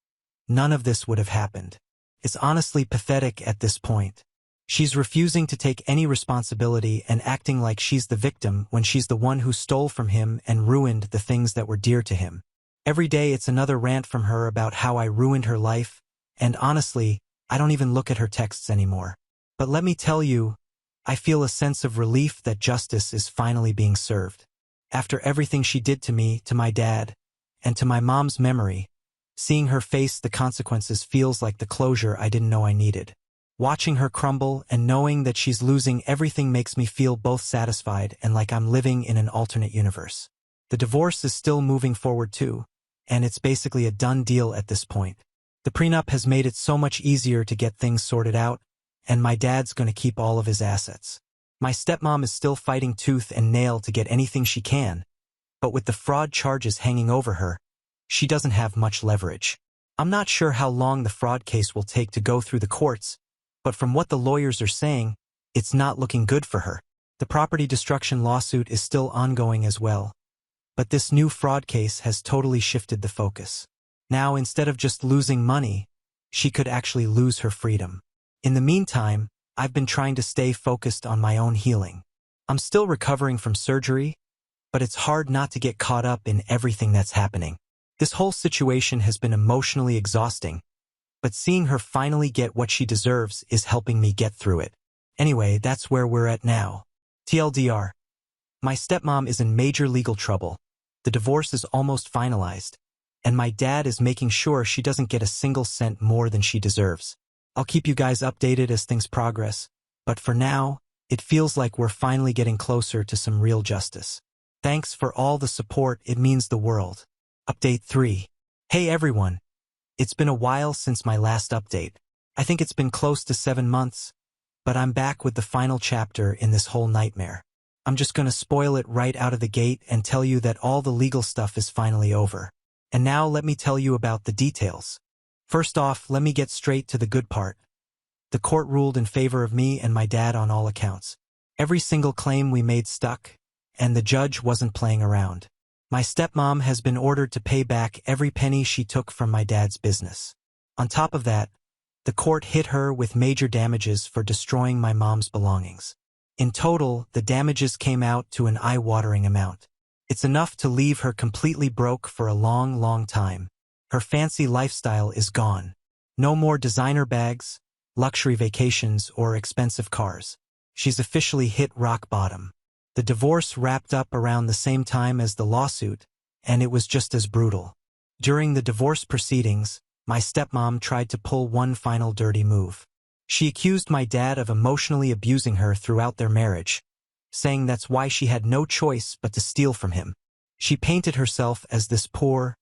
Speaker 1: none of this would have happened. It's honestly pathetic at this point. She's refusing to take any responsibility and acting like she's the victim when she's the one who stole from him and ruined the things that were dear to him. Every day it's another rant from her about how I ruined her life, and honestly, I don't even look at her texts anymore. But let me tell you, I feel a sense of relief that justice is finally being served. After everything she did to me, to my dad, and to my mom's memory, seeing her face the consequences feels like the closure I didn't know I needed. Watching her crumble and knowing that she's losing everything makes me feel both satisfied and like I'm living in an alternate universe. The divorce is still moving forward too, and it's basically a done deal at this point. The prenup has made it so much easier to get things sorted out, and my dad's going to keep all of his assets. My stepmom is still fighting tooth and nail to get anything she can, but with the fraud charges hanging over her, she doesn't have much leverage. I'm not sure how long the fraud case will take to go through the courts, but from what the lawyers are saying, it's not looking good for her. The property destruction lawsuit is still ongoing as well, but this new fraud case has totally shifted the focus. Now, instead of just losing money, she could actually lose her freedom. In the meantime, I've been trying to stay focused on my own healing. I'm still recovering from surgery, but it's hard not to get caught up in everything that's happening. This whole situation has been emotionally exhausting, but seeing her finally get what she deserves is helping me get through it. Anyway, that's where we're at now. TLDR. My stepmom is in major legal trouble. The divorce is almost finalized, and my dad is making sure she doesn't get a single cent more than she deserves. I'll keep you guys updated as things progress, but for now, it feels like we're finally getting closer to some real justice. Thanks for all the support, it means the world. Update 3. Hey everyone. It's been a while since my last update. I think it's been close to 7 months, but I'm back with the final chapter in this whole nightmare. I'm just gonna spoil it right out of the gate and tell you that all the legal stuff is finally over. And now let me tell you about the details. First off, let me get straight to the good part. The court ruled in favor of me and my dad on all accounts. Every single claim we made stuck, and the judge wasn't playing around. My stepmom has been ordered to pay back every penny she took from my dad's business. On top of that, the court hit her with major damages for destroying my mom's belongings. In total, the damages came out to an eye-watering amount. It's enough to leave her completely broke for a long, long time. Her fancy lifestyle is gone. No more designer bags, luxury vacations, or expensive cars. She's officially hit rock bottom. The divorce wrapped up around the same time as the lawsuit, and it was just as brutal. During the divorce proceedings, my stepmom tried to pull one final dirty move. She accused my dad of emotionally abusing her throughout their marriage, saying that's why she had no choice but to steal from him. She painted herself as this poor,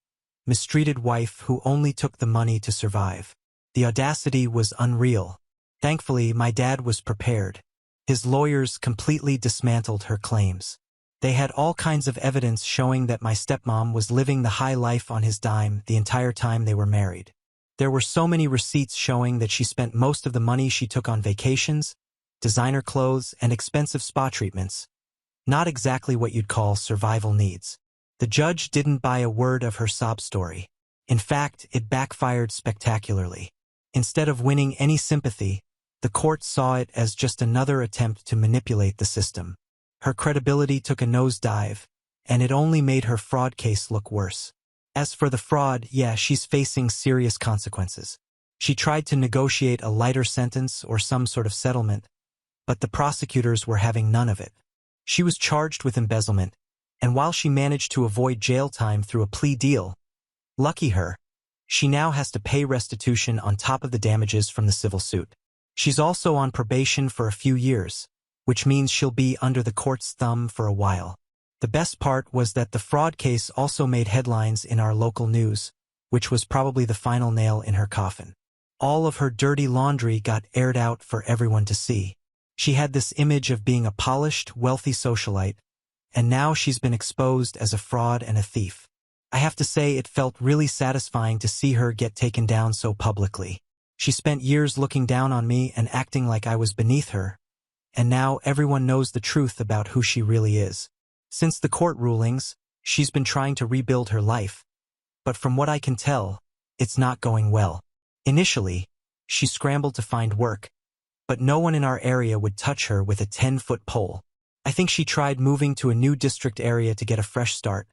Speaker 1: mistreated wife who only took the money to survive. The audacity was unreal. Thankfully, my dad was prepared. His lawyers completely dismantled her claims. They had all kinds of evidence showing that my stepmom was living the high life on his dime the entire time they were married. There were so many receipts showing that she spent most of the money she took on vacations, designer clothes, and expensive spa treatments. Not exactly what you'd call survival needs. The judge didn't buy a word of her sob story. In fact, it backfired spectacularly. Instead of winning any sympathy, the court saw it as just another attempt to manipulate the system. Her credibility took a nosedive, and it only made her fraud case look worse. As for the fraud, yeah, she's facing serious consequences. She tried to negotiate a lighter sentence or some sort of settlement, but the prosecutors were having none of it. She was charged with embezzlement, and while she managed to avoid jail time through a plea deal, lucky her, she now has to pay restitution on top of the damages from the civil suit. She's also on probation for a few years, which means she'll be under the court's thumb for a while. The best part was that the fraud case also made headlines in our local news, which was probably the final nail in her coffin. All of her dirty laundry got aired out for everyone to see. She had this image of being a polished, wealthy socialite, and now she's been exposed as a fraud and a thief. I have to say it felt really satisfying to see her get taken down so publicly. She spent years looking down on me and acting like I was beneath her, and now everyone knows the truth about who she really is. Since the court rulings, she's been trying to rebuild her life, but from what I can tell, it's not going well. Initially, she scrambled to find work, but no one in our area would touch her with a 10-foot pole. I think she tried moving to a new district area to get a fresh start,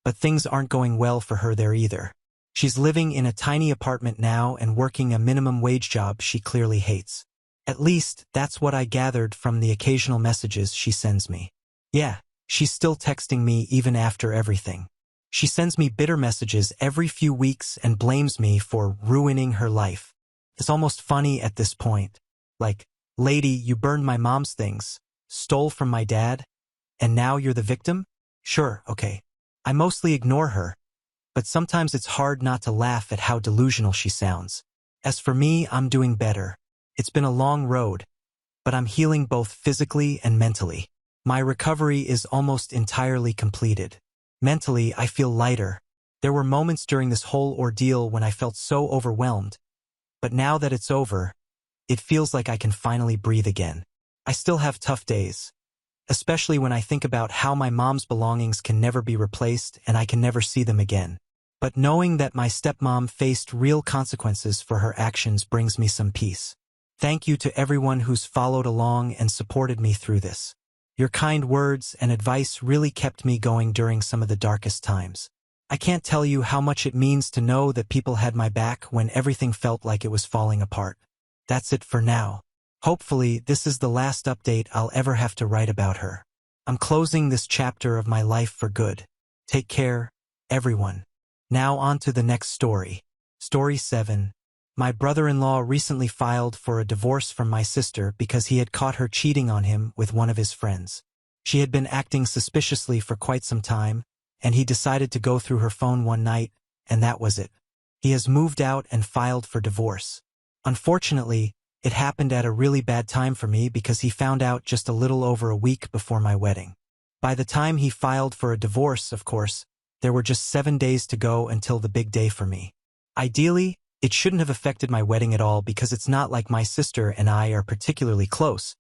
Speaker 1: but things aren't going well for her there either. She's living in a tiny apartment now and working a minimum wage job she clearly hates. At least, that's what I gathered from the occasional messages she sends me. Yeah, she's still texting me even after everything. She sends me bitter messages every few weeks and blames me for ruining her life. It's almost funny at this point. Like, lady, you burned my mom's things, stole from my dad, and now you're the victim? Sure, okay. I mostly ignore her, but sometimes it's hard not to laugh at how delusional she sounds. As for me, I'm doing better. It's been a long road, but I'm healing both physically and mentally. My recovery is almost entirely completed. Mentally, I feel lighter. There were moments during this whole ordeal when I felt so overwhelmed, but now that it's over, it feels like I can finally breathe again. I still have tough days, especially when I think about how my mom's belongings can never be replaced and I can never see them again. But knowing that my stepmom faced real consequences for her actions brings me some peace. Thank you to everyone who's followed along and supported me through this. Your kind words and advice really kept me going during some of the darkest times. I can't tell you how much it means to know that people had my back when everything felt like it was falling apart. That's it for now. Hopefully, this is the last update I'll ever have to write about her. I'm closing this chapter of my life for good. Take care, everyone. Now on to the next story. Story 7. My brother-in-law recently filed for a divorce from my sister because he had caught her cheating on him with one of his friends. She had been acting suspiciously for quite some time, and he decided to go through her phone one night, and that was it. He has moved out and filed for divorce. Unfortunately, it happened at a really bad time for me because he found out just a little over a week before my wedding. By the time he filed for a divorce, of course, there were just 7 days to go until the big day for me. Ideally, it shouldn't have affected my wedding at all because it's not like my sister and I are particularly close,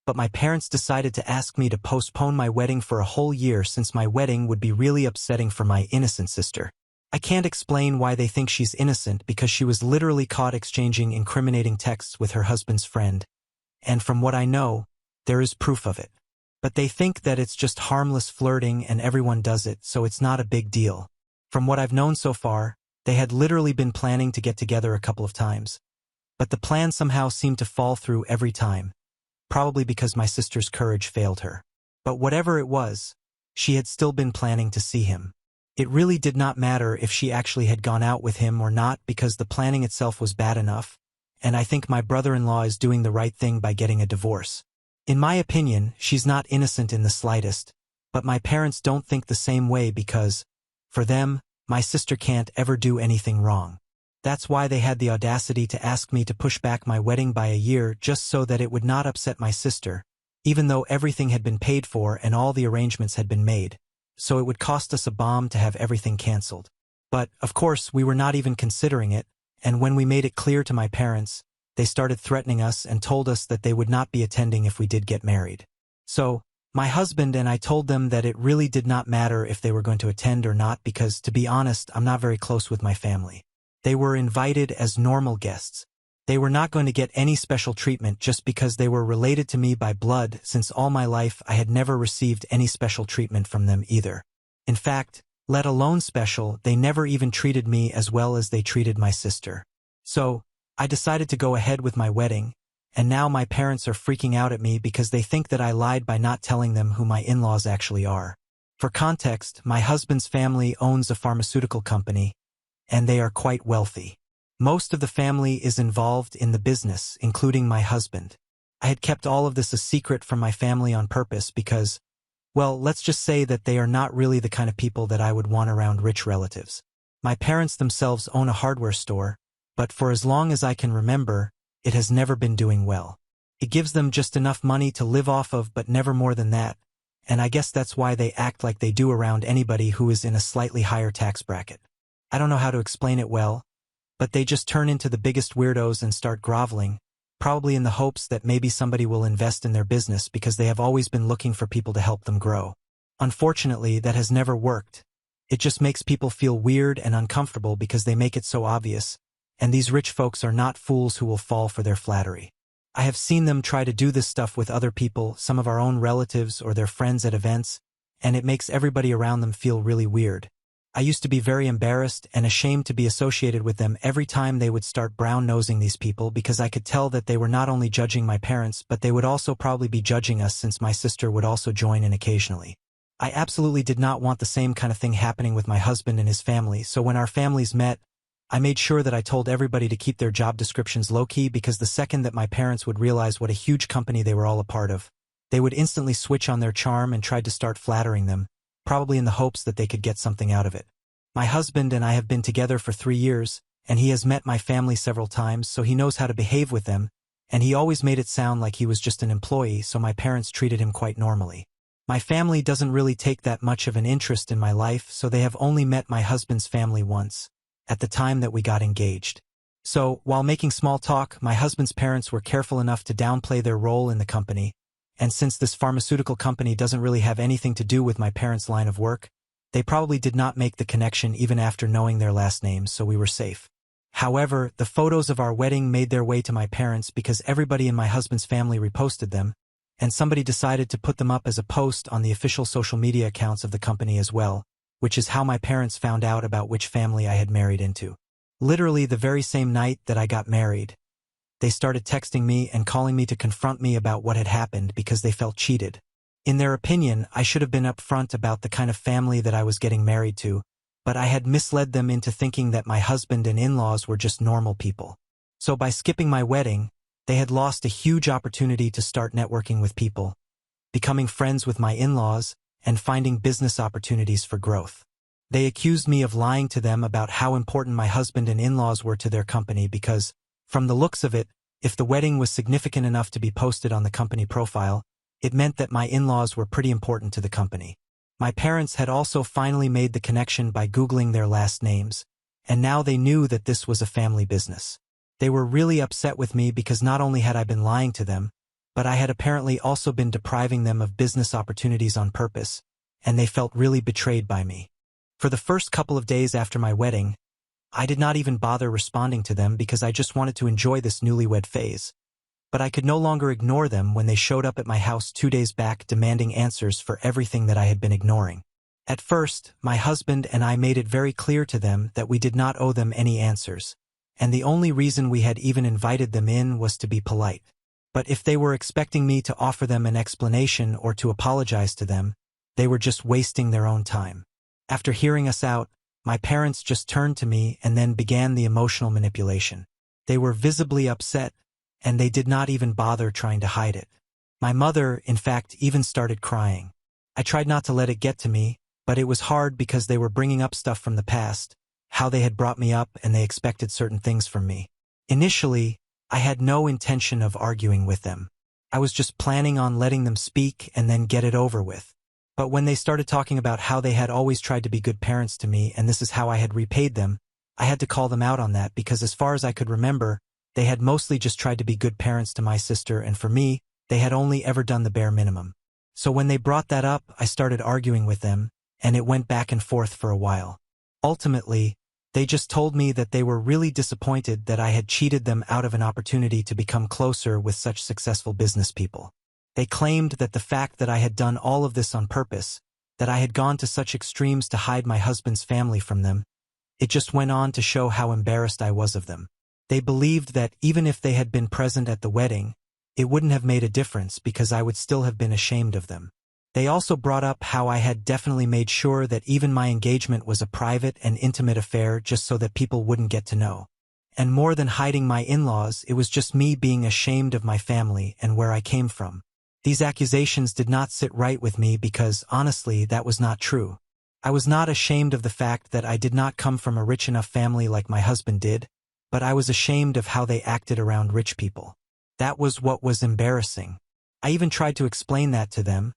Speaker 1: but my parents decided to ask me to postpone my wedding for a whole year since my wedding would be really upsetting for my innocent sister. I can't explain why they think she's innocent because she was literally caught exchanging incriminating texts with her husband's friend, and from what I know, there is proof of it. But they think that it's just harmless flirting and everyone does it, so it's not a big deal. From what I've known so far, they had literally been planning to get together a couple of times. But the plan somehow seemed to fall through every time, probably because my sister's courage failed her. But whatever it was, she had still been planning to see him. It really did not matter if she actually had gone out with him or not because the planning itself was bad enough, and I think my brother-in-law is doing the right thing by getting a divorce. In my opinion, she's not innocent in the slightest, but my parents don't think the same way because, for them, My sister can't ever do anything wrong. That's why they had the audacity to ask me to push back my wedding by a year just so that it would not upset my sister, even though everything had been paid for and all the arrangements had been made, so it would cost us a bomb to have everything canceled. But, of course, we were not even considering it, and when we made it clear to my parents, they started threatening us and told us that they would not be attending if we did get married. So, my husband and I told them that it really did not matter if they were going to attend or not because, to be honest, I'm not very close with my family. They were invited as normal guests. They were not going to get any special treatment just because they were related to me by blood, since all my life I had never received any special treatment from them either. In fact, let alone special, they never even treated me as well as they treated my sister. So, I decided to go ahead with my wedding, and now my parents are freaking out at me because they think that I lied by not telling them who my in-laws actually are. For context, my husband's family owns a pharmaceutical company, and they are quite wealthy. Most of the family is involved in the business, including my husband. I had kept all of this a secret from my family on purpose because, well, let's just say that they are not really the kind of people that I would want around rich relatives. My parents themselves own a hardware store, but for as long as I can remember, it has never been doing well. It gives them just enough money to live off of, but never more than that, and I guess that's why they act like they do around anybody who is in a slightly higher tax bracket. I don't know how to explain it well, but they just turn into the biggest weirdos and start groveling, probably in the hopes that maybe somebody will invest in their business because they have always been looking for people to help them grow. Unfortunately, that has never worked. It just makes people feel weird and uncomfortable because they make it so obvious, and these rich folks are not fools who will fall for their flattery. I have seen them try to do this stuff with other people, some of our own relatives or their friends at events, and it makes everybody around them feel really weird. I used to be very embarrassed and ashamed to be associated with them every time they would start brown-nosing these people because I could tell that they were not only judging my parents but they would also probably be judging us since my sister would also join in occasionally. I absolutely did not want the same kind of thing happening with my husband and his family, so when our families met, I made sure that I told everybody to keep their job descriptions low-key because the second that my parents would realize what a huge company they were all a part of, they would instantly switch on their charm and try to start flattering them, probably in the hopes that they could get something out of it. My husband and I have been together for 3 years, and he has met my family several times, so he knows how to behave with them, and he always made it sound like he was just an employee, so my parents treated him quite normally. My family doesn't really take that much of an interest in my life, so they have only met my husband's family once, at the time that we got engaged. So, while making small talk, my husband's parents were careful enough to downplay their role in the company, and since this pharmaceutical company doesn't really have anything to do with my parents' line of work, they probably did not make the connection even after knowing their last names, so we were safe. However, the photos of our wedding made their way to my parents because everybody in my husband's family reposted them, and somebody decided to put them up as a post on the official social media accounts of the company as well, which is how my parents found out about which family I had married into. Literally the very same night that I got married, they started texting me and calling me to confront me about what had happened because they felt cheated. In their opinion, I should have been upfront about the kind of family that I was getting married to, but I had misled them into thinking that my husband and in-laws were just normal people. So by skipping my wedding, they had lost a huge opportunity to start networking with people, becoming friends with my in-laws, and finding business opportunities for growth. They accused me of lying to them about how important my husband and in-laws were to their company because, from the looks of it, if the wedding was significant enough to be posted on the company profile, it meant that my in-laws were pretty important to the company. My parents had also finally made the connection by Googling their last names, and now they knew that this was a family business. They were really upset with me because not only had I been lying to them, but I had apparently also been depriving them of business opportunities on purpose, and they felt really betrayed by me. For the first couple of days after my wedding, I did not even bother responding to them because I just wanted to enjoy this newlywed phase. But I could no longer ignore them when they showed up at my house 2 days back demanding answers for everything that I had been ignoring. At first, my husband and I made it very clear to them that we did not owe them any answers, and the only reason we had even invited them in was to be polite. But if they were expecting me to offer them an explanation or to apologize to them, they were just wasting their own time. After hearing us out, my parents just turned to me and then began the emotional manipulation. They were visibly upset, and they did not even bother trying to hide it. My mother, in fact, even started crying. I tried not to let it get to me, But it was hard because they were bringing up stuff from the past, how they had brought me up and they expected certain things from me. Initially, I had no intention of arguing with them. I was just planning on letting them speak and then get it over with. But when they started talking about how they had always tried to be good parents to me and this is how I had repaid them, I had to call them out on that because as far as I could remember, they had mostly just tried to be good parents to my sister and for me, they had only ever done the bare minimum. So when they brought that up, I started arguing with them, and it went back and forth for a while. Ultimately, they just told me that they were really disappointed that I had cheated them out of an opportunity to become closer with such successful business people. They claimed that the fact that I had done all of this on purpose, that I had gone to such extremes to hide my husband's family from them, it just went on to show how embarrassed I was of them. They believed that even if they had been present at the wedding, it wouldn't have made a difference because I would still have been ashamed of them. They also brought up how I had definitely made sure that even my engagement was a private and intimate affair just so that people wouldn't get to know. And more than hiding my in-laws, it was just me being ashamed of my family and where I came from. These accusations did not sit right with me because, honestly, that was not true. I was not ashamed of the fact that I did not come from a rich enough family like my husband did, but I was ashamed of how they acted around rich people. That was what was embarrassing. I even tried to explain that to them,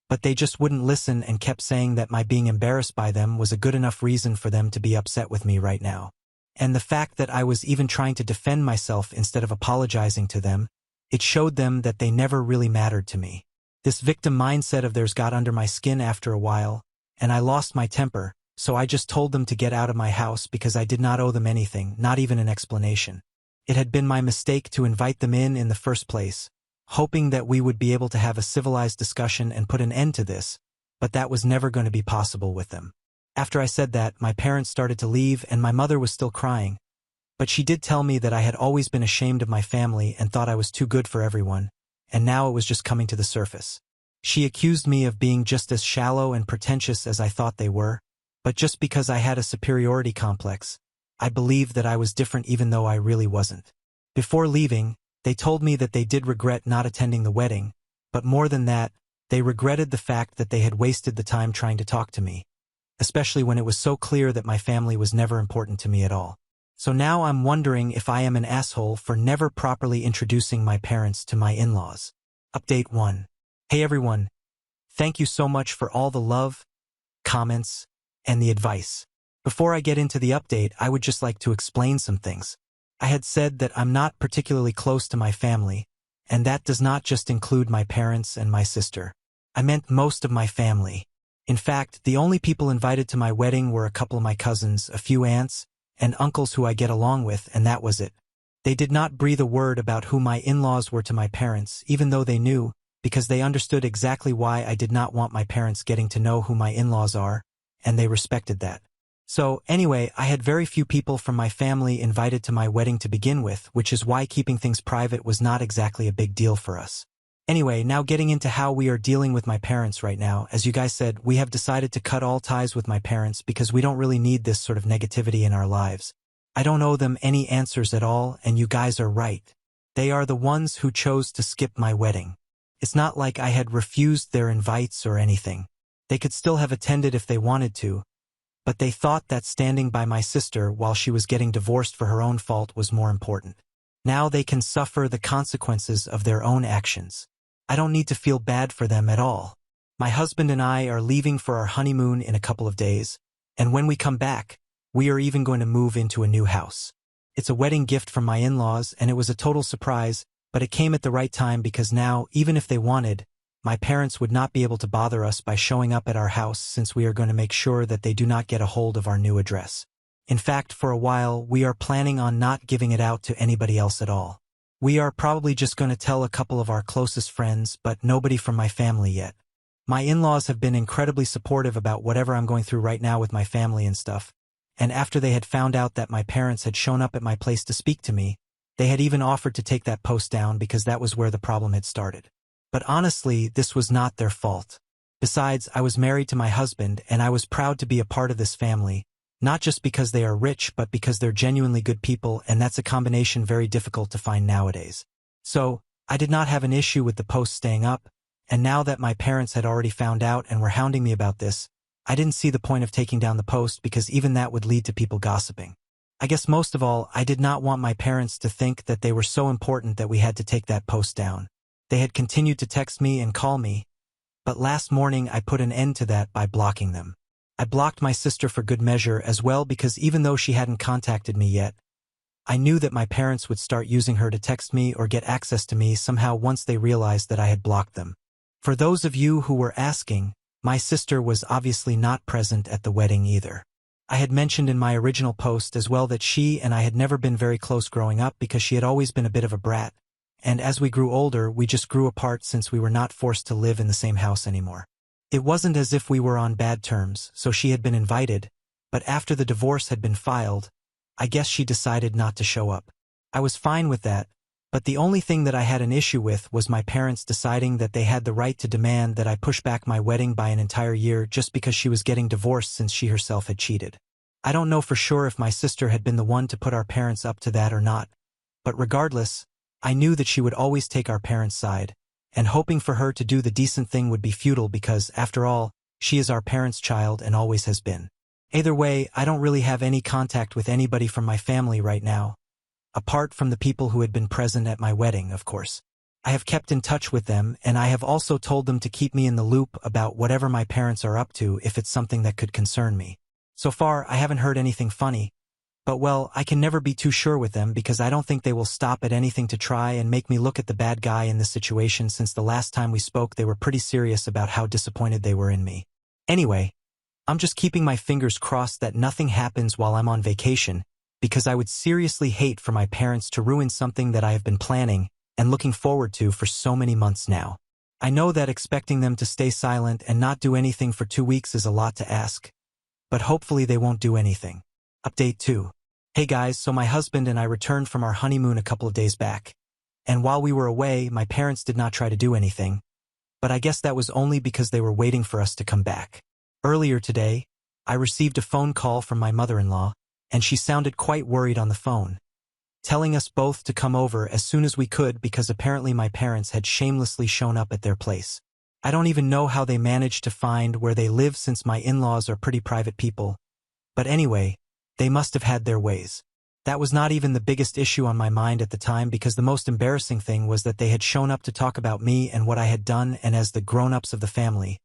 Speaker 1: but they just wouldn't listen and kept saying that my being embarrassed by them was a good enough reason for them to be upset with me right now. And the fact that I was even trying to defend myself instead of apologizing to them, it showed them that they never really mattered to me. This victim mindset of theirs got under my skin after a while, and I lost my temper, so I just told them to get out of my house because I did not owe them anything, not even an explanation. It had been my mistake to invite them in the first place, hoping that we would be able to have a civilized discussion and put an end to this, but that was never going to be possible with them. After I said that, my parents started to leave and my mother was still crying, but she did tell me that I had always been ashamed of my family and thought I was too good for everyone, and now it was just coming to the surface. She accused me of being just as shallow and pretentious as I thought they were, but just because I had a superiority complex, I believed that I was different even though I really wasn't. Before leaving, they told me that they did regret not attending the wedding, but more than that, they regretted the fact that they had wasted the time trying to talk to me, especially when it was so clear that my family was never important to me at all. So now I'm wondering if I am an asshole for never properly introducing my parents to my in-laws. Update 1. Hey everyone, thank you so much for all the love, comments, and the advice. Before I get into the update, I would just like to explain some things. I had said that I'm not particularly close to my family, and that does not just include my parents and my sister. I meant most of my family. In fact, the only people invited to my wedding were a couple of my cousins, a few aunts, and uncles who I get along with, and that was it. They did not breathe a word about who my in-laws were to my parents, even though they knew, because they understood exactly why I did not want my parents getting to know who my in-laws are, and they respected that. So, anyway, I had very few people from my family invited to my wedding to begin with, which is why keeping things private was not exactly a big deal for us. Anyway, now getting into how we are dealing with my parents right now, as you guys said, we have decided to cut all ties with my parents because we don't really need this sort of negativity in our lives. I don't owe them any answers at all, and you guys are right. They are the ones who chose to skip my wedding. It's not like I had refused their invites or anything. They could still have attended if they wanted to, but they thought that standing by my sister while she was getting divorced for her own fault was more important. Now they can suffer the consequences of their own actions. I don't need to feel bad for them at all. My husband and I are leaving for our honeymoon in a couple of days, and when we come back, we are even going to move into a new house. It's a wedding gift from my in-laws, and it was a total surprise, but it came at the right time because now, even if they wanted, my parents would not be able to bother us by showing up at our house since we are going to make sure that they do not get a hold of our new address. In fact, for a while, we are planning on not giving it out to anybody else at all. We are probably just going to tell a couple of our closest friends, but nobody from my family yet. My in-laws have been incredibly supportive about whatever I'm going through right now with my family and stuff, and after they had found out that my parents had shown up at my place to speak to me, they had even offered to take that post down because that was where the problem had started. But honestly, this was not their fault. Besides, I was married to my husband, and I was proud to be a part of this family, not just because they are rich, but because they're genuinely good people, and that's a combination very difficult to find nowadays. So, I did not have an issue with the post staying up, and now that my parents had already found out and were hounding me about this, I didn't see the point of taking down the post because even that would lead to people gossiping. I guess most of all, I did not want my parents to think that they were so important that we had to take that post down. They had continued to text me and call me, but last morning I put an end to that by blocking them. I blocked my sister for good measure as well because even though she hadn't contacted me yet, I knew that my parents would start using her to text me or get access to me somehow once they realized that I had blocked them. For those of you who were asking, my sister was obviously not present at the wedding either. I had mentioned in my original post as well that she and I had never been very close growing up because she had always been a bit of a brat, and as we grew older, we just grew apart since we were not forced to live in the same house anymore. It wasn't as if we were on bad terms, so she had been invited, but after the divorce had been filed, I guess she decided not to show up. I was fine with that, but the only thing that I had an issue with was my parents deciding that they had the right to demand that I push back my wedding by an entire year just because she was getting divorced since she herself had cheated. I don't know for sure if my sister had been the one to put our parents up to that or not, but regardless, I knew that she would always take our parents' side, and hoping for her to do the decent thing would be futile because, after all, she is our parents' child and always has been. Either way, I don't really have any contact with anybody from my family right now, apart from the people who had been present at my wedding, of course. I have kept in touch with them, and I have also told them to keep me in the loop about whatever my parents are up to if it's something that could concern me. So far, I haven't heard anything funny, but well, I can never be too sure with them because I don't think they will stop at anything to try and make me look at the bad guy in this situation since the last time we spoke they were pretty serious about how disappointed they were in me. Anyway, I'm just keeping my fingers crossed that nothing happens while I'm on vacation, because I would seriously hate for my parents to ruin something that I have been planning and looking forward to for so many months now. I know that expecting them to stay silent and not do anything for 2 weeks is a lot to ask, but hopefully they won't do anything. Update 2. Hey guys, so my husband and I returned from our honeymoon a couple of days back, and while we were away, my parents did not try to do anything, but I guess that was only because they were waiting for us to come back. Earlier today, I received a phone call from my mother-in-law, and she sounded quite worried on the phone, telling us both to come over as soon as we could because apparently my parents had shamelessly shown up at their place. I don't even know how they managed to find where they live since my in-laws are pretty private people, but anyway, they must have had their ways. That was not even the biggest issue on my mind at the time because the most embarrassing thing was that they had shown up to talk about me and what I had done, and as the grown-ups of the family,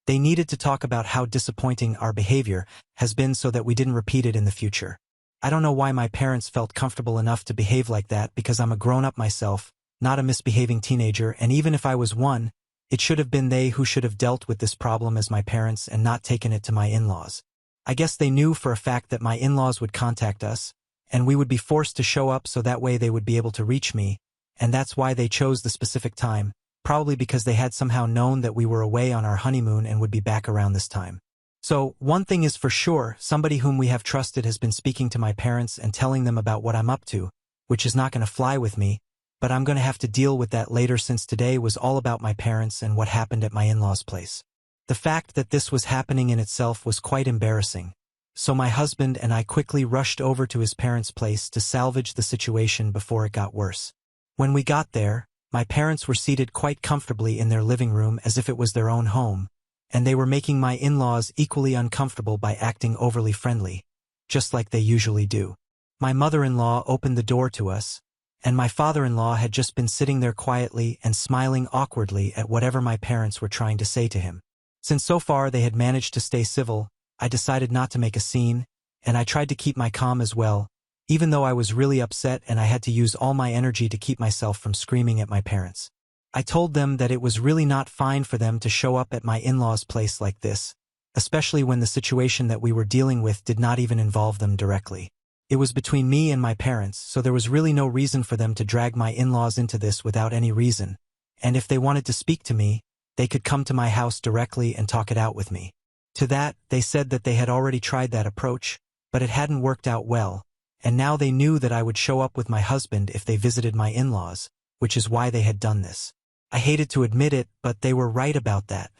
Speaker 1: they needed to talk about how disappointing our behavior has been so that we didn't repeat it in the future. I don't know why my parents felt comfortable enough to behave like that because I'm a grown-up myself, not a misbehaving teenager, and even if I was one, it should have been they who should have dealt with this problem as my parents and not taken it to my in-laws. I guess they knew for a fact that my in-laws would contact us, and we would be forced to show up so that way they would be able to reach me, and that's why they chose the specific time, probably because they had somehow known that we were away on our honeymoon and would be back around this time. So, one thing is for sure, somebody whom we have trusted has been speaking to my parents and telling them about what I'm up to, which is not going to fly with me, but I'm going to have to deal with that later since today was all about my parents and what happened at my in-laws' place. The fact that this was happening in itself was quite embarrassing, so my husband and I quickly rushed over to his parents' place to salvage the situation before it got worse. When we got there, my parents were seated quite comfortably in their living room as if it was their own home, and they were making my in-laws equally uncomfortable by acting overly friendly, just like they usually do. My mother-in-law opened the door to us, and my father-in-law had just been sitting there quietly and smiling awkwardly at whatever my parents were trying to say to him. Since so far they had managed to stay civil, I decided not to make a scene, and I tried to keep my calm as well, even though I was really upset and I had to use all my energy to keep myself from screaming at my parents. I told them that it was really not fine for them to show up at my in-laws' place like this, especially when the situation that we were dealing with did not even involve them directly. It was between me and my parents, so there was really no reason for them to drag my in-laws into this without any reason, and if they wanted to speak to me, they could come to my house directly and talk it out with me. To that, they said that they had already tried that approach, but it hadn't worked out well, and now they knew that I would show up with my husband if they visited my in-laws, which is why they had done this. I hated to admit it, but they were right about that.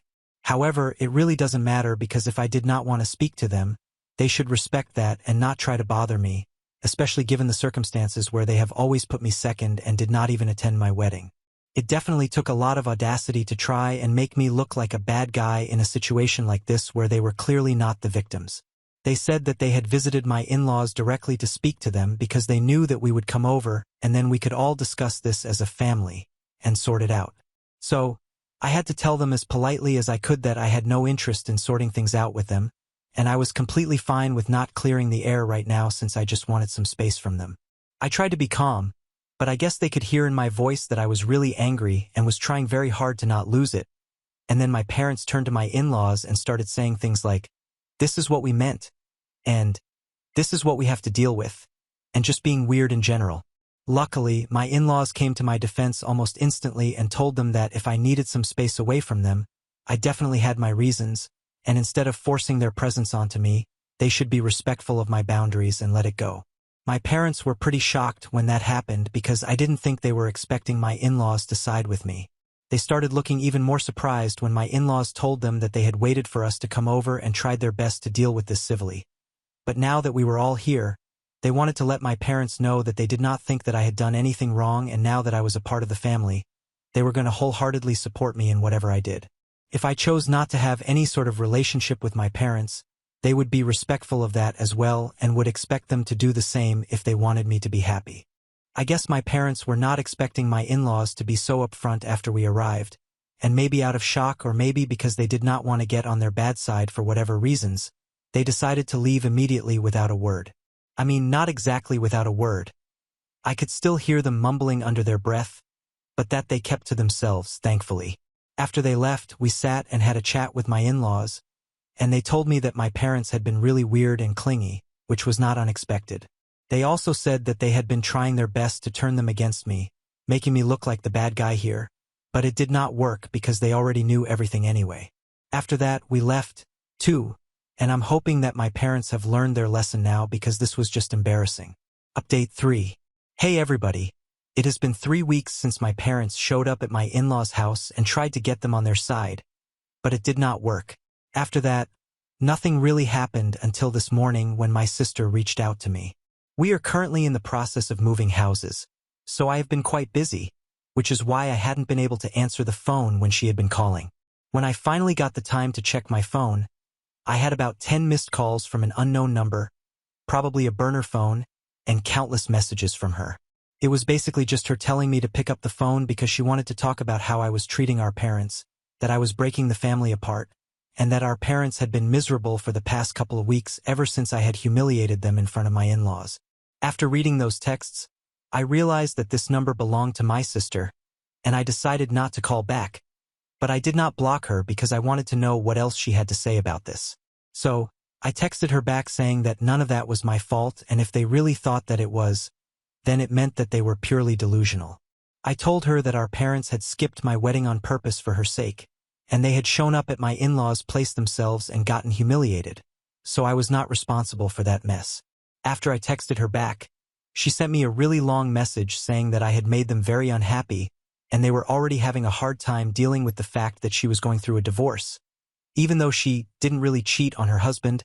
Speaker 1: However, it really doesn't matter because if I did not want to speak to them, they should respect that and not try to bother me, especially given the circumstances where they have always put me second and did not even attend my wedding. It definitely took a lot of audacity to try and make me look like a bad guy in a situation like this where they were clearly not the victims. They said that they had visited my in-laws directly to speak to them because they knew that we would come over and then we could all discuss this as a family and sort it out. So, I had to tell them as politely as I could that I had no interest in sorting things out with them, and I was completely fine with not clearing the air right now since I just wanted some space from them. I tried to be calm, but I guess they could hear in my voice that I was really angry and was trying very hard to not lose it. And then my parents turned to my in-laws and started saying things like, "This is what we meant," and "This is what we have to deal with," and just being weird in general. Luckily, my in-laws came to my defense almost instantly and told them that if I needed some space away from them, I definitely had my reasons, and instead of forcing their presence onto me, they should be respectful of my boundaries and let it go. My parents were pretty shocked when that happened because I didn't think they were expecting my in-laws to side with me. They started looking even more surprised when my in-laws told them that they had waited for us to come over and tried their best to deal with this civilly. But now that we were all here, they wanted to let my parents know that they did not think that I had done anything wrong, and now that I was a part of the family, they were going to wholeheartedly support me in whatever I did. If I chose not to have any sort of relationship with my parents, they would be respectful of that as well and would expect them to do the same if they wanted me to be happy. I guess my parents were not expecting my in-laws to be so upfront after we arrived, and maybe out of shock or maybe because they did not want to get on their bad side for whatever reasons, they decided to leave immediately without a word. I mean, not exactly without a word. I could still hear them mumbling under their breath, but that they kept to themselves, thankfully. After they left, we sat and had a chat with my in-laws, and they told me that my parents had been really weird and clingy, which was not unexpected. They also said that they had been trying their best to turn them against me, making me look like the bad guy here, but it did not work because they already knew everything anyway. After that, we left, too, and I'm hoping that my parents have learned their lesson now because this was just embarrassing. Update 3. Hey everybody. It has been 3 weeks since my parents showed up at my in-laws' house and tried to get them on their side, but it did not work. After that, nothing really happened until this morning when my sister reached out to me. We are currently in the process of moving houses, so I have been quite busy, which is why I hadn't been able to answer the phone when she had been calling. When I finally got the time to check my phone, I had about 10 missed calls from an unknown number, probably a burner phone, and countless messages from her. It was basically just her telling me to pick up the phone because she wanted to talk about how I was treating our parents, that I was breaking the family apart, and that our parents had been miserable for the past couple of weeks ever since I had humiliated them in front of my in-laws. After reading those texts, I realized that this number belonged to my sister, and I decided not to call back. But I did not block her because I wanted to know what else she had to say about this. So, I texted her back saying that none of that was my fault, and if they really thought that it was, then it meant that they were purely delusional. I told her that our parents had skipped my wedding on purpose for her sake, and they had shown up at my in-laws' place themselves and gotten humiliated, so I was not responsible for that mess. After I texted her back, she sent me a really long message saying that I had made them very unhappy, and they were already having a hard time dealing with the fact that she was going through a divorce, even though she didn't really cheat on her husband,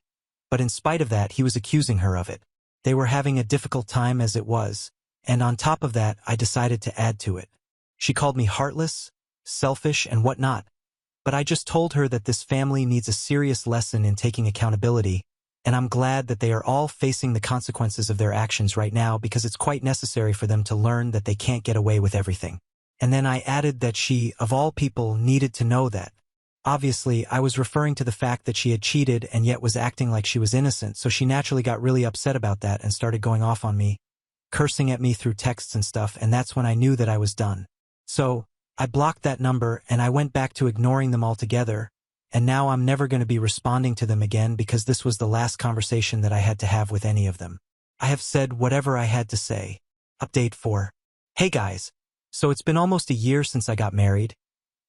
Speaker 1: but in spite of that, he was accusing her of it. They were having a difficult time as it was, and on top of that, I decided to add to it. She called me heartless, selfish, and whatnot, but I just told her that this family needs a serious lesson in taking accountability, and I'm glad that they are all facing the consequences of their actions right now because it's quite necessary for them to learn that they can't get away with everything. And then I added that she, of all people, needed to know that. Obviously, I was referring to the fact that she had cheated and yet was acting like she was innocent, so she naturally got really upset about that and started going off on me, cursing at me through texts and stuff, and that's when I knew that I was done. So, I blocked that number and I went back to ignoring them altogether, and now I'm never going to be responding to them again because this was the last conversation that I had to have with any of them. I have said whatever I had to say. Update 4. Hey guys. So it's been almost a year since I got married,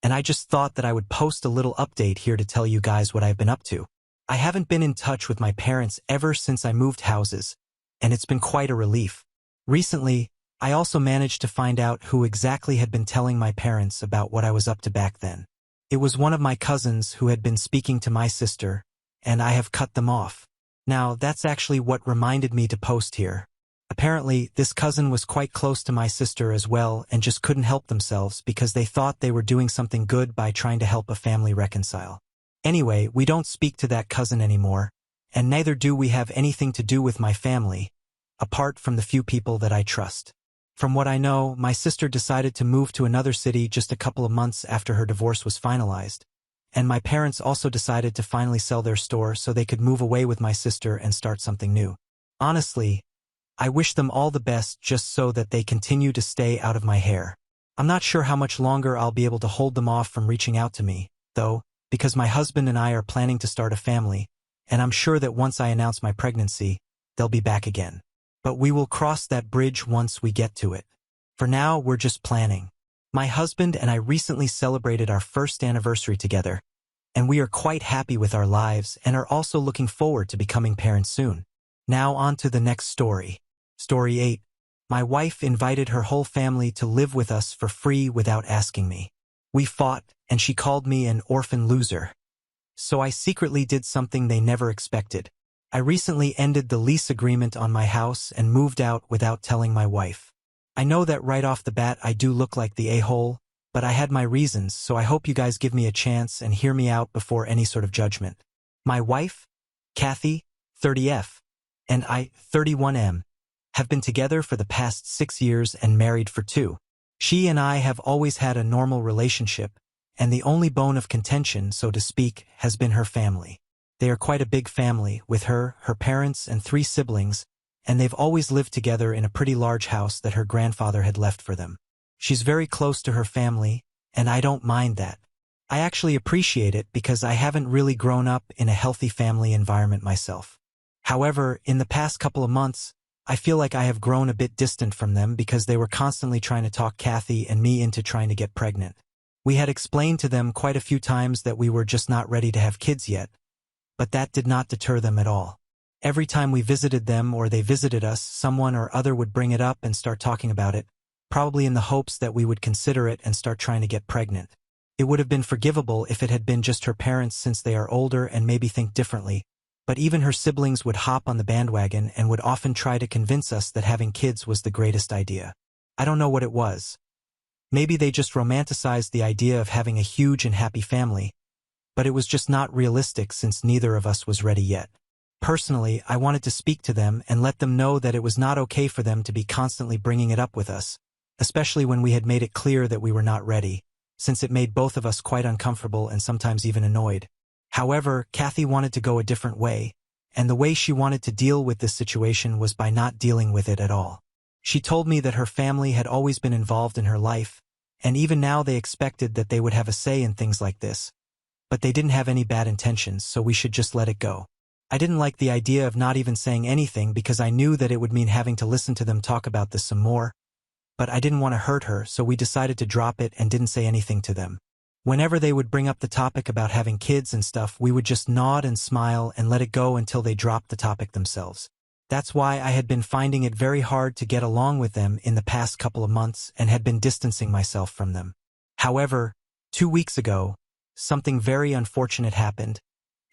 Speaker 1: and I just thought that I would post a little update here to tell you guys what I've been up to. I haven't been in touch with my parents ever since I moved houses, and it's been quite a relief. Recently, I also managed to find out who exactly had been telling my parents about what I was up to back then. It was one of my cousins who had been speaking to my sister, and I have cut them off. Now, that's actually what reminded me to post here. Apparently, this cousin was quite close to my sister as well and just couldn't help themselves because they thought they were doing something good by trying to help a family reconcile. Anyway, we don't speak to that cousin anymore, and neither do we have anything to do with my family, apart from the few people that I trust. From what I know, my sister decided to move to another city just a couple of months after her divorce was finalized, and my parents also decided to finally sell their store so they could move away with my sister and start something new. Honestly, I wish them all the best just so that they continue to stay out of my hair. I'm not sure how much longer I'll be able to hold them off from reaching out to me, though, because my husband and I are planning to start a family, and I'm sure that once I announce my pregnancy, they'll be back again. But we will cross that bridge once we get to it. For now, we're just planning. My husband and I recently celebrated our first anniversary together, and we are quite happy with our lives and are also looking forward to becoming parents soon. Now on to the next story. Story 8. My wife invited her whole family to live with us for free without asking me. We fought, and she called me an orphan loser. So I secretly did something they never expected. I recently ended the lease agreement on my house and moved out without telling my wife. I know that right off the bat I do look like the a-hole, but I had my reasons, so I hope you guys give me a chance and hear me out before any sort of judgment. My wife, Kathy, 30F, and I, 31M, have been together for the past 6 years and married for 2. She and I have always had a normal relationship, and the only bone of contention, so to speak, has been her family. They are quite a big family, with her parents, and 3 siblings, and they've always lived together in a pretty large house that her grandfather had left for them. She's very close to her family, and I don't mind that. I actually appreciate it because I haven't really grown up in a healthy family environment myself. However, in the past couple of months, I feel like I have grown a bit distant from them because they were constantly trying to talk Kathy and me into trying to get pregnant. We had explained to them quite a few times that we were just not ready to have kids yet, but that did not deter them at all. Every time we visited them or they visited us, someone or other would bring it up and start talking about it, probably in the hopes that we would consider it and start trying to get pregnant. It would have been forgivable if it had been just her parents since they are older and maybe think differently, but even her siblings would hop on the bandwagon and would often try to convince us that having kids was the greatest idea. I don't know what it was. Maybe they just romanticized the idea of having a huge and happy family, but it was just not realistic since neither of us was ready yet. Personally, I wanted to speak to them and let them know that it was not okay for them to be constantly bringing it up with us, especially when we had made it clear that we were not ready, since it made both of us quite uncomfortable and sometimes even annoyed. However, Kathy wanted to go a different way, and the way she wanted to deal with this situation was by not dealing with it at all. She told me that her family had always been involved in her life, and even now they expected that they would have a say in things like this, but they didn't have any bad intentions, so we should just let it go. I didn't like the idea of not even saying anything because I knew that it would mean having to listen to them talk about this some more, but I didn't want to hurt her, so we decided to drop it and didn't say anything to them. Whenever they would bring up the topic about having kids and stuff, we would just nod and smile and let it go until they dropped the topic themselves. That's why I had been finding it very hard to get along with them in the past couple of months and had been distancing myself from them. However, 2 weeks ago, something very unfortunate happened,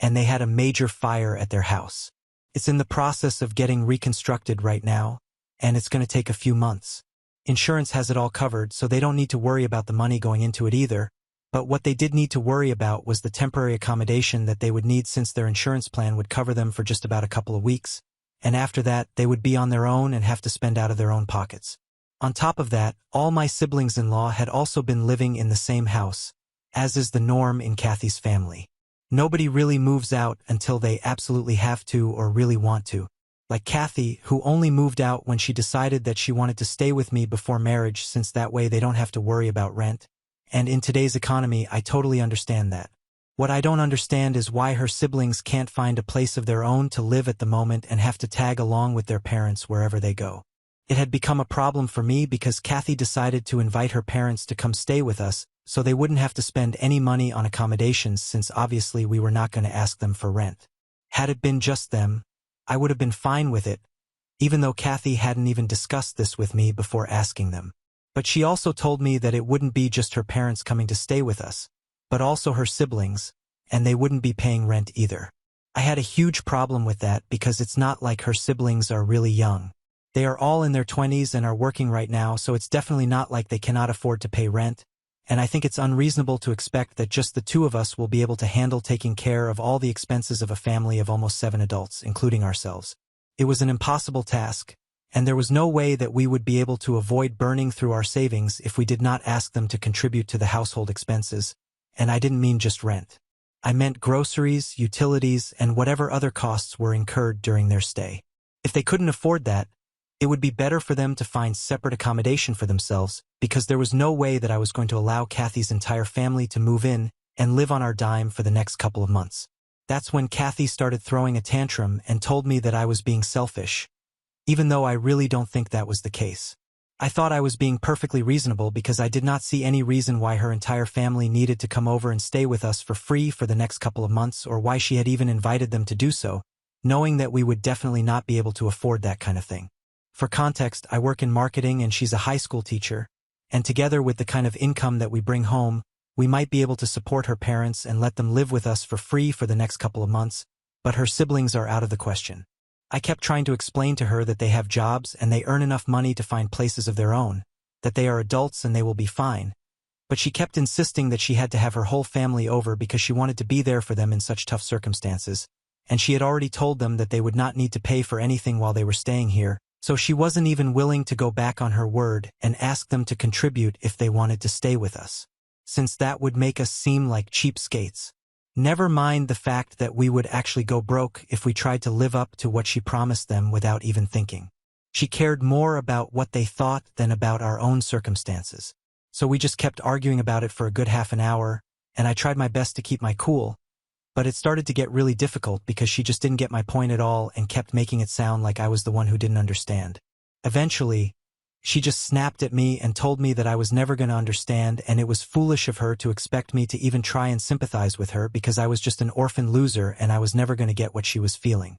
Speaker 1: and they had a major fire at their house. It's in the process of getting reconstructed right now, and it's going to take a few months. Insurance has it all covered, so they don't need to worry about the money going into it either, but what they did need to worry about was the temporary accommodation that they would need since their insurance plan would cover them for just about a couple of weeks, and after that they would be on their own and have to spend out of their own pockets. On top of that, all my siblings-in-law had also been living in the same house, as is the norm in Kathy's family. Nobody really moves out until they absolutely have to or really want to. Like Kathy, who only moved out when she decided that she wanted to stay with me before marriage since that way they don't have to worry about rent. And in today's economy, I totally understand that. What I don't understand is why her siblings can't find a place of their own to live at the moment and have to tag along with their parents wherever they go. It had become a problem for me because Kathy decided to invite her parents to come stay with us so they wouldn't have to spend any money on accommodations since obviously we were not going to ask them for rent. Had it been just them, I would have been fine with it, even though Kathy hadn't even discussed this with me before asking them. But she also told me that it wouldn't be just her parents coming to stay with us, but also her siblings, and they wouldn't be paying rent either. I had a huge problem with that because it's not like her siblings are really young. They are all in their 20s and are working right now, so it's definitely not like they cannot afford to pay rent, and I think it's unreasonable to expect that just the two of us will be able to handle taking care of all the expenses of a family of almost 7 adults, including ourselves. It was an impossible task, and there was no way that we would be able to avoid burning through our savings if we did not ask them to contribute to the household expenses, and I didn't mean just rent. I meant groceries, utilities, and whatever other costs were incurred during their stay. If they couldn't afford that, it would be better for them to find separate accommodation for themselves, because there was no way that I was going to allow Kathy's entire family to move in and live on our dime for the next couple of months. That's when Kathy started throwing a tantrum and told me that I was being selfish, even though I really don't think that was the case. I thought I was being perfectly reasonable because I did not see any reason why her entire family needed to come over and stay with us for free for the next couple of months, or why she had even invited them to do so, knowing that we would definitely not be able to afford that kind of thing. For context, I work in marketing and she's a high school teacher, and together with the kind of income that we bring home, we might be able to support her parents and let them live with us for free for the next couple of months, but her siblings are out of the question. I kept trying to explain to her that they have jobs and they earn enough money to find places of their own, that they are adults and they will be fine, but she kept insisting that she had to have her whole family over because she wanted to be there for them in such tough circumstances, and she had already told them that they would not need to pay for anything while they were staying here, so she wasn't even willing to go back on her word and ask them to contribute if they wanted to stay with us, since that would make us seem like cheapskates. Never mind the fact that we would actually go broke if we tried to live up to what she promised them without even thinking. She cared more about what they thought than about our own circumstances. So we just kept arguing about it for a good half an hour, and I tried my best to keep my cool, but it started to get really difficult because she just didn't get my point at all and kept making it sound like I was the one who didn't understand. Eventually, she just snapped at me and told me that I was never going to understand, and it was foolish of her to expect me to even try and sympathize with her because I was just an orphan loser and I was never going to get what she was feeling.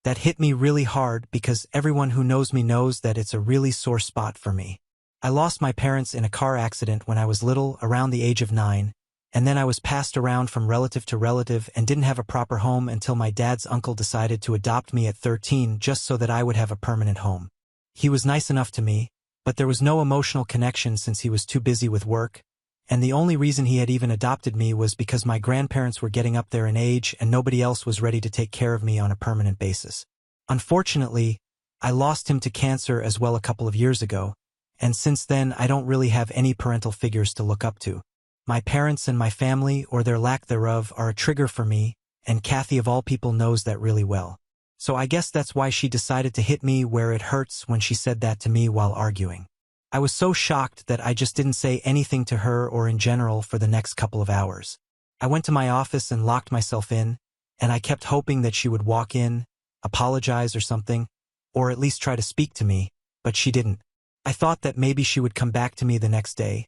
Speaker 1: That hit me really hard because everyone who knows me knows that it's a really sore spot for me. I lost my parents in a car accident when I was little, around the age of 9, and then I was passed around from relative to relative and didn't have a proper home until my dad's uncle decided to adopt me at 13 just so that I would have a permanent home. He was nice enough to me, but there was no emotional connection since he was too busy with work, and the only reason he had even adopted me was because my grandparents were getting up there in age and nobody else was ready to take care of me on a permanent basis. Unfortunately, I lost him to cancer as well a couple of years ago, and since then I don't really have any parental figures to look up to. My parents and my family, or their lack thereof, are a trigger for me, and Kathy of all people knows that really well. So I guess that's why she decided to hit me where it hurts when she said that to me while arguing. I was so shocked that I just didn't say anything to her or in general for the next couple of hours. I went to my office and locked myself in, and I kept hoping that she would walk in, apologize or something, or at least try to speak to me, but she didn't. I thought that maybe she would come back to me the next day,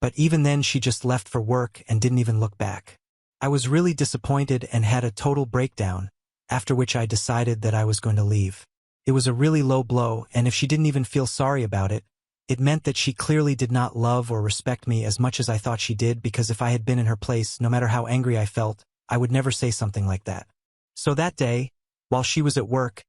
Speaker 1: but even then she just left for work and didn't even look back. I was really disappointed and had a total breakdown, after which I decided that I was going to leave. It was a really low blow, and if she didn't even feel sorry about it, it meant that she clearly did not love or respect me as much as I thought she did, because if I had been in her place, no matter how angry I felt, I would never say something like that. So that day, while she was at work,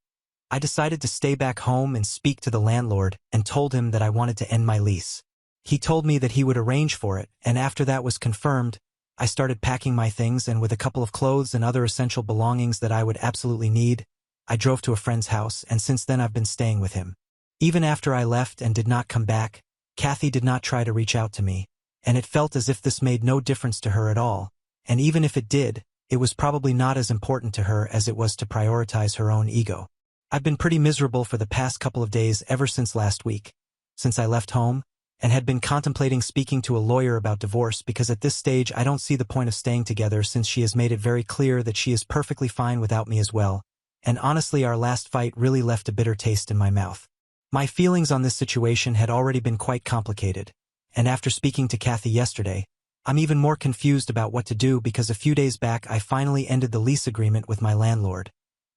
Speaker 1: I decided to stay back home and speak to the landlord and told him that I wanted to end my lease. He told me that he would arrange for it, and after that was confirmed, I started packing my things, and with a couple of clothes and other essential belongings that I would absolutely need, I drove to a friend's house, and since then I've been staying with him. Even after I left and did not come back, Kathy did not try to reach out to me, and it felt as if this made no difference to her at all, and even if it did, it was probably not as important to her as it was to prioritize her own ego. I've been pretty miserable for the past couple of days ever since last week, since I left home, and had been contemplating speaking to a lawyer about divorce because at this stage I don't see the point of staying together since she has made it very clear that she is perfectly fine without me as well, and honestly our last fight really left a bitter taste in my mouth. My feelings on this situation had already been quite complicated, and after speaking to Kathy yesterday, I'm even more confused about what to do because a few days back I finally ended the lease agreement with my landlord,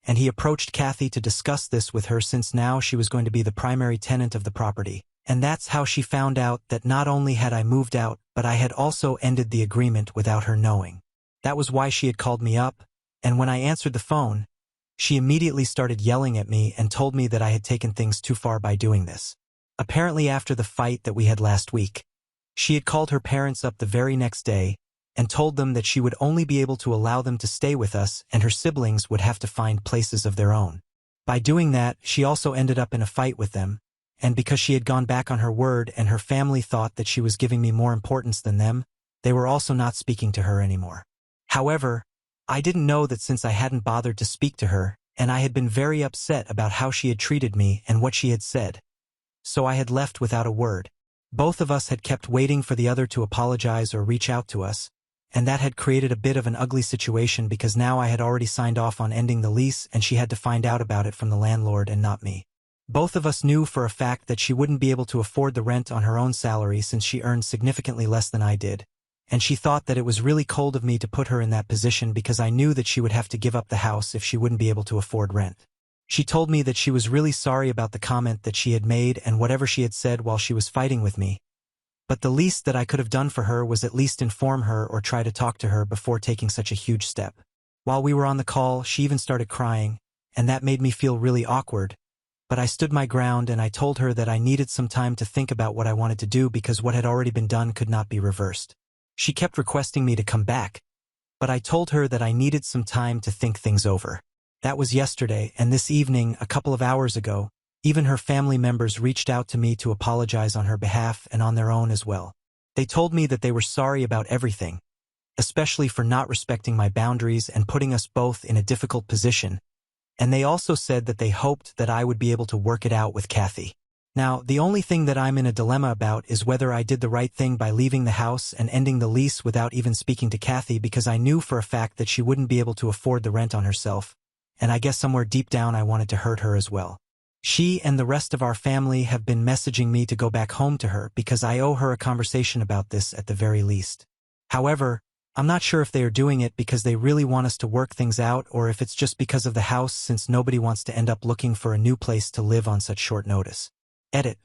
Speaker 1: and he approached Kathy to discuss this with her since now she was going to be the primary tenant of the property. And that's how she found out that not only had I moved out, but I had also ended the agreement without her knowing. That was why she had called me up, and when I answered the phone, She immediately started yelling at me and told me that I had taken things too far by doing this. Apparently after the fight that we had last week, she had called her parents up the very next day and told them that she would only be able to allow them to stay with us and her siblings would have to find places of their own. By doing that, she also ended up in a fight with them, and because she had gone back on her word and her family thought that she was giving me more importance than them, they were also not speaking to her anymore. However, I didn't know that since I hadn't bothered to speak to her, and I had been very upset about how she had treated me and what she had said. So I had left without a word. Both of us had kept waiting for the other to apologize or reach out to us, and that had created a bit of an ugly situation because now I had already signed off on ending the lease and she had to find out about it from the landlord and not me. Both of us knew for a fact that she wouldn't be able to afford the rent on her own salary since she earned significantly less than I did, and she thought that it was really cold of me to put her in that position because I knew that she would have to give up the house if she wouldn't be able to afford rent. She told me that she was really sorry about the comment that she had made and whatever she had said while she was fighting with me, but the least that I could have done for her was at least inform her or try to talk to her before taking such a huge step. While we were on the call, she even started crying, and that made me feel really awkward, but I stood my ground and I told her that I needed some time to think about what I wanted to do because what had already been done could not be reversed. She kept requesting me to come back, but I told her that I needed some time to think things over. That was yesterday, and this evening, a couple of hours ago, even her family members reached out to me to apologize on her behalf and on their own as well. They told me that they were sorry about everything, especially for not respecting my boundaries and putting us both in a difficult position, and they also said that they hoped that I would be able to work it out with Kathy. Now, the only thing that I'm in a dilemma about is whether I did the right thing by leaving the house and ending the lease without even speaking to Kathy because I knew for a fact that she wouldn't be able to afford the rent on herself, and I guess somewhere deep down I wanted to hurt her as well. She and the rest of our family have been messaging me to go back home to her because I owe her a conversation about this at the very least. However, I'm not sure if they are doing it because they really want us to work things out or if it's just because of the house since nobody wants to end up looking for a new place to live on such short notice. Edit.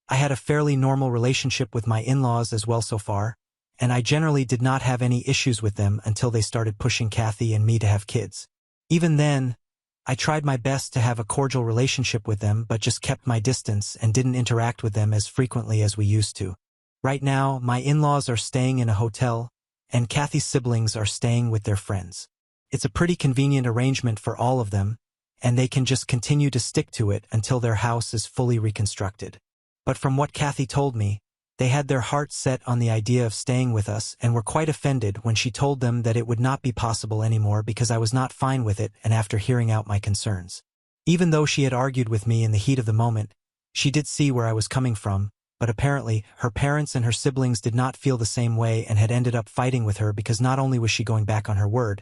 Speaker 1: I had a fairly normal relationship with my in-laws as well so far, and I generally did not have any issues with them until they started pushing Kathy and me to have kids. Even then, I tried my best to have a cordial relationship with them but just kept my distance and didn't interact with them as frequently as we used to. Right now, my in-laws are staying in a hotel, and Kathy's siblings are staying with their friends. It's a pretty convenient arrangement for all of them, and they can just continue to stick to it until their house is fully reconstructed. But from what Kathy told me, they had their hearts set on the idea of staying with us and were quite offended when she told them that it would not be possible anymore because I was not fine with it and after hearing out my concerns. Even though she had argued with me in the heat of the moment, she did see where I was coming from, but apparently her parents and her siblings did not feel the same way and had ended up fighting with her because not only was she going back on her word,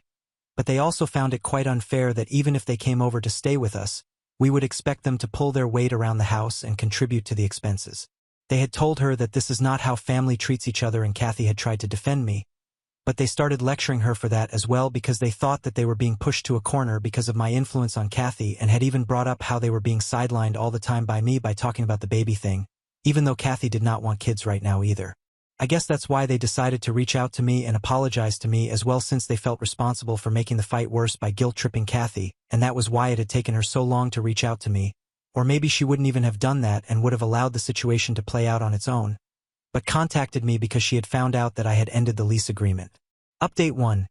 Speaker 1: but they also found it quite unfair that even if they came over to stay with us, we would expect them to pull their weight around the house and contribute to the expenses. They had told her that this is not how family treats each other and Kathy had tried to defend me, but they started lecturing her for that as well because they thought that they were being pushed to a corner because of my influence on Kathy and had even brought up how they were being sidelined all the time by me by talking about the baby thing, even though Kathy did not want kids right now either. I guess that's why they decided to reach out to me and apologize to me as well since they felt responsible for making the fight worse by guilt-tripping Kathy, and that was why it had taken her so long to reach out to me. Or maybe she wouldn't even have done that and would have allowed the situation to play out on its own, but contacted me because she had found out that I had ended the lease agreement. Update 1.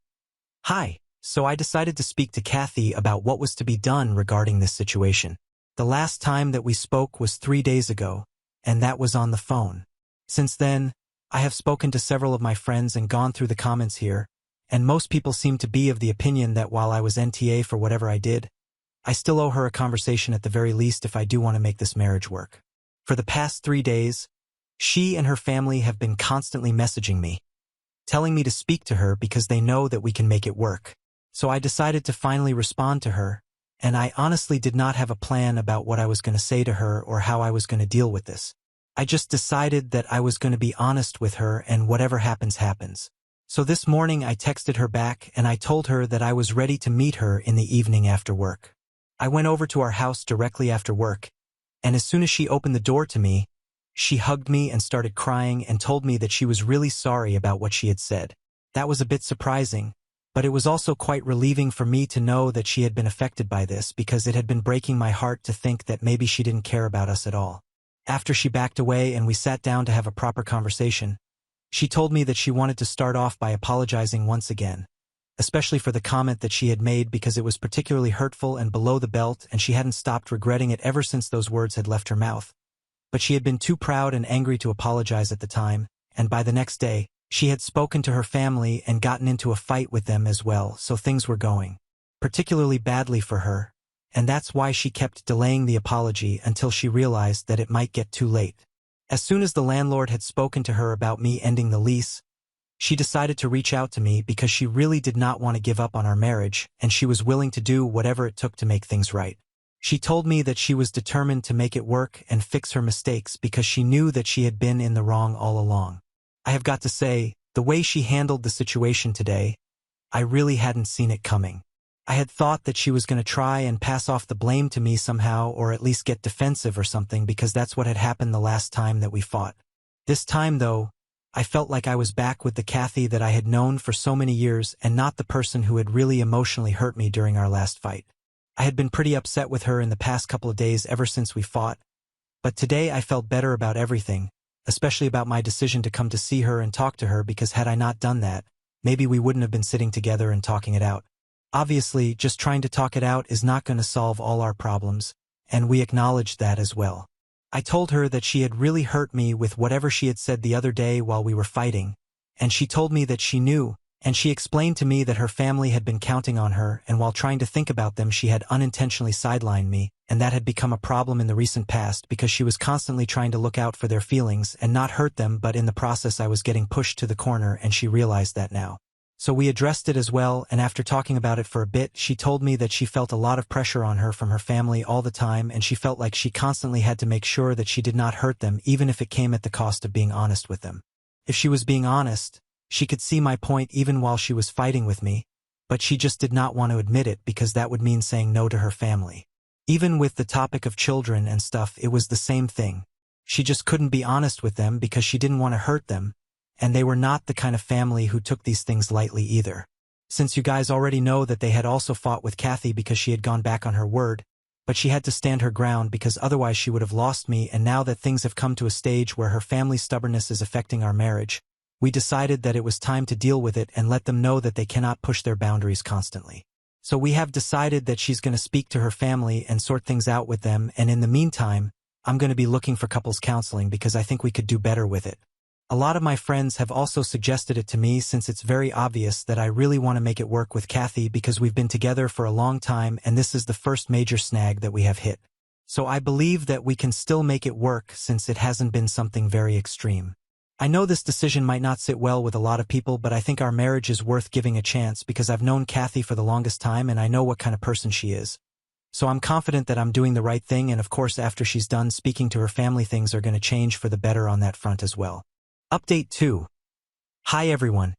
Speaker 1: Hi, so I decided to speak to Kathy about what was to be done regarding this situation. The last time that we spoke was 3 days ago, and that was on the phone. Since then, I have spoken to several of my friends and gone through the comments here, and most people seem to be of the opinion that while I was NTA for whatever I did, I still owe her a conversation at the very least if I do want to make this marriage work. For the past 3 days, she and her family have been constantly messaging me, telling me to speak to her because they know that we can make it work. So I decided to finally respond to her, and I honestly did not have a plan about what I was going to say to her or how I was going to deal with this. I just decided that I was going to be honest with her and whatever happens, happens. So this morning I texted her back and I told her that I was ready to meet her in the evening after work. I went over to our house directly after work, and as soon as she opened the door to me, she hugged me and started crying and told me that she was really sorry about what she had said. That was a bit surprising, But it was also quite relieving for me to know that she had been affected by this because it had been breaking my heart to think that maybe she didn't care about us at all. After she backed away and we sat down to have a proper conversation, she told me that she wanted to start off by apologizing once again, especially for the comment that she had made because it was particularly hurtful and below the belt, and she hadn't stopped regretting it ever since those words had left her mouth. But she had been too proud and angry to apologize at the time, and by the next day, she had spoken to her family and gotten into a fight with them as well, so things were going particularly badly for her, and that's why she kept delaying the apology until she realized that it might get too late. As soon as the landlord had spoken to her about me ending the lease, she decided to reach out to me because she really did not want to give up on our marriage, and she was willing to do whatever it took to make things right. She told me that she was determined to make it work and fix her mistakes because she knew that she had been in the wrong all along. I have got to say, the way she handled the situation today, I really hadn't seen it coming. I had thought that she was going to try and pass off the blame to me somehow, or at least get defensive or something, because that's what had happened the last time that we fought. This time, though, I felt like I was back with the Kathy that I had known for so many years and not the person who had really emotionally hurt me during our last fight. I had been pretty upset with her in the past couple of days ever since we fought, but today I felt better about everything, especially about my decision to come to see her and talk to her, because had I not done that, maybe we wouldn't have been sitting together and talking it out. Obviously, just trying to talk it out is not going to solve all our problems, and we acknowledged that as well. I told her that she had really hurt me with whatever she had said the other day while we were fighting, and she told me that she knew, and she explained to me that her family had been counting on her, and while trying to think about them she had unintentionally sidelined me, and that had become a problem in the recent past because she was constantly trying to look out for their feelings and not hurt them, but in the process I was getting pushed to the corner, and she realized that now. So we addressed it as well, and after talking about it for a bit, she told me that she felt a lot of pressure on her from her family all the time, and she felt like she constantly had to make sure that she did not hurt them, even if it came at the cost of being honest with them. If she was being honest, she could see my point even while she was fighting with me, but she just did not want to admit it because that would mean saying no to her family. Even with the topic of children and stuff, it was the same thing. She just couldn't be honest with them because she didn't want to hurt them, and they were not the kind of family who took these things lightly either. Since you guys already know that they had also fought with Kathy because she had gone back on her word, but she had to stand her ground because otherwise she would have lost me, and now that things have come to a stage where her family's stubbornness is affecting our marriage, we decided that it was time to deal with it and let them know that they cannot push their boundaries constantly. So we have decided that she's going to speak to her family and sort things out with them, and in the meantime, I'm going to be looking for couples counseling because I think we could do better with it. A lot of my friends have also suggested it to me since it's very obvious that I really want to make it work with Kathy because we've been together for a long time and this is the first major snag that we have hit. So I believe that we can still make it work since it hasn't been something very extreme. I know this decision might not sit well with a lot of people, but I think our marriage is worth giving a chance because I've known Kathy for the longest time and I know what kind of person she is. So I'm confident that I'm doing the right thing, and of course after she's done speaking to her family, things are going to change for the better on that front as well. Update 2. Hi everyone.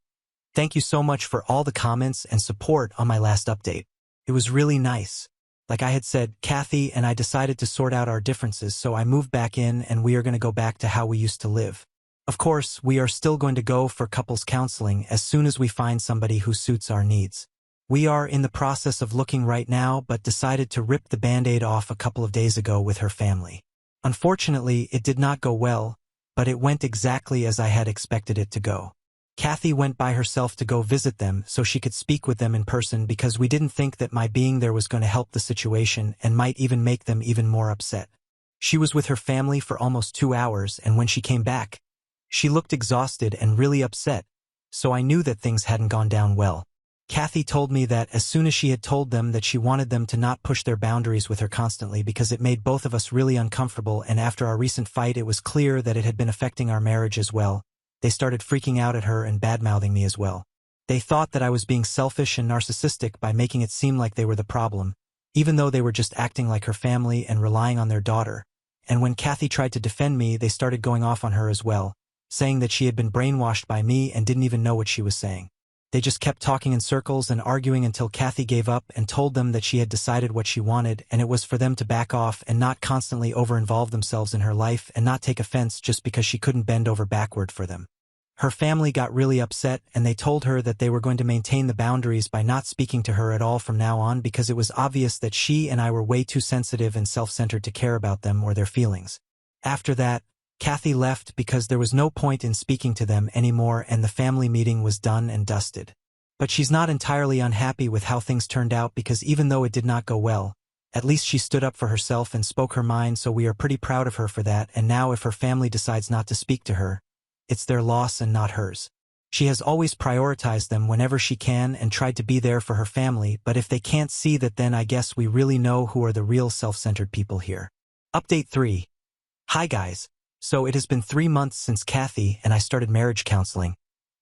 Speaker 1: Thank you so much for all the comments and support on my last update. It was really nice. Like I had said, Kathy and I decided to sort out our differences, so I moved back in and we are going to go back to how we used to live. Of course, we are still going to go for couples counseling as soon as we find somebody who suits our needs. We are in the process of looking right now, but decided to rip the Band-Aid off a couple of days ago with her family. Unfortunately, it did not go well, but it went exactly as I had expected it to go. Kathy went by herself to go visit them so she could speak with them in person because we didn't think that my being there was going to help the situation and might even make them even more upset. She was with her family for almost 2 hours, and when she came back, she looked exhausted and really upset, so I knew that things hadn't gone down well. Kathy told me that as soon as she had told them that she wanted them to not push their boundaries with her constantly because it made both of us really uncomfortable, and after our recent fight it was clear that it had been affecting our marriage as well, they started freaking out at her and bad-mouthing me as well. They thought that I was being selfish and narcissistic by making it seem like they were the problem, even though they were just acting like her family and relying on their daughter. And when Kathy tried to defend me, they started going off on her as well, saying that she had been brainwashed by me and didn't even know what she was saying. They just kept talking in circles and arguing until Kathy gave up and told them that she had decided what she wanted, and it was for them to back off and not constantly over-involve themselves in her life and not take offense just because she couldn't bend over backward for them. Her family got really upset and they told her that they were going to maintain the boundaries by not speaking to her at all from now on because it was obvious that she and I were way too sensitive and self-centered to care about them or their feelings. After that, Kathy left because there was no point in speaking to them anymore and the family meeting was done and dusted. But she's not entirely unhappy with how things turned out because even though it did not go well, at least she stood up for herself and spoke her mind, so we are pretty proud of her for that, and now if her family decides not to speak to her, it's their loss and not hers. She has always prioritized them whenever she can and tried to be there for her family, but if they can't see that, then I guess we really know who are the real self-centered people here. Update 3. Hi guys. So it has been 3 months since Kathy and I started marriage counseling,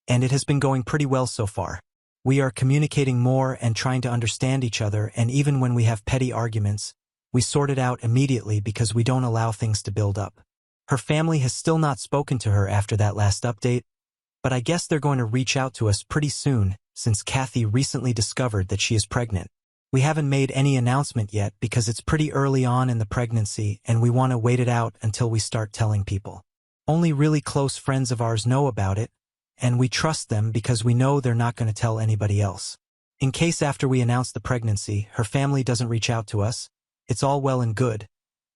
Speaker 1: and it has been going pretty well so far. We are communicating more and trying to understand each other, and even when we have petty arguments, we sort it out immediately because we don't allow things to build up. Her family has still not spoken to her after that last update, but I guess they're going to reach out to us pretty soon since Kathy recently discovered that she is pregnant. We haven't made any announcement yet because it's pretty early on in the pregnancy and we want to wait it out until we start telling people. Only really close friends of ours know about it, and we trust them because we know they're not going to tell anybody else. In case after we announce the pregnancy, her family doesn't reach out to us, it's all well and good.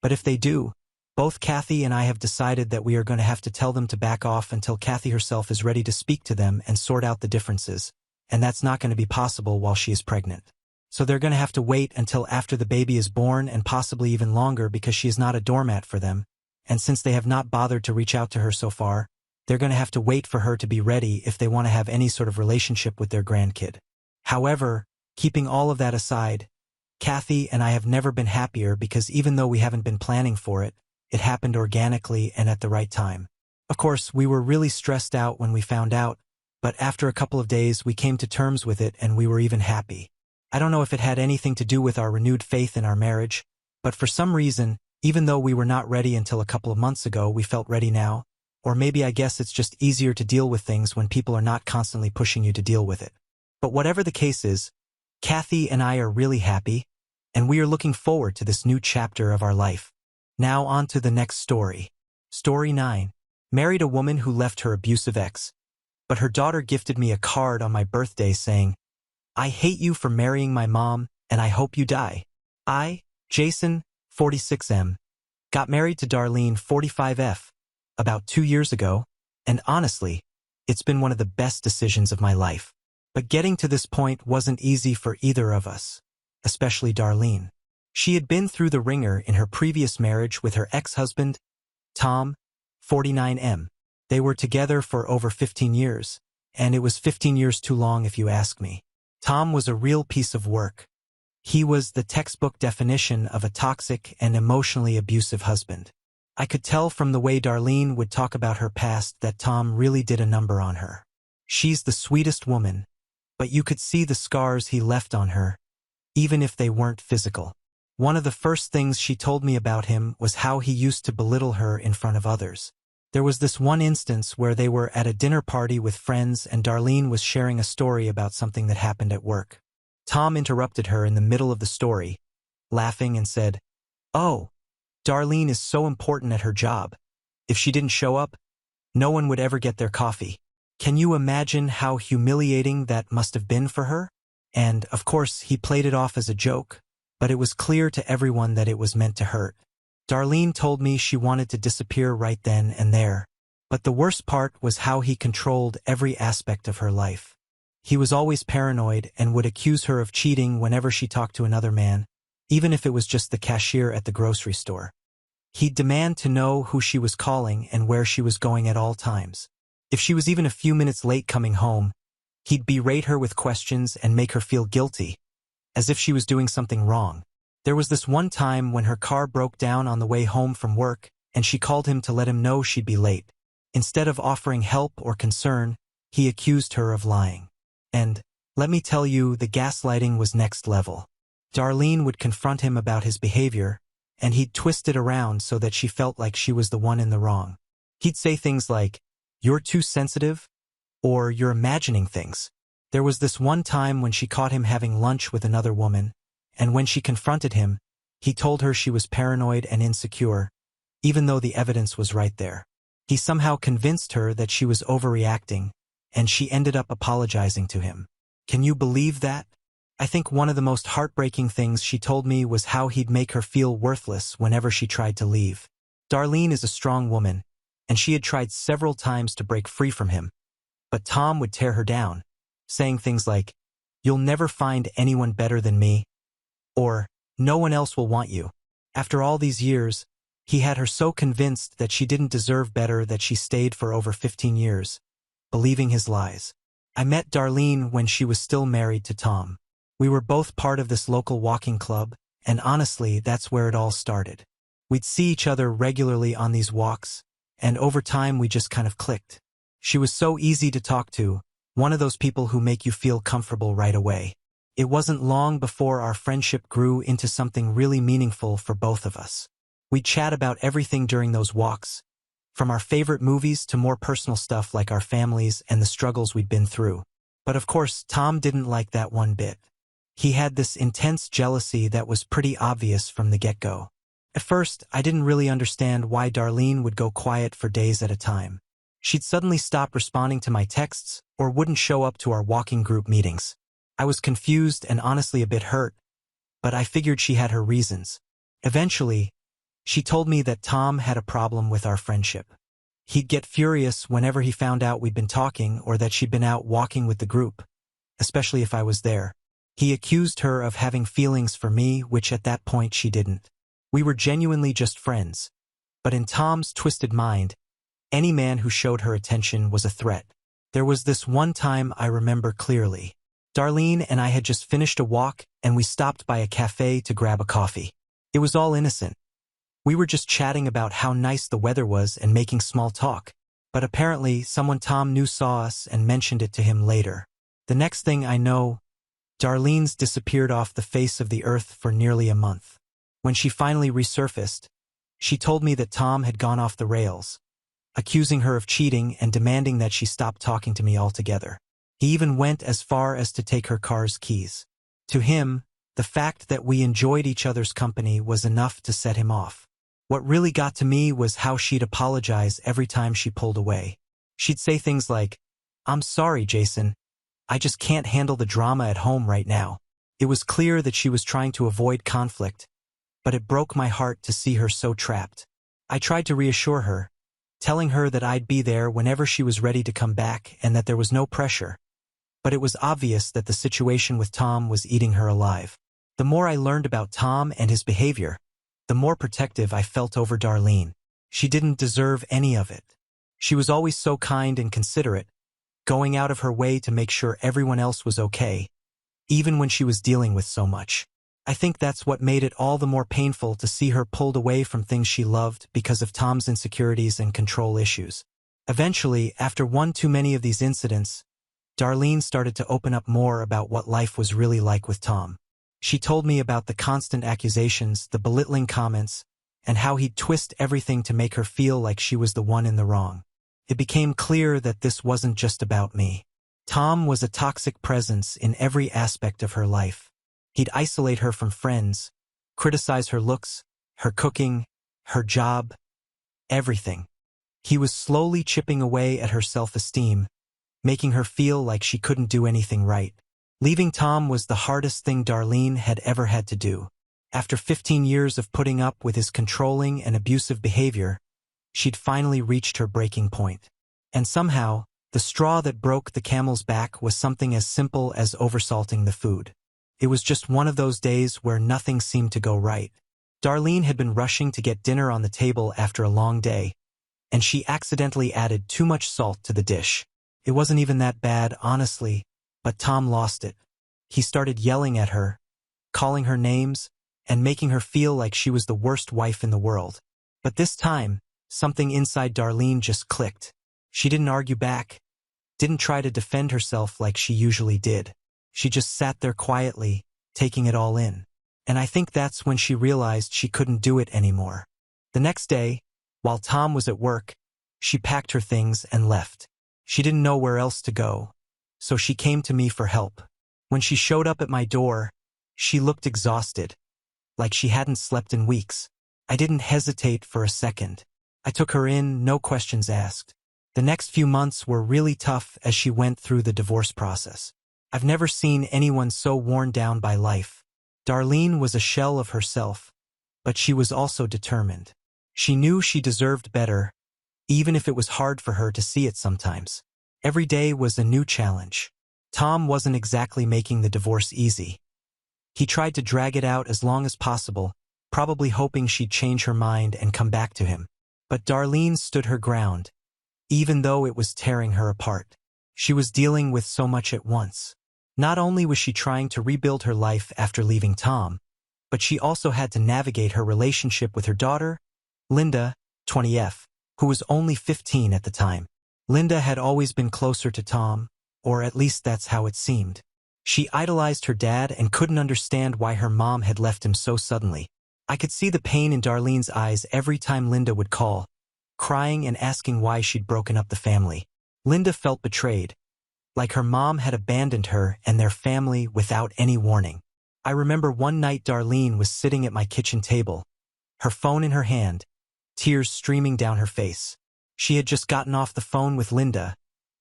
Speaker 1: But if they do, both Kathy and I have decided that we are going to have to tell them to back off until Kathy herself is ready to speak to them and sort out the differences, and that's not going to be possible while she is pregnant. So they're going to have to wait until after the baby is born and possibly even longer because she is not a doormat for them, and since they have not bothered to reach out to her so far, they're going to have to wait for her to be ready if they want to have any sort of relationship with their grandkid. However, keeping all of that aside, Kathy and I have never been happier because even though we haven't been planning for it, it happened organically and at the right time. Of course, we were really stressed out when we found out, but after a couple of days we came to terms with it and we were even happy. I don't know if it had anything to do with our renewed faith in our marriage, but for some reason, even though we were not ready until a couple of months ago, we felt ready now. Or maybe I guess it's just easier to deal with things when people are not constantly pushing you to deal with it. But whatever the case is, Kathy and I are really happy, and we are looking forward to this new chapter of our life. Now on to the next story. Story 9. Married a woman who left her abusive ex, but her daughter gifted me a card on my birthday saying, "I hate you for marrying my mom, and I hope you die." I, Jason, 46M, got married to Darlene, 45F, about 2 years ago, and honestly, it's been one of the best decisions of my life. But getting to this point wasn't easy for either of us, especially Darlene. She had been through the ringer in her previous marriage with her ex-husband, Tom, 49M. They were together for over 15 years, and it was 15 years too long if you ask me. Tom was a real piece of work. He was the textbook definition of a toxic and emotionally abusive husband. I could tell from the way Darlene would talk about her past that Tom really did a number on her. She's the sweetest woman, but you could see the scars he left on her, even if they weren't physical. One of the first things she told me about him was how he used to belittle her in front of others. There was this one instance where they were at a dinner party with friends and Darlene was sharing a story about something that happened at work. Tom interrupted her in the middle of the story, laughing and said, "Oh, Darlene is so important at her job. If she didn't show up, no one would ever get their coffee." Can you imagine how humiliating that must have been for her? And, of course, he played it off as a joke, but it was clear to everyone that it was meant to hurt. Darlene told me she wanted to disappear right then and there, but the worst part was how he controlled every aspect of her life. He was always paranoid and would accuse her of cheating whenever she talked to another man, even if it was just the cashier at the grocery store. He'd demand to know who she was calling and where she was going at all times. If she was even a few minutes late coming home, he'd berate her with questions and make her feel guilty, as if she was doing something wrong. There was this one time when her car broke down on the way home from work, and she called him to let him know she'd be late. Instead of offering help or concern, he accused her of lying. And, let me tell you, the gaslighting was next level. Darlene would confront him about his behavior, and he'd twist it around so that she felt like she was the one in the wrong. He'd say things like, "You're too sensitive," or "You're imagining things." There was this one time when she caught him having lunch with another woman, and when she confronted him, he told her she was paranoid and insecure, even though the evidence was right there. He somehow convinced her that she was overreacting, and she ended up apologizing to him. Can you believe that? I think one of the most heartbreaking things she told me was how he'd make her feel worthless whenever she tried to leave. Darlene is a strong woman, and she had tried several times to break free from him. But Tom would tear her down, saying things like, "You'll never find anyone better than me," or "No one else will want you." After all these years, he had her so convinced that she didn't deserve better that she stayed for over 15 years, believing his lies. I met Darlene when she was still married to Tom. We were both part of this local walking club, and honestly, that's where it all started. We'd see each other regularly on these walks, and over time we just kind of clicked. She was so easy to talk to, one of those people who make you feel comfortable right away. It wasn't long before our friendship grew into something really meaningful for both of us. We'd chat about everything during those walks, from our favorite movies to more personal stuff like our families and the struggles we'd been through. But of course, Tom didn't like that one bit. He had this intense jealousy that was pretty obvious from the get-go. At first, I didn't really understand why Darlene would go quiet for days at a time. She'd suddenly stop responding to my texts or wouldn't show up to our walking group meetings. I was confused and honestly a bit hurt, but I figured she had her reasons. Eventually, she told me that Tom had a problem with our friendship. He'd get furious whenever he found out we'd been talking or that she'd been out walking with the group, especially if I was there. He accused her of having feelings for me, which at that point she didn't. We were genuinely just friends, but in Tom's twisted mind, any man who showed her attention was a threat. There was this one time I remember clearly. Darlene and I had just finished a walk and we stopped by a cafe to grab a coffee. It was all innocent. We were just chatting about how nice the weather was and making small talk. But apparently someone Tom knew saw us and mentioned it to him later. The next thing I know, Darlene's disappeared off the face of the earth for nearly a month. When she finally resurfaced, she told me that Tom had gone off the rails, accusing her of cheating and demanding that she stop talking to me altogether. He even went as far as to take her car's keys. To him, the fact that we enjoyed each other's company was enough to set him off. What really got to me was how she'd apologize every time she pulled away. She'd say things like, "I'm sorry, Jason. I just can't handle the drama at home right now." It was clear that she was trying to avoid conflict, but it broke my heart to see her so trapped. I tried to reassure her, telling her that I'd be there whenever she was ready to come back and that there was no pressure. But it was obvious that the situation with Tom was eating her alive. The more I learned about Tom and his behavior, the more protective I felt over Darlene. She didn't deserve any of it. She was always so kind and considerate, going out of her way to make sure everyone else was okay, even when she was dealing with so much. I think that's what made it all the more painful to see her pulled away from things she loved because of Tom's insecurities and control issues. Eventually, after one too many of these incidents, Darlene started to open up more about what life was really like with Tom. She told me about the constant accusations, the belittling comments, and how he'd twist everything to make her feel like she was the one in the wrong. It became clear that this wasn't just about me. Tom was a toxic presence in every aspect of her life. He'd isolate her from friends, criticize her looks, her cooking, her job, everything. He was slowly chipping away at her self-esteem, making her feel like she couldn't do anything right. Leaving Tom was the hardest thing Darlene had ever had to do. After 15 years of putting up with his controlling and abusive behavior, she'd finally reached her breaking point. And somehow, the straw that broke the camel's back was something as simple as oversalting the food. It was just one of those days where nothing seemed to go right. Darlene had been rushing to get dinner on the table after a long day, and she accidentally added too much salt to the dish. It wasn't even that bad, honestly, but Tom lost it. He started yelling at her, calling her names, and making her feel like she was the worst wife in the world. But this time, something inside Darlene just clicked. She didn't argue back, didn't try to defend herself like she usually did. She just sat there quietly, taking it all in. And I think that's when she realized she couldn't do it anymore. The next day, while Tom was at work, she packed her things and left. She didn't know where else to go, so she came to me for help. When she showed up at my door, she looked exhausted, like she hadn't slept in weeks. I didn't hesitate for a second. I took her in, no questions asked. The next few months were really tough as she went through the divorce process. I've never seen anyone so worn down by life. Darlene was a shell of herself, but she was also determined. She knew she deserved better, even if it was hard for her to see it sometimes. Every day was a new challenge. Tom wasn't exactly making the divorce easy. He tried to drag it out as long as possible, probably hoping she'd change her mind and come back to him. But Darlene stood her ground, even though it was tearing her apart. She was dealing with so much at once. Not only was she trying to rebuild her life after leaving Tom, but she also had to navigate her relationship with her daughter, Linda, 20F, who was only 15 at the time. Linda had always been closer to Tom, or at least that's how it seemed. She idolized her dad and couldn't understand why her mom had left him so suddenly. I could see the pain in Darlene's eyes every time Linda would call, crying and asking why she'd broken up the family. Linda felt betrayed, like her mom had abandoned her and their family without any warning. I remember one night Darlene was sitting at my kitchen table, her phone in her hand, tears streaming down her face. She had just gotten off the phone with Linda,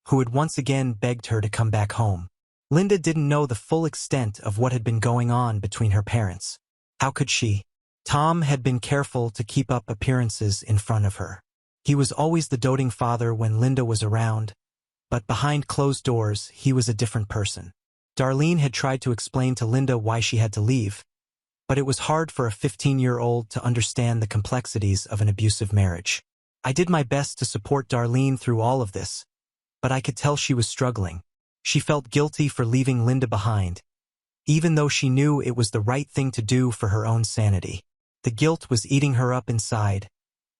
Speaker 1: who had once again begged her to come back home. Linda didn't know the full extent of what had been going on between her parents. How could she? Tom had been careful to keep up appearances in front of her. He was always the doting father when Linda was around, but behind closed doors, he was a different person. Darlene had tried to explain to Linda why she had to leave, but it was hard for a 15-year-old to understand the complexities of an abusive marriage. I did my best to support Darlene through all of this, but I could tell she was struggling. She felt guilty for leaving Linda behind, even though she knew it was the right thing to do for her own sanity. The guilt was eating her up inside,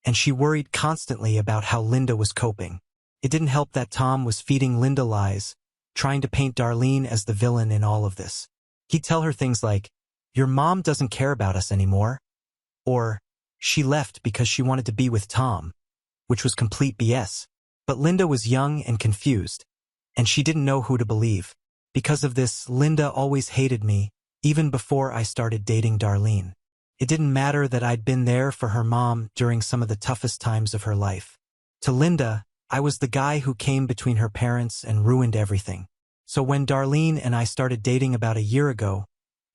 Speaker 1: and she worried constantly about how Linda was coping. It didn't help that Tom was feeding Linda lies, trying to paint Darlene as the villain in all of this. He'd tell her things like, "Your mom doesn't care about us anymore," or, "She left because she wanted to be with Tom," which was complete BS. But Linda was young and confused, and she didn't know who to believe. Because of this, Linda always hated me, even before I started dating Darlene. It didn't matter that I'd been there for her mom during some of the toughest times of her life. To Linda, I was the guy who came between her parents and ruined everything. So when Darlene and I started dating about a year ago,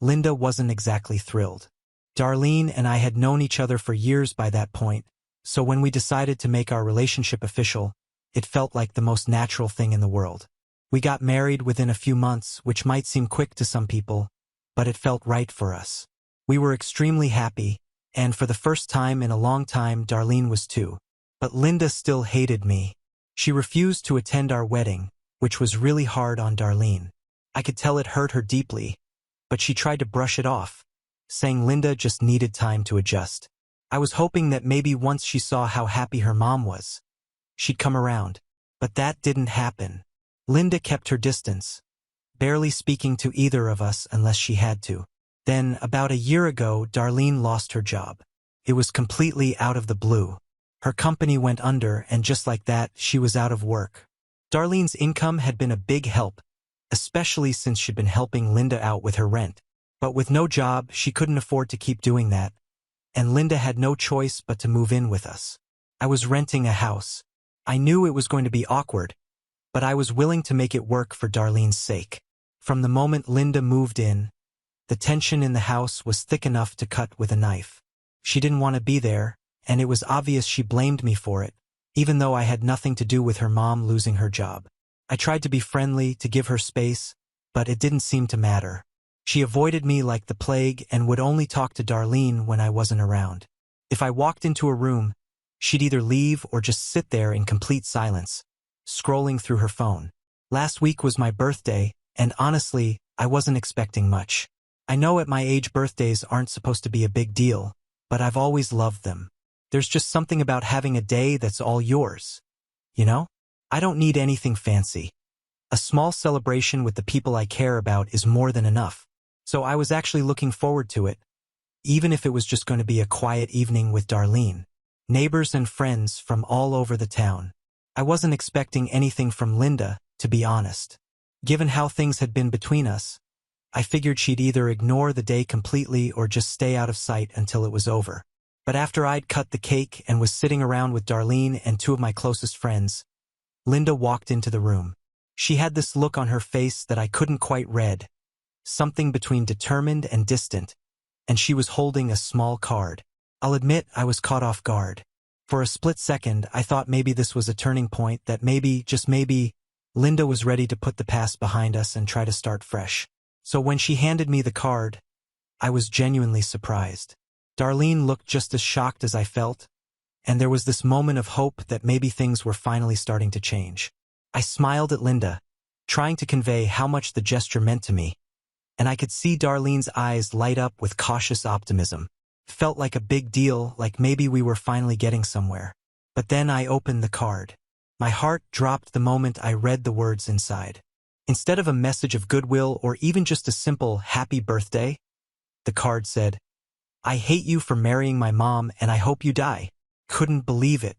Speaker 1: Linda wasn't exactly thrilled. Darlene and I had known each other for years by that point, so when we decided to make our relationship official, it felt like the most natural thing in the world. We got married within a few months, which might seem quick to some people, but it felt right for us. We were extremely happy, and for the first time in a long time, Darlene was too. But Linda still hated me. She refused to attend our wedding, which was really hard on Darlene. I could tell it hurt her deeply, but she tried to brush it off, saying Linda just needed time to adjust. I was hoping that maybe once she saw how happy her mom was, she'd come around. But that didn't happen. Linda kept her distance, barely speaking to either of us unless she had to. Then, about a year ago, Darlene lost her job. It was completely out of the blue. Her company went under, and just like that, she was out of work. Darlene's income had been a big help, especially since she'd been helping Linda out with her rent. But with no job, she couldn't afford to keep doing that, and Linda had no choice but to move in with us. I was renting a house. I knew it was going to be awkward, but I was willing to make it work for Darlene's sake. From the moment Linda moved in, the tension in the house was thick enough to cut with a knife. She didn't want to be there, and it was obvious she blamed me for it, even though I had nothing to do with her mom losing her job. I tried to be friendly, to give her space, but it didn't seem to matter. She avoided me like the plague and would only talk to Darlene when I wasn't around. If I walked into a room, she'd either leave or just sit there in complete silence, scrolling through her phone. Last week was my birthday, and honestly, I wasn't expecting much. I know at my age birthdays aren't supposed to be a big deal, but I've always loved them. There's just something about having a day that's all yours. You know? I don't need anything fancy. A small celebration with the people I care about is more than enough. So I was actually looking forward to it, even if it was just going to be a quiet evening with Darlene. Neighbors and friends from all over the town. I wasn't expecting anything from Linda, to be honest. Given how things had been between us, I figured she'd either ignore the day completely or just stay out of sight until it was over. But after I'd cut the cake and was sitting around with Darlene and two of my closest friends, Linda walked into the room. She had this look on her face that I couldn't quite read, something between determined and distant, and she was holding a small card. I'll admit I was caught off guard. For a split second, I thought maybe this was a turning point, that maybe, just maybe, Linda was ready to put the past behind us and try to start fresh. So when she handed me the card, I was genuinely surprised. Darlene looked just as shocked as I felt, and there was this moment of hope that maybe things were finally starting to change. I smiled at Linda, trying to convey how much the gesture meant to me, and I could see Darlene's eyes light up with cautious optimism. Felt like a big deal, like maybe we were finally getting somewhere. But then I opened the card. My heart dropped the moment I read the words inside. Instead of a message of goodwill or even just a simple happy birthday, the card said, "I hate you for marrying my mom and I hope you die." Couldn't believe it.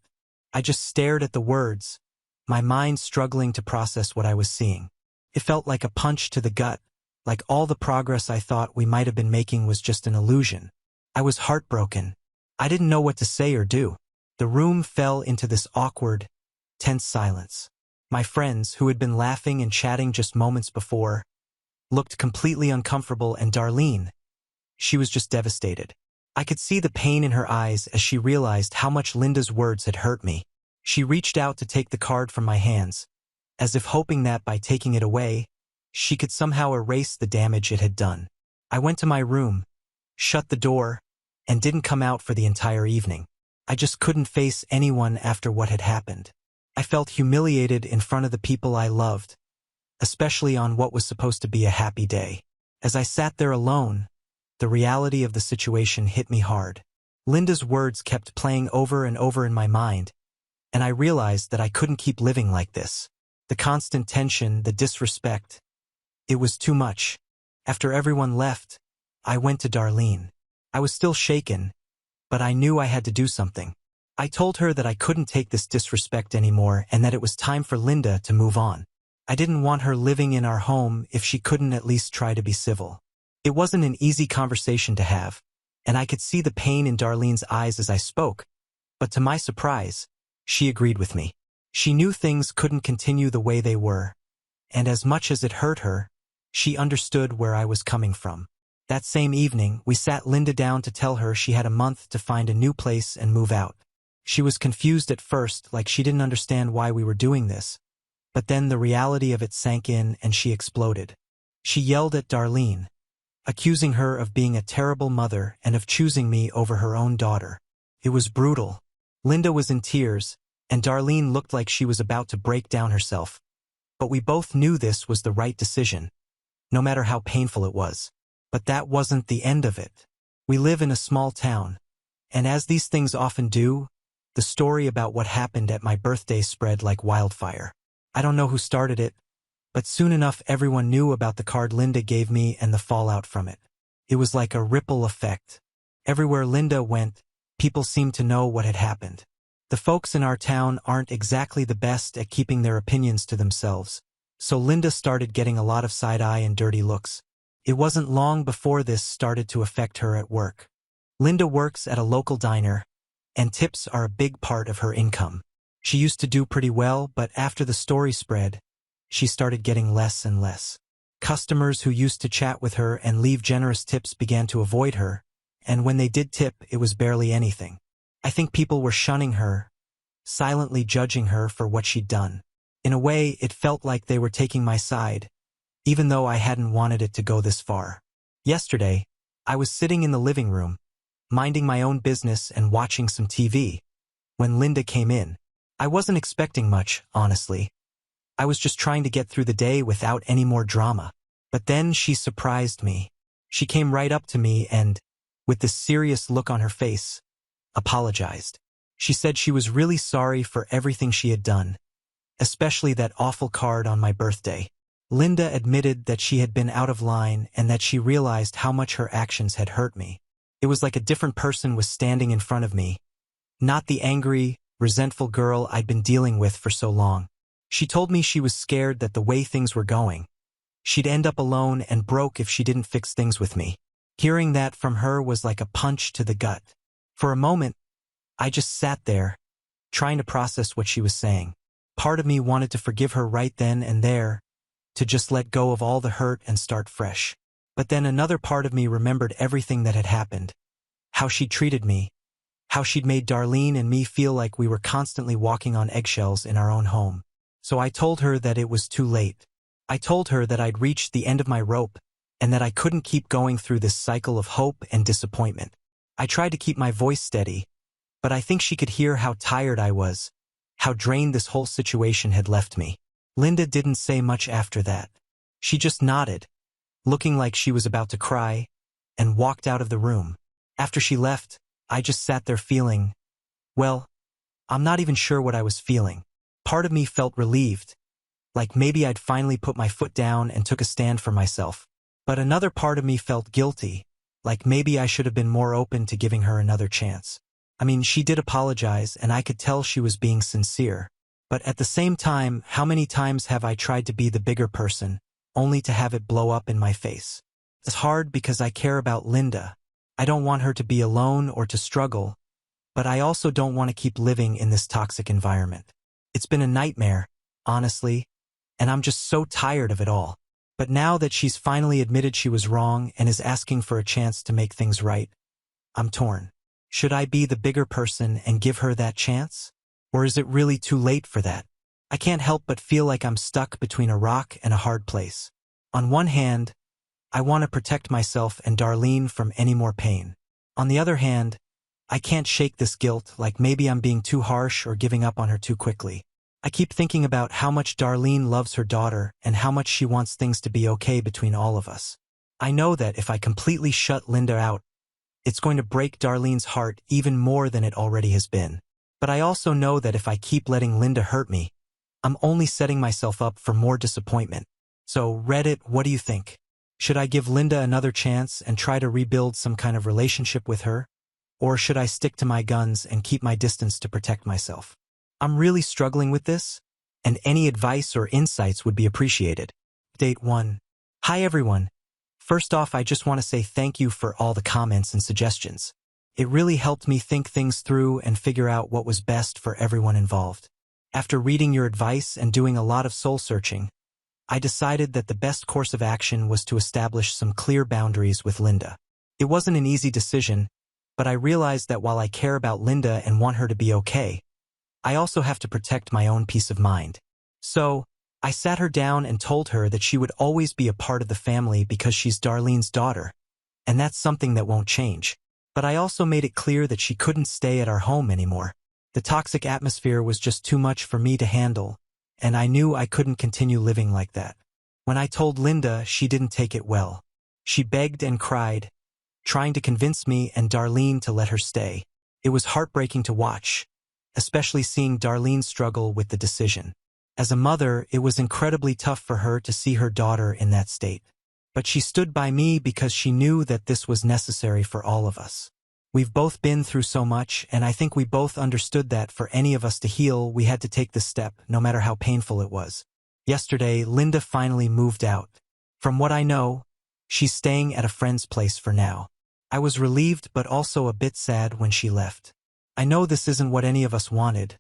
Speaker 1: I just stared at the words, my mind struggling to process what I was seeing. It felt like a punch to the gut, like all the progress I thought we might have been making was just an illusion. I was heartbroken. I didn't know what to say or do. The room fell into this awkward, tense silence. My friends, who had been laughing and chatting just moments before, looked completely uncomfortable, and Darlene, she was just devastated. I could see the pain in her eyes as she realized how much Linda's words had hurt me. She reached out to take the card from my hands, as if hoping that by taking it away, she could somehow erase the damage it had done. I went to my room, shut the door, and didn't come out for the entire evening. I just couldn't face anyone after what had happened. I felt humiliated in front of the people I loved, especially on what was supposed to be a happy day. As I sat there alone, the reality of the situation hit me hard. Linda's words kept playing over and over in my mind, and I realized that I couldn't keep living like this. The constant tension, the disrespect, it was too much. After everyone left, I went to Darlene. I was still shaken, but I knew I had to do something. I told her that I couldn't take this disrespect anymore and that it was time for Linda to move on. I didn't want her living in our home if she couldn't at least try to be civil. It wasn't an easy conversation to have, and I could see the pain in Darlene's eyes as I spoke, but to my surprise, she agreed with me. She knew things couldn't continue the way they were, and as much as it hurt her, she understood where I was coming from. That same evening, we sat Linda down to tell her she had a month to find a new place and move out. She was confused at first, like she didn't understand why we were doing this, but then the reality of it sank in and she exploded. She yelled at Darlene, accusing her of being a terrible mother and of choosing me over her own daughter. It was brutal. Linda was in tears, and Darlene looked like she was about to break down herself. But we both knew this was the right decision, no matter how painful it was. But that wasn't the end of it. We live in a small town, and as these things often do, the story about what happened at my birthday spread like wildfire. I don't know who started it, but soon enough everyone knew about the card Linda gave me and the fallout from it. It was like a ripple effect. Everywhere Linda went, people seemed to know what had happened. The folks in our town aren't exactly the best at keeping their opinions to themselves, so Linda started getting a lot of side-eye and dirty looks. It wasn't long before this started to affect her at work. Linda works at a local diner, and tips are a big part of her income. She used to do pretty well, but after the story spread, she started getting less and less. Customers who used to chat with her and leave generous tips began to avoid her, and when they did tip, it was barely anything. I think people were shunning her, silently judging her for what she'd done. In a way, it felt like they were taking my side, even though I hadn't wanted it to go this far. Yesterday, I was sitting in the living room, minding my own business and watching some TV, when Linda came in. I wasn't expecting much, honestly. I was just trying to get through the day without any more drama. But then she surprised me. She came right up to me and, with this serious look on her face, apologized. She said she was really sorry for everything she had done, especially that awful card on my birthday. Linda admitted that she had been out of line and that she realized how much her actions had hurt me. It was like a different person was standing in front of me, not the angry, resentful girl I'd been dealing with for so long. She told me she was scared that the way things were going, she'd end up alone and broke if she didn't fix things with me. Hearing that from her was like a punch to the gut. For a moment, I just sat there, trying to process what she was saying. Part of me wanted to forgive her right then and there, to just let go of all the hurt and start fresh. But then another part of me remembered everything that had happened. How she'd treated me. How she'd made Darlene and me feel like we were constantly walking on eggshells in our own home. So I told her that it was too late. I told her that I'd reached the end of my rope, and that I couldn't keep going through this cycle of hope and disappointment. I tried to keep my voice steady, but I think she could hear how tired I was, how drained this whole situation had left me. Linda didn't say much after that. She just nodded, looking like she was about to cry, and walked out of the room. After she left, I just sat there feeling, well, I'm not even sure what I was feeling. Part of me felt relieved, like maybe I'd finally put my foot down and took a stand for myself. But another part of me felt guilty, like maybe I should have been more open to giving her another chance. I mean, she did apologize, and I could tell she was being sincere. But at the same time, how many times have I tried to be the bigger person, only to have it blow up in my face? It's hard because I care about Linda. I don't want her to be alone or to struggle, but I also don't want to keep living in this toxic environment. It's been a nightmare, honestly, and I'm just so tired of it all. But now that she's finally admitted she was wrong and is asking for a chance to make things right, I'm torn. Should I be the bigger person and give her that chance? Or is it really too late for that? I can't help but feel like I'm stuck between a rock and a hard place. On one hand, I want to protect myself and Darlene from any more pain. On the other hand, I can't shake this guilt, like maybe I'm being too harsh or giving up on her too quickly. I keep thinking about how much Darlene loves her daughter and how much she wants things to be okay between all of us. I know that if I completely shut Linda out, it's going to break Darlene's heart even more than it already has been. But I also know that if I keep letting Linda hurt me, I'm only setting myself up for more disappointment. So, Reddit, what do you think? Should I give Linda another chance and try to rebuild some kind of relationship with her? Or should I stick to my guns and keep my distance to protect myself? I'm really struggling with this, and any advice or insights would be appreciated. Update 1. Hi everyone. First off, I just want to say thank you for all the comments and suggestions. It really helped me think things through and figure out what was best for everyone involved. After reading your advice and doing a lot of soul-searching, I decided that the best course of action was to establish some clear boundaries with Linda. It wasn't an easy decision, but I realized that while I care about Linda and want her to be okay, I also have to protect my own peace of mind. So, I sat her down and told her that she would always be a part of the family because she's Darlene's daughter, and that's something that won't change. But I also made it clear that she couldn't stay at our home anymore. The toxic atmosphere was just too much for me to handle, and I knew I couldn't continue living like that. When I told Linda, she didn't take it well. She begged and cried, trying to convince me and Darlene to let her stay. It was heartbreaking to watch, especially seeing Darlene struggle with the decision. As a mother, it was incredibly tough for her to see her daughter in that state. But she stood by me because she knew that this was necessary for all of us. We've both been through so much, and I think we both understood that for any of us to heal, we had to take this step, no matter how painful it was. Yesterday, Linda finally moved out. From what I know, she's staying at a friend's place for now. I was relieved but also a bit sad when she left. I know this isn't what any of us wanted,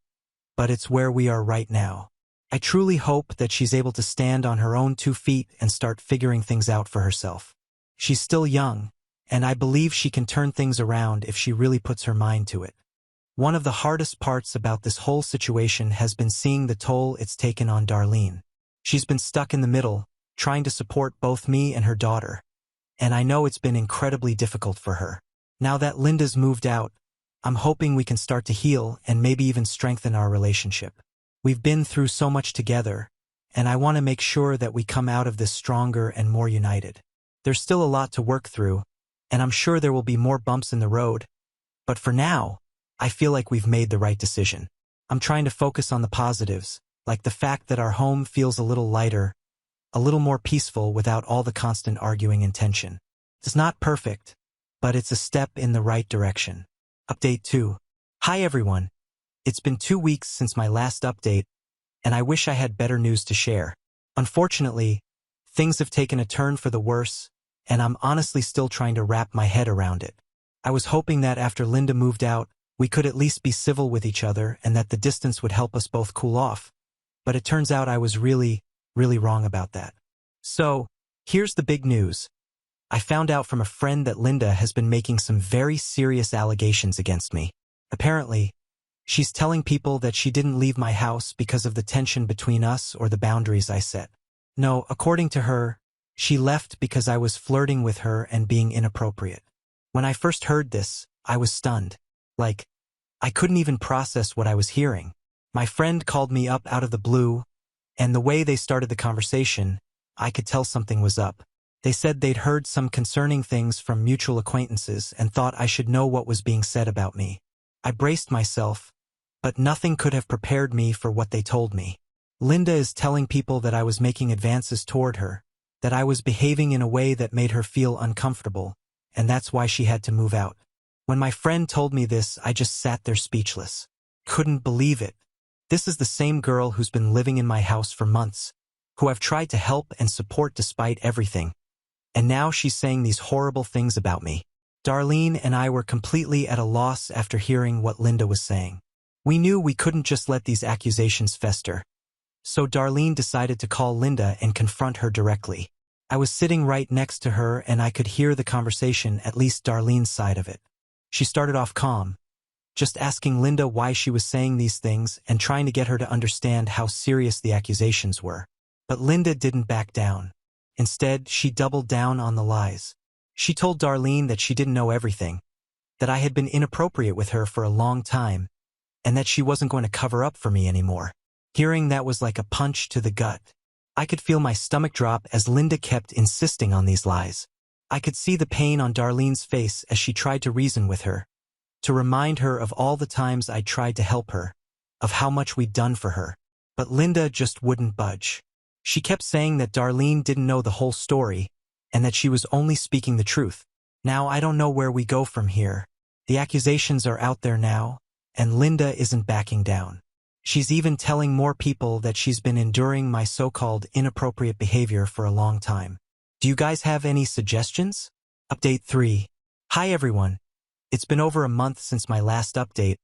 Speaker 1: but it's where we are right now. I truly hope that she's able to stand on her own 2 feet and start figuring things out for herself. She's still young, and I believe she can turn things around if she really puts her mind to it. One of the hardest parts about this whole situation has been seeing the toll it's taken on Darlene. She's been stuck in the middle, trying to support both me and her daughter, and I know it's been incredibly difficult for her. Now that Linda's moved out, I'm hoping we can start to heal and maybe even strengthen our relationship. We've been through so much together, and I want to make sure that we come out of this stronger and more united. There's still a lot to work through, and I'm sure there will be more bumps in the road, but for now, I feel like we've made the right decision. I'm trying to focus on the positives, like the fact that our home feels a little lighter, a little more peaceful without all the constant arguing and tension. It's not perfect, but it's a step in the right direction. Update 2. Hi everyone. It's been 2 weeks since my last update, and I wish I had better news to share. Unfortunately, things have taken a turn for the worse, and I'm honestly still trying to wrap my head around it. I was hoping that after Linda moved out, we could at least be civil with each other and that the distance would help us both cool off. But it turns out I was really wrong about that. So, here's the big news. I found out from a friend that Linda has been making some very serious allegations against me. Apparently, she's telling people that she didn't leave my house because of the tension between us or the boundaries I set. No, according to her, she left because I was flirting with her and being inappropriate. When I first heard this, I was stunned. Like, I couldn't even process what I was hearing. My friend called me up out of the blue, and the way they started the conversation, I could tell something was up. They said they'd heard some concerning things from mutual acquaintances and thought I should know what was being said about me. I braced myself, but nothing could have prepared me for what they told me. Linda is telling people that I was making advances toward her, that I was behaving in a way that made her feel uncomfortable, and that's why she had to move out. When my friend told me this, I just sat there speechless. Couldn't believe it. This is the same girl who's been living in my house for months, who I've tried to help and support despite everything. And now she's saying these horrible things about me. Darlene and I were completely at a loss after hearing what Linda was saying. We knew we couldn't just let these accusations fester. So Darlene decided to call Linda and confront her directly. I was sitting right next to her and I could hear the conversation, at least Darlene's side of it. She started off calm, just asking Linda why she was saying these things and trying to get her to understand how serious the accusations were. But Linda didn't back down. Instead, she doubled down on the lies. She told Darlene that she didn't know everything, that I had been inappropriate with her for a long time, and that she wasn't going to cover up for me anymore. Hearing that was like a punch to the gut. I could feel my stomach drop as Linda kept insisting on these lies. I could see the pain on Darlene's face as she tried to reason with her, to remind her of all the times I tried to help her, of how much we'd done for her. But Linda just wouldn't budge. She kept saying that Darlene didn't know the whole story, and that she was only speaking the truth. Now I don't know where we go from here. The accusations are out there now, and Linda isn't backing down. She's even telling more people that she's been enduring my so-called inappropriate behavior for a long time. Do you guys have any suggestions? Update 3. Hi everyone. It's been over a month since my last update,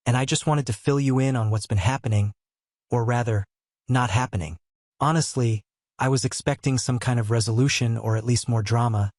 Speaker 1: and I just wanted to fill you in on what's been happening, or rather, not happening. Honestly, I was expecting some kind of resolution or at least more drama,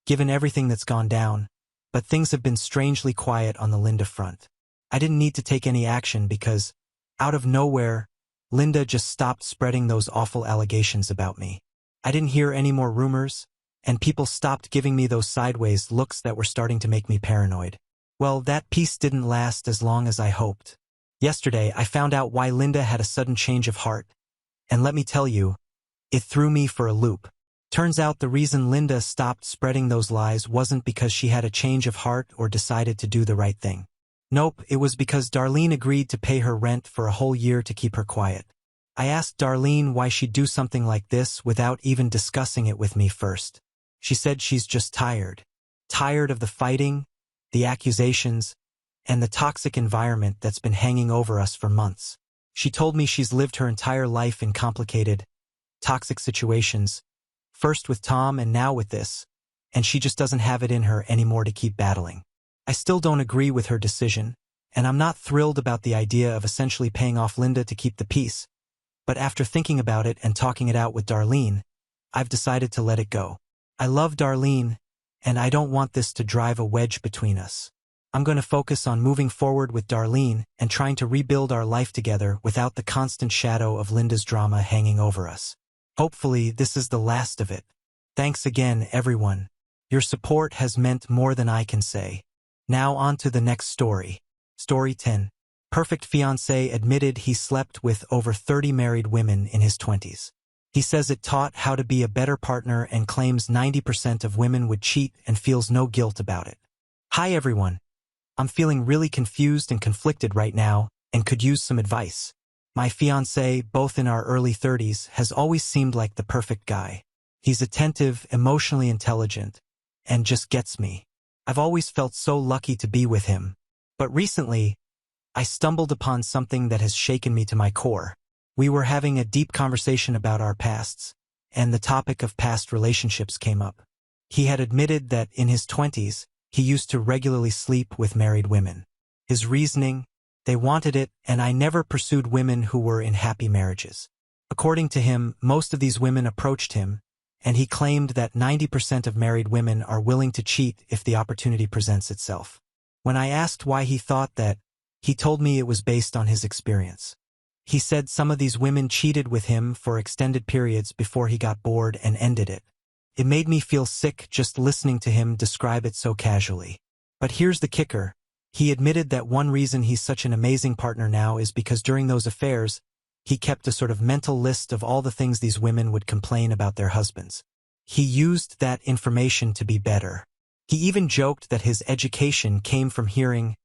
Speaker 1: given everything that's gone down, but things have been strangely quiet on the Linda front. I didn't need to take any action because, out of nowhere, Linda just stopped spreading those awful allegations about me. I didn't hear any more rumors, and people stopped giving me those sideways looks that were starting to make me paranoid. Well, that peace didn't last as long as I hoped. Yesterday, I found out why Linda had a sudden change of heart, and let me tell you, it threw me for a loop. Turns out the reason Linda stopped spreading those lies wasn't because she had a change of heart or decided to do the right thing. Nope, it was because Darlene agreed to pay her rent for a whole year to keep her quiet. I asked Darlene why she'd do something like this without even discussing it with me first. She said she's just tired. Tired of the fighting, the accusations, and the toxic environment that's been hanging over us for months. She told me she's lived her entire life in complicated, toxic situations, first with Tom and now with this, and she just doesn't have it in her anymore to keep battling. I still don't agree with her decision, and I'm not thrilled about the idea of essentially paying off Linda to keep the peace, but after thinking about it and talking it out with Darlene, I've decided to let it go. I love Darlene, and I don't want this to drive a wedge between us. I'm going to focus on moving forward with Darlene and trying to rebuild our life together without the constant shadow of Linda's drama hanging over us. Hopefully, this is the last of it. Thanks again, everyone. Your support has meant more than I can say. Now on to the next story. Story 10. Perfect fiancé admitted he slept with over 30 married women in his 20s. He says it taught how to be a better partner and claims 90% of women would cheat and feels no guilt about it. Hi everyone. I'm feeling really confused and conflicted right now and could use some advice. My fiancé, both in our early 30s, has always seemed like the perfect guy. He's attentive, emotionally intelligent, and just gets me. I've always felt so lucky to be with him. But recently, I stumbled upon something that has shaken me to my core. We were having a deep conversation about our pasts, and the topic of past relationships came up. He had admitted that in his 20s, he used to regularly sleep with married women. His reasoning: they wanted it, and I never pursued women who were in happy marriages. According to him, most of these women approached him, and he claimed that 90% of married women are willing to cheat if the opportunity presents itself. When I asked why he thought that, he told me it was based on his experience. He said some of these women cheated with him for extended periods before he got bored and ended it. It made me feel sick just listening to him describe it so casually. But here's the kicker. He admitted that one reason he's such an amazing partner now is because during those affairs, he kept a sort of mental list of all the things these women would complain about their husbands. He used that information to be better. He even joked that his education came from hearing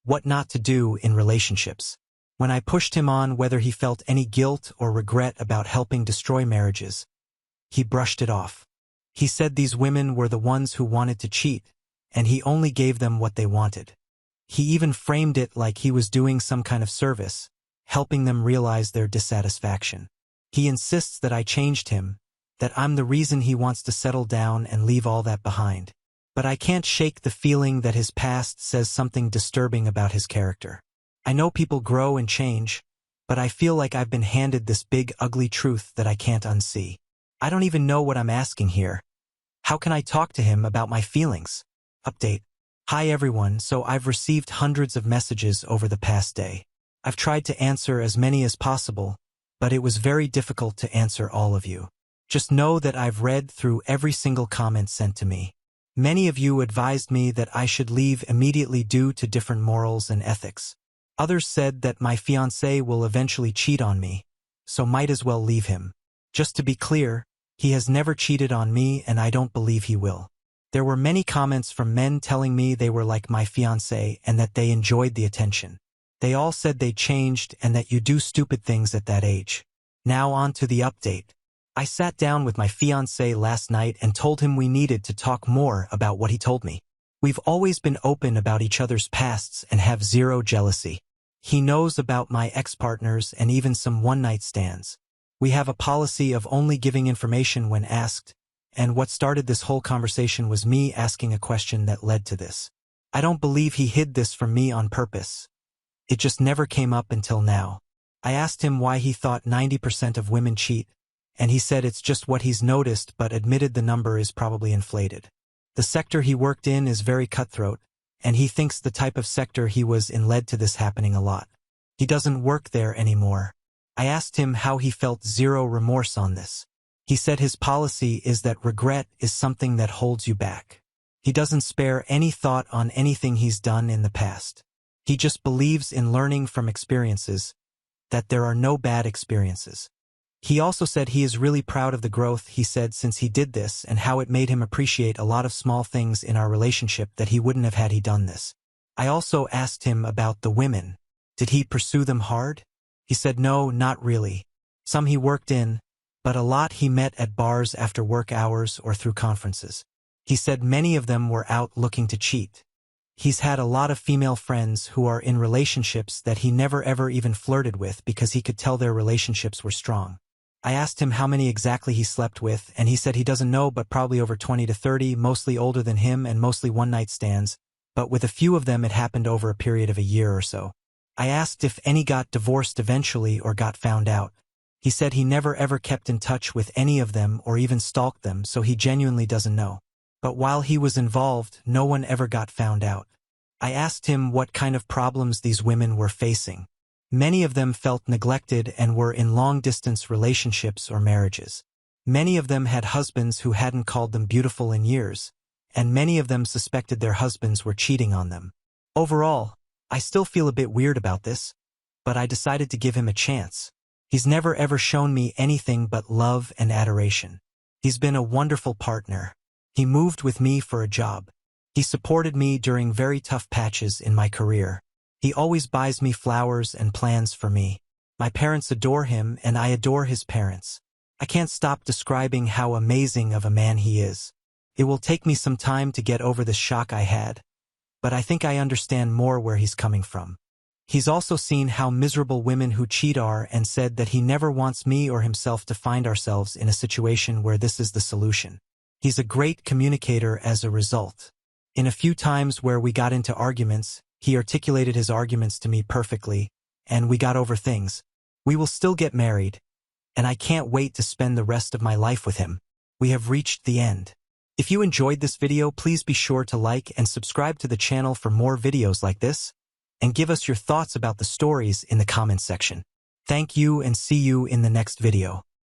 Speaker 1: what not to do in relationships. When I pushed him on whether he felt any guilt or regret about helping destroy marriages, he brushed it off. He said these women were the ones who wanted to cheat, and he only gave them what they wanted. He even framed it like he was doing some kind of service, helping them realize their dissatisfaction. He insists that I changed him, that I'm the reason he wants to settle down and leave all that behind. But I can't shake the feeling that his past says something disturbing about his character. I know people grow and change, but I feel like I've been handed this big, ugly truth that I can't unsee. I don't even know what I'm asking here. How can I talk to him about my feelings? Update. Hi everyone, so I've received hundreds of messages over the past day. I've tried to answer as many as possible, but it was very difficult to answer all of you. Just know that I've read through every single comment sent to me. Many of you advised me that I should leave immediately due to different morals and ethics. Others said that my fiancé will eventually cheat on me, so might as well leave him. Just to be clear, he has never cheated on me and I don't believe he will. There were many comments from men telling me they were like my fiancé and that they enjoyed the attention. They all said they changed and that you do stupid things at that age. Now on to the update. I sat down with my fiancé last night and told him we needed to talk more about what he told me. We've always been open about each other's pasts and have zero jealousy. He knows about my ex-partners and even some one-night stands. We have a policy of only giving information when asked, and what started this whole conversation was me asking a question that led to this. I don't believe he hid this from me on purpose. It just never came up until now. I asked him why he thought 90% of women cheat, and he said it's just what he's noticed but admitted the number is probably inflated. The sector he worked in is very cutthroat, and he thinks the type of sector he was in led to this happening a lot. He doesn't work there anymore. I asked him how he felt zero remorse on this. He said his policy is that regret is something that holds you back. He doesn't spare any thought on anything he's done in the past. He just believes in learning from experiences, that there are no bad experiences. He also said he is really proud of the growth he said since he did this and how it made him appreciate a lot of small things in our relationship that he wouldn't have had he done this. I also asked him about the women. Did he pursue them hard? He said no, not really. Some he worked in, but a lot he met at bars after work hours or through conferences. He said many of them were out looking to cheat. He's had a lot of female friends who are in relationships that he never ever even flirted with because he could tell their relationships were strong. I asked him how many exactly he slept with, and he said he doesn't know but probably over 20 to 30, mostly older than him and mostly one-night stands, but with a few of them it happened over a period of a year or so. I asked if any got divorced eventually or got found out. He said he never ever kept in touch with any of them or even stalked them, so he genuinely doesn't know. But while he was involved, no one ever got found out. I asked him what kind of problems these women were facing. Many of them felt neglected and were in long-distance relationships or marriages. Many of them had husbands who hadn't called them beautiful in years, and many of them suspected their husbands were cheating on them. Overall, I still feel a bit weird about this, but I decided to give him a chance. He's never ever shown me anything but love and adoration. He's been a wonderful partner. He moved with me for a job. He supported me during very tough patches in my career. He always buys me flowers and plans for me. My parents adore him and I adore his parents. I can't stop describing how amazing of a man he is. It will take me some time to get over the shock I had, but I think I understand more where he's coming from. He's also seen how miserable women who cheat are and said that he never wants me or himself to find ourselves in a situation where this is the solution. He's a great communicator as a result. In a few times where we got into arguments, he articulated his arguments to me perfectly, and we got over things. We will still get married, and I can't wait to spend the rest of my life with him. We have reached the end. If you enjoyed this video, please be sure to like and subscribe to the channel for more videos like this, and give us your thoughts about the stories in the comments section. Thank you and see you in the next video.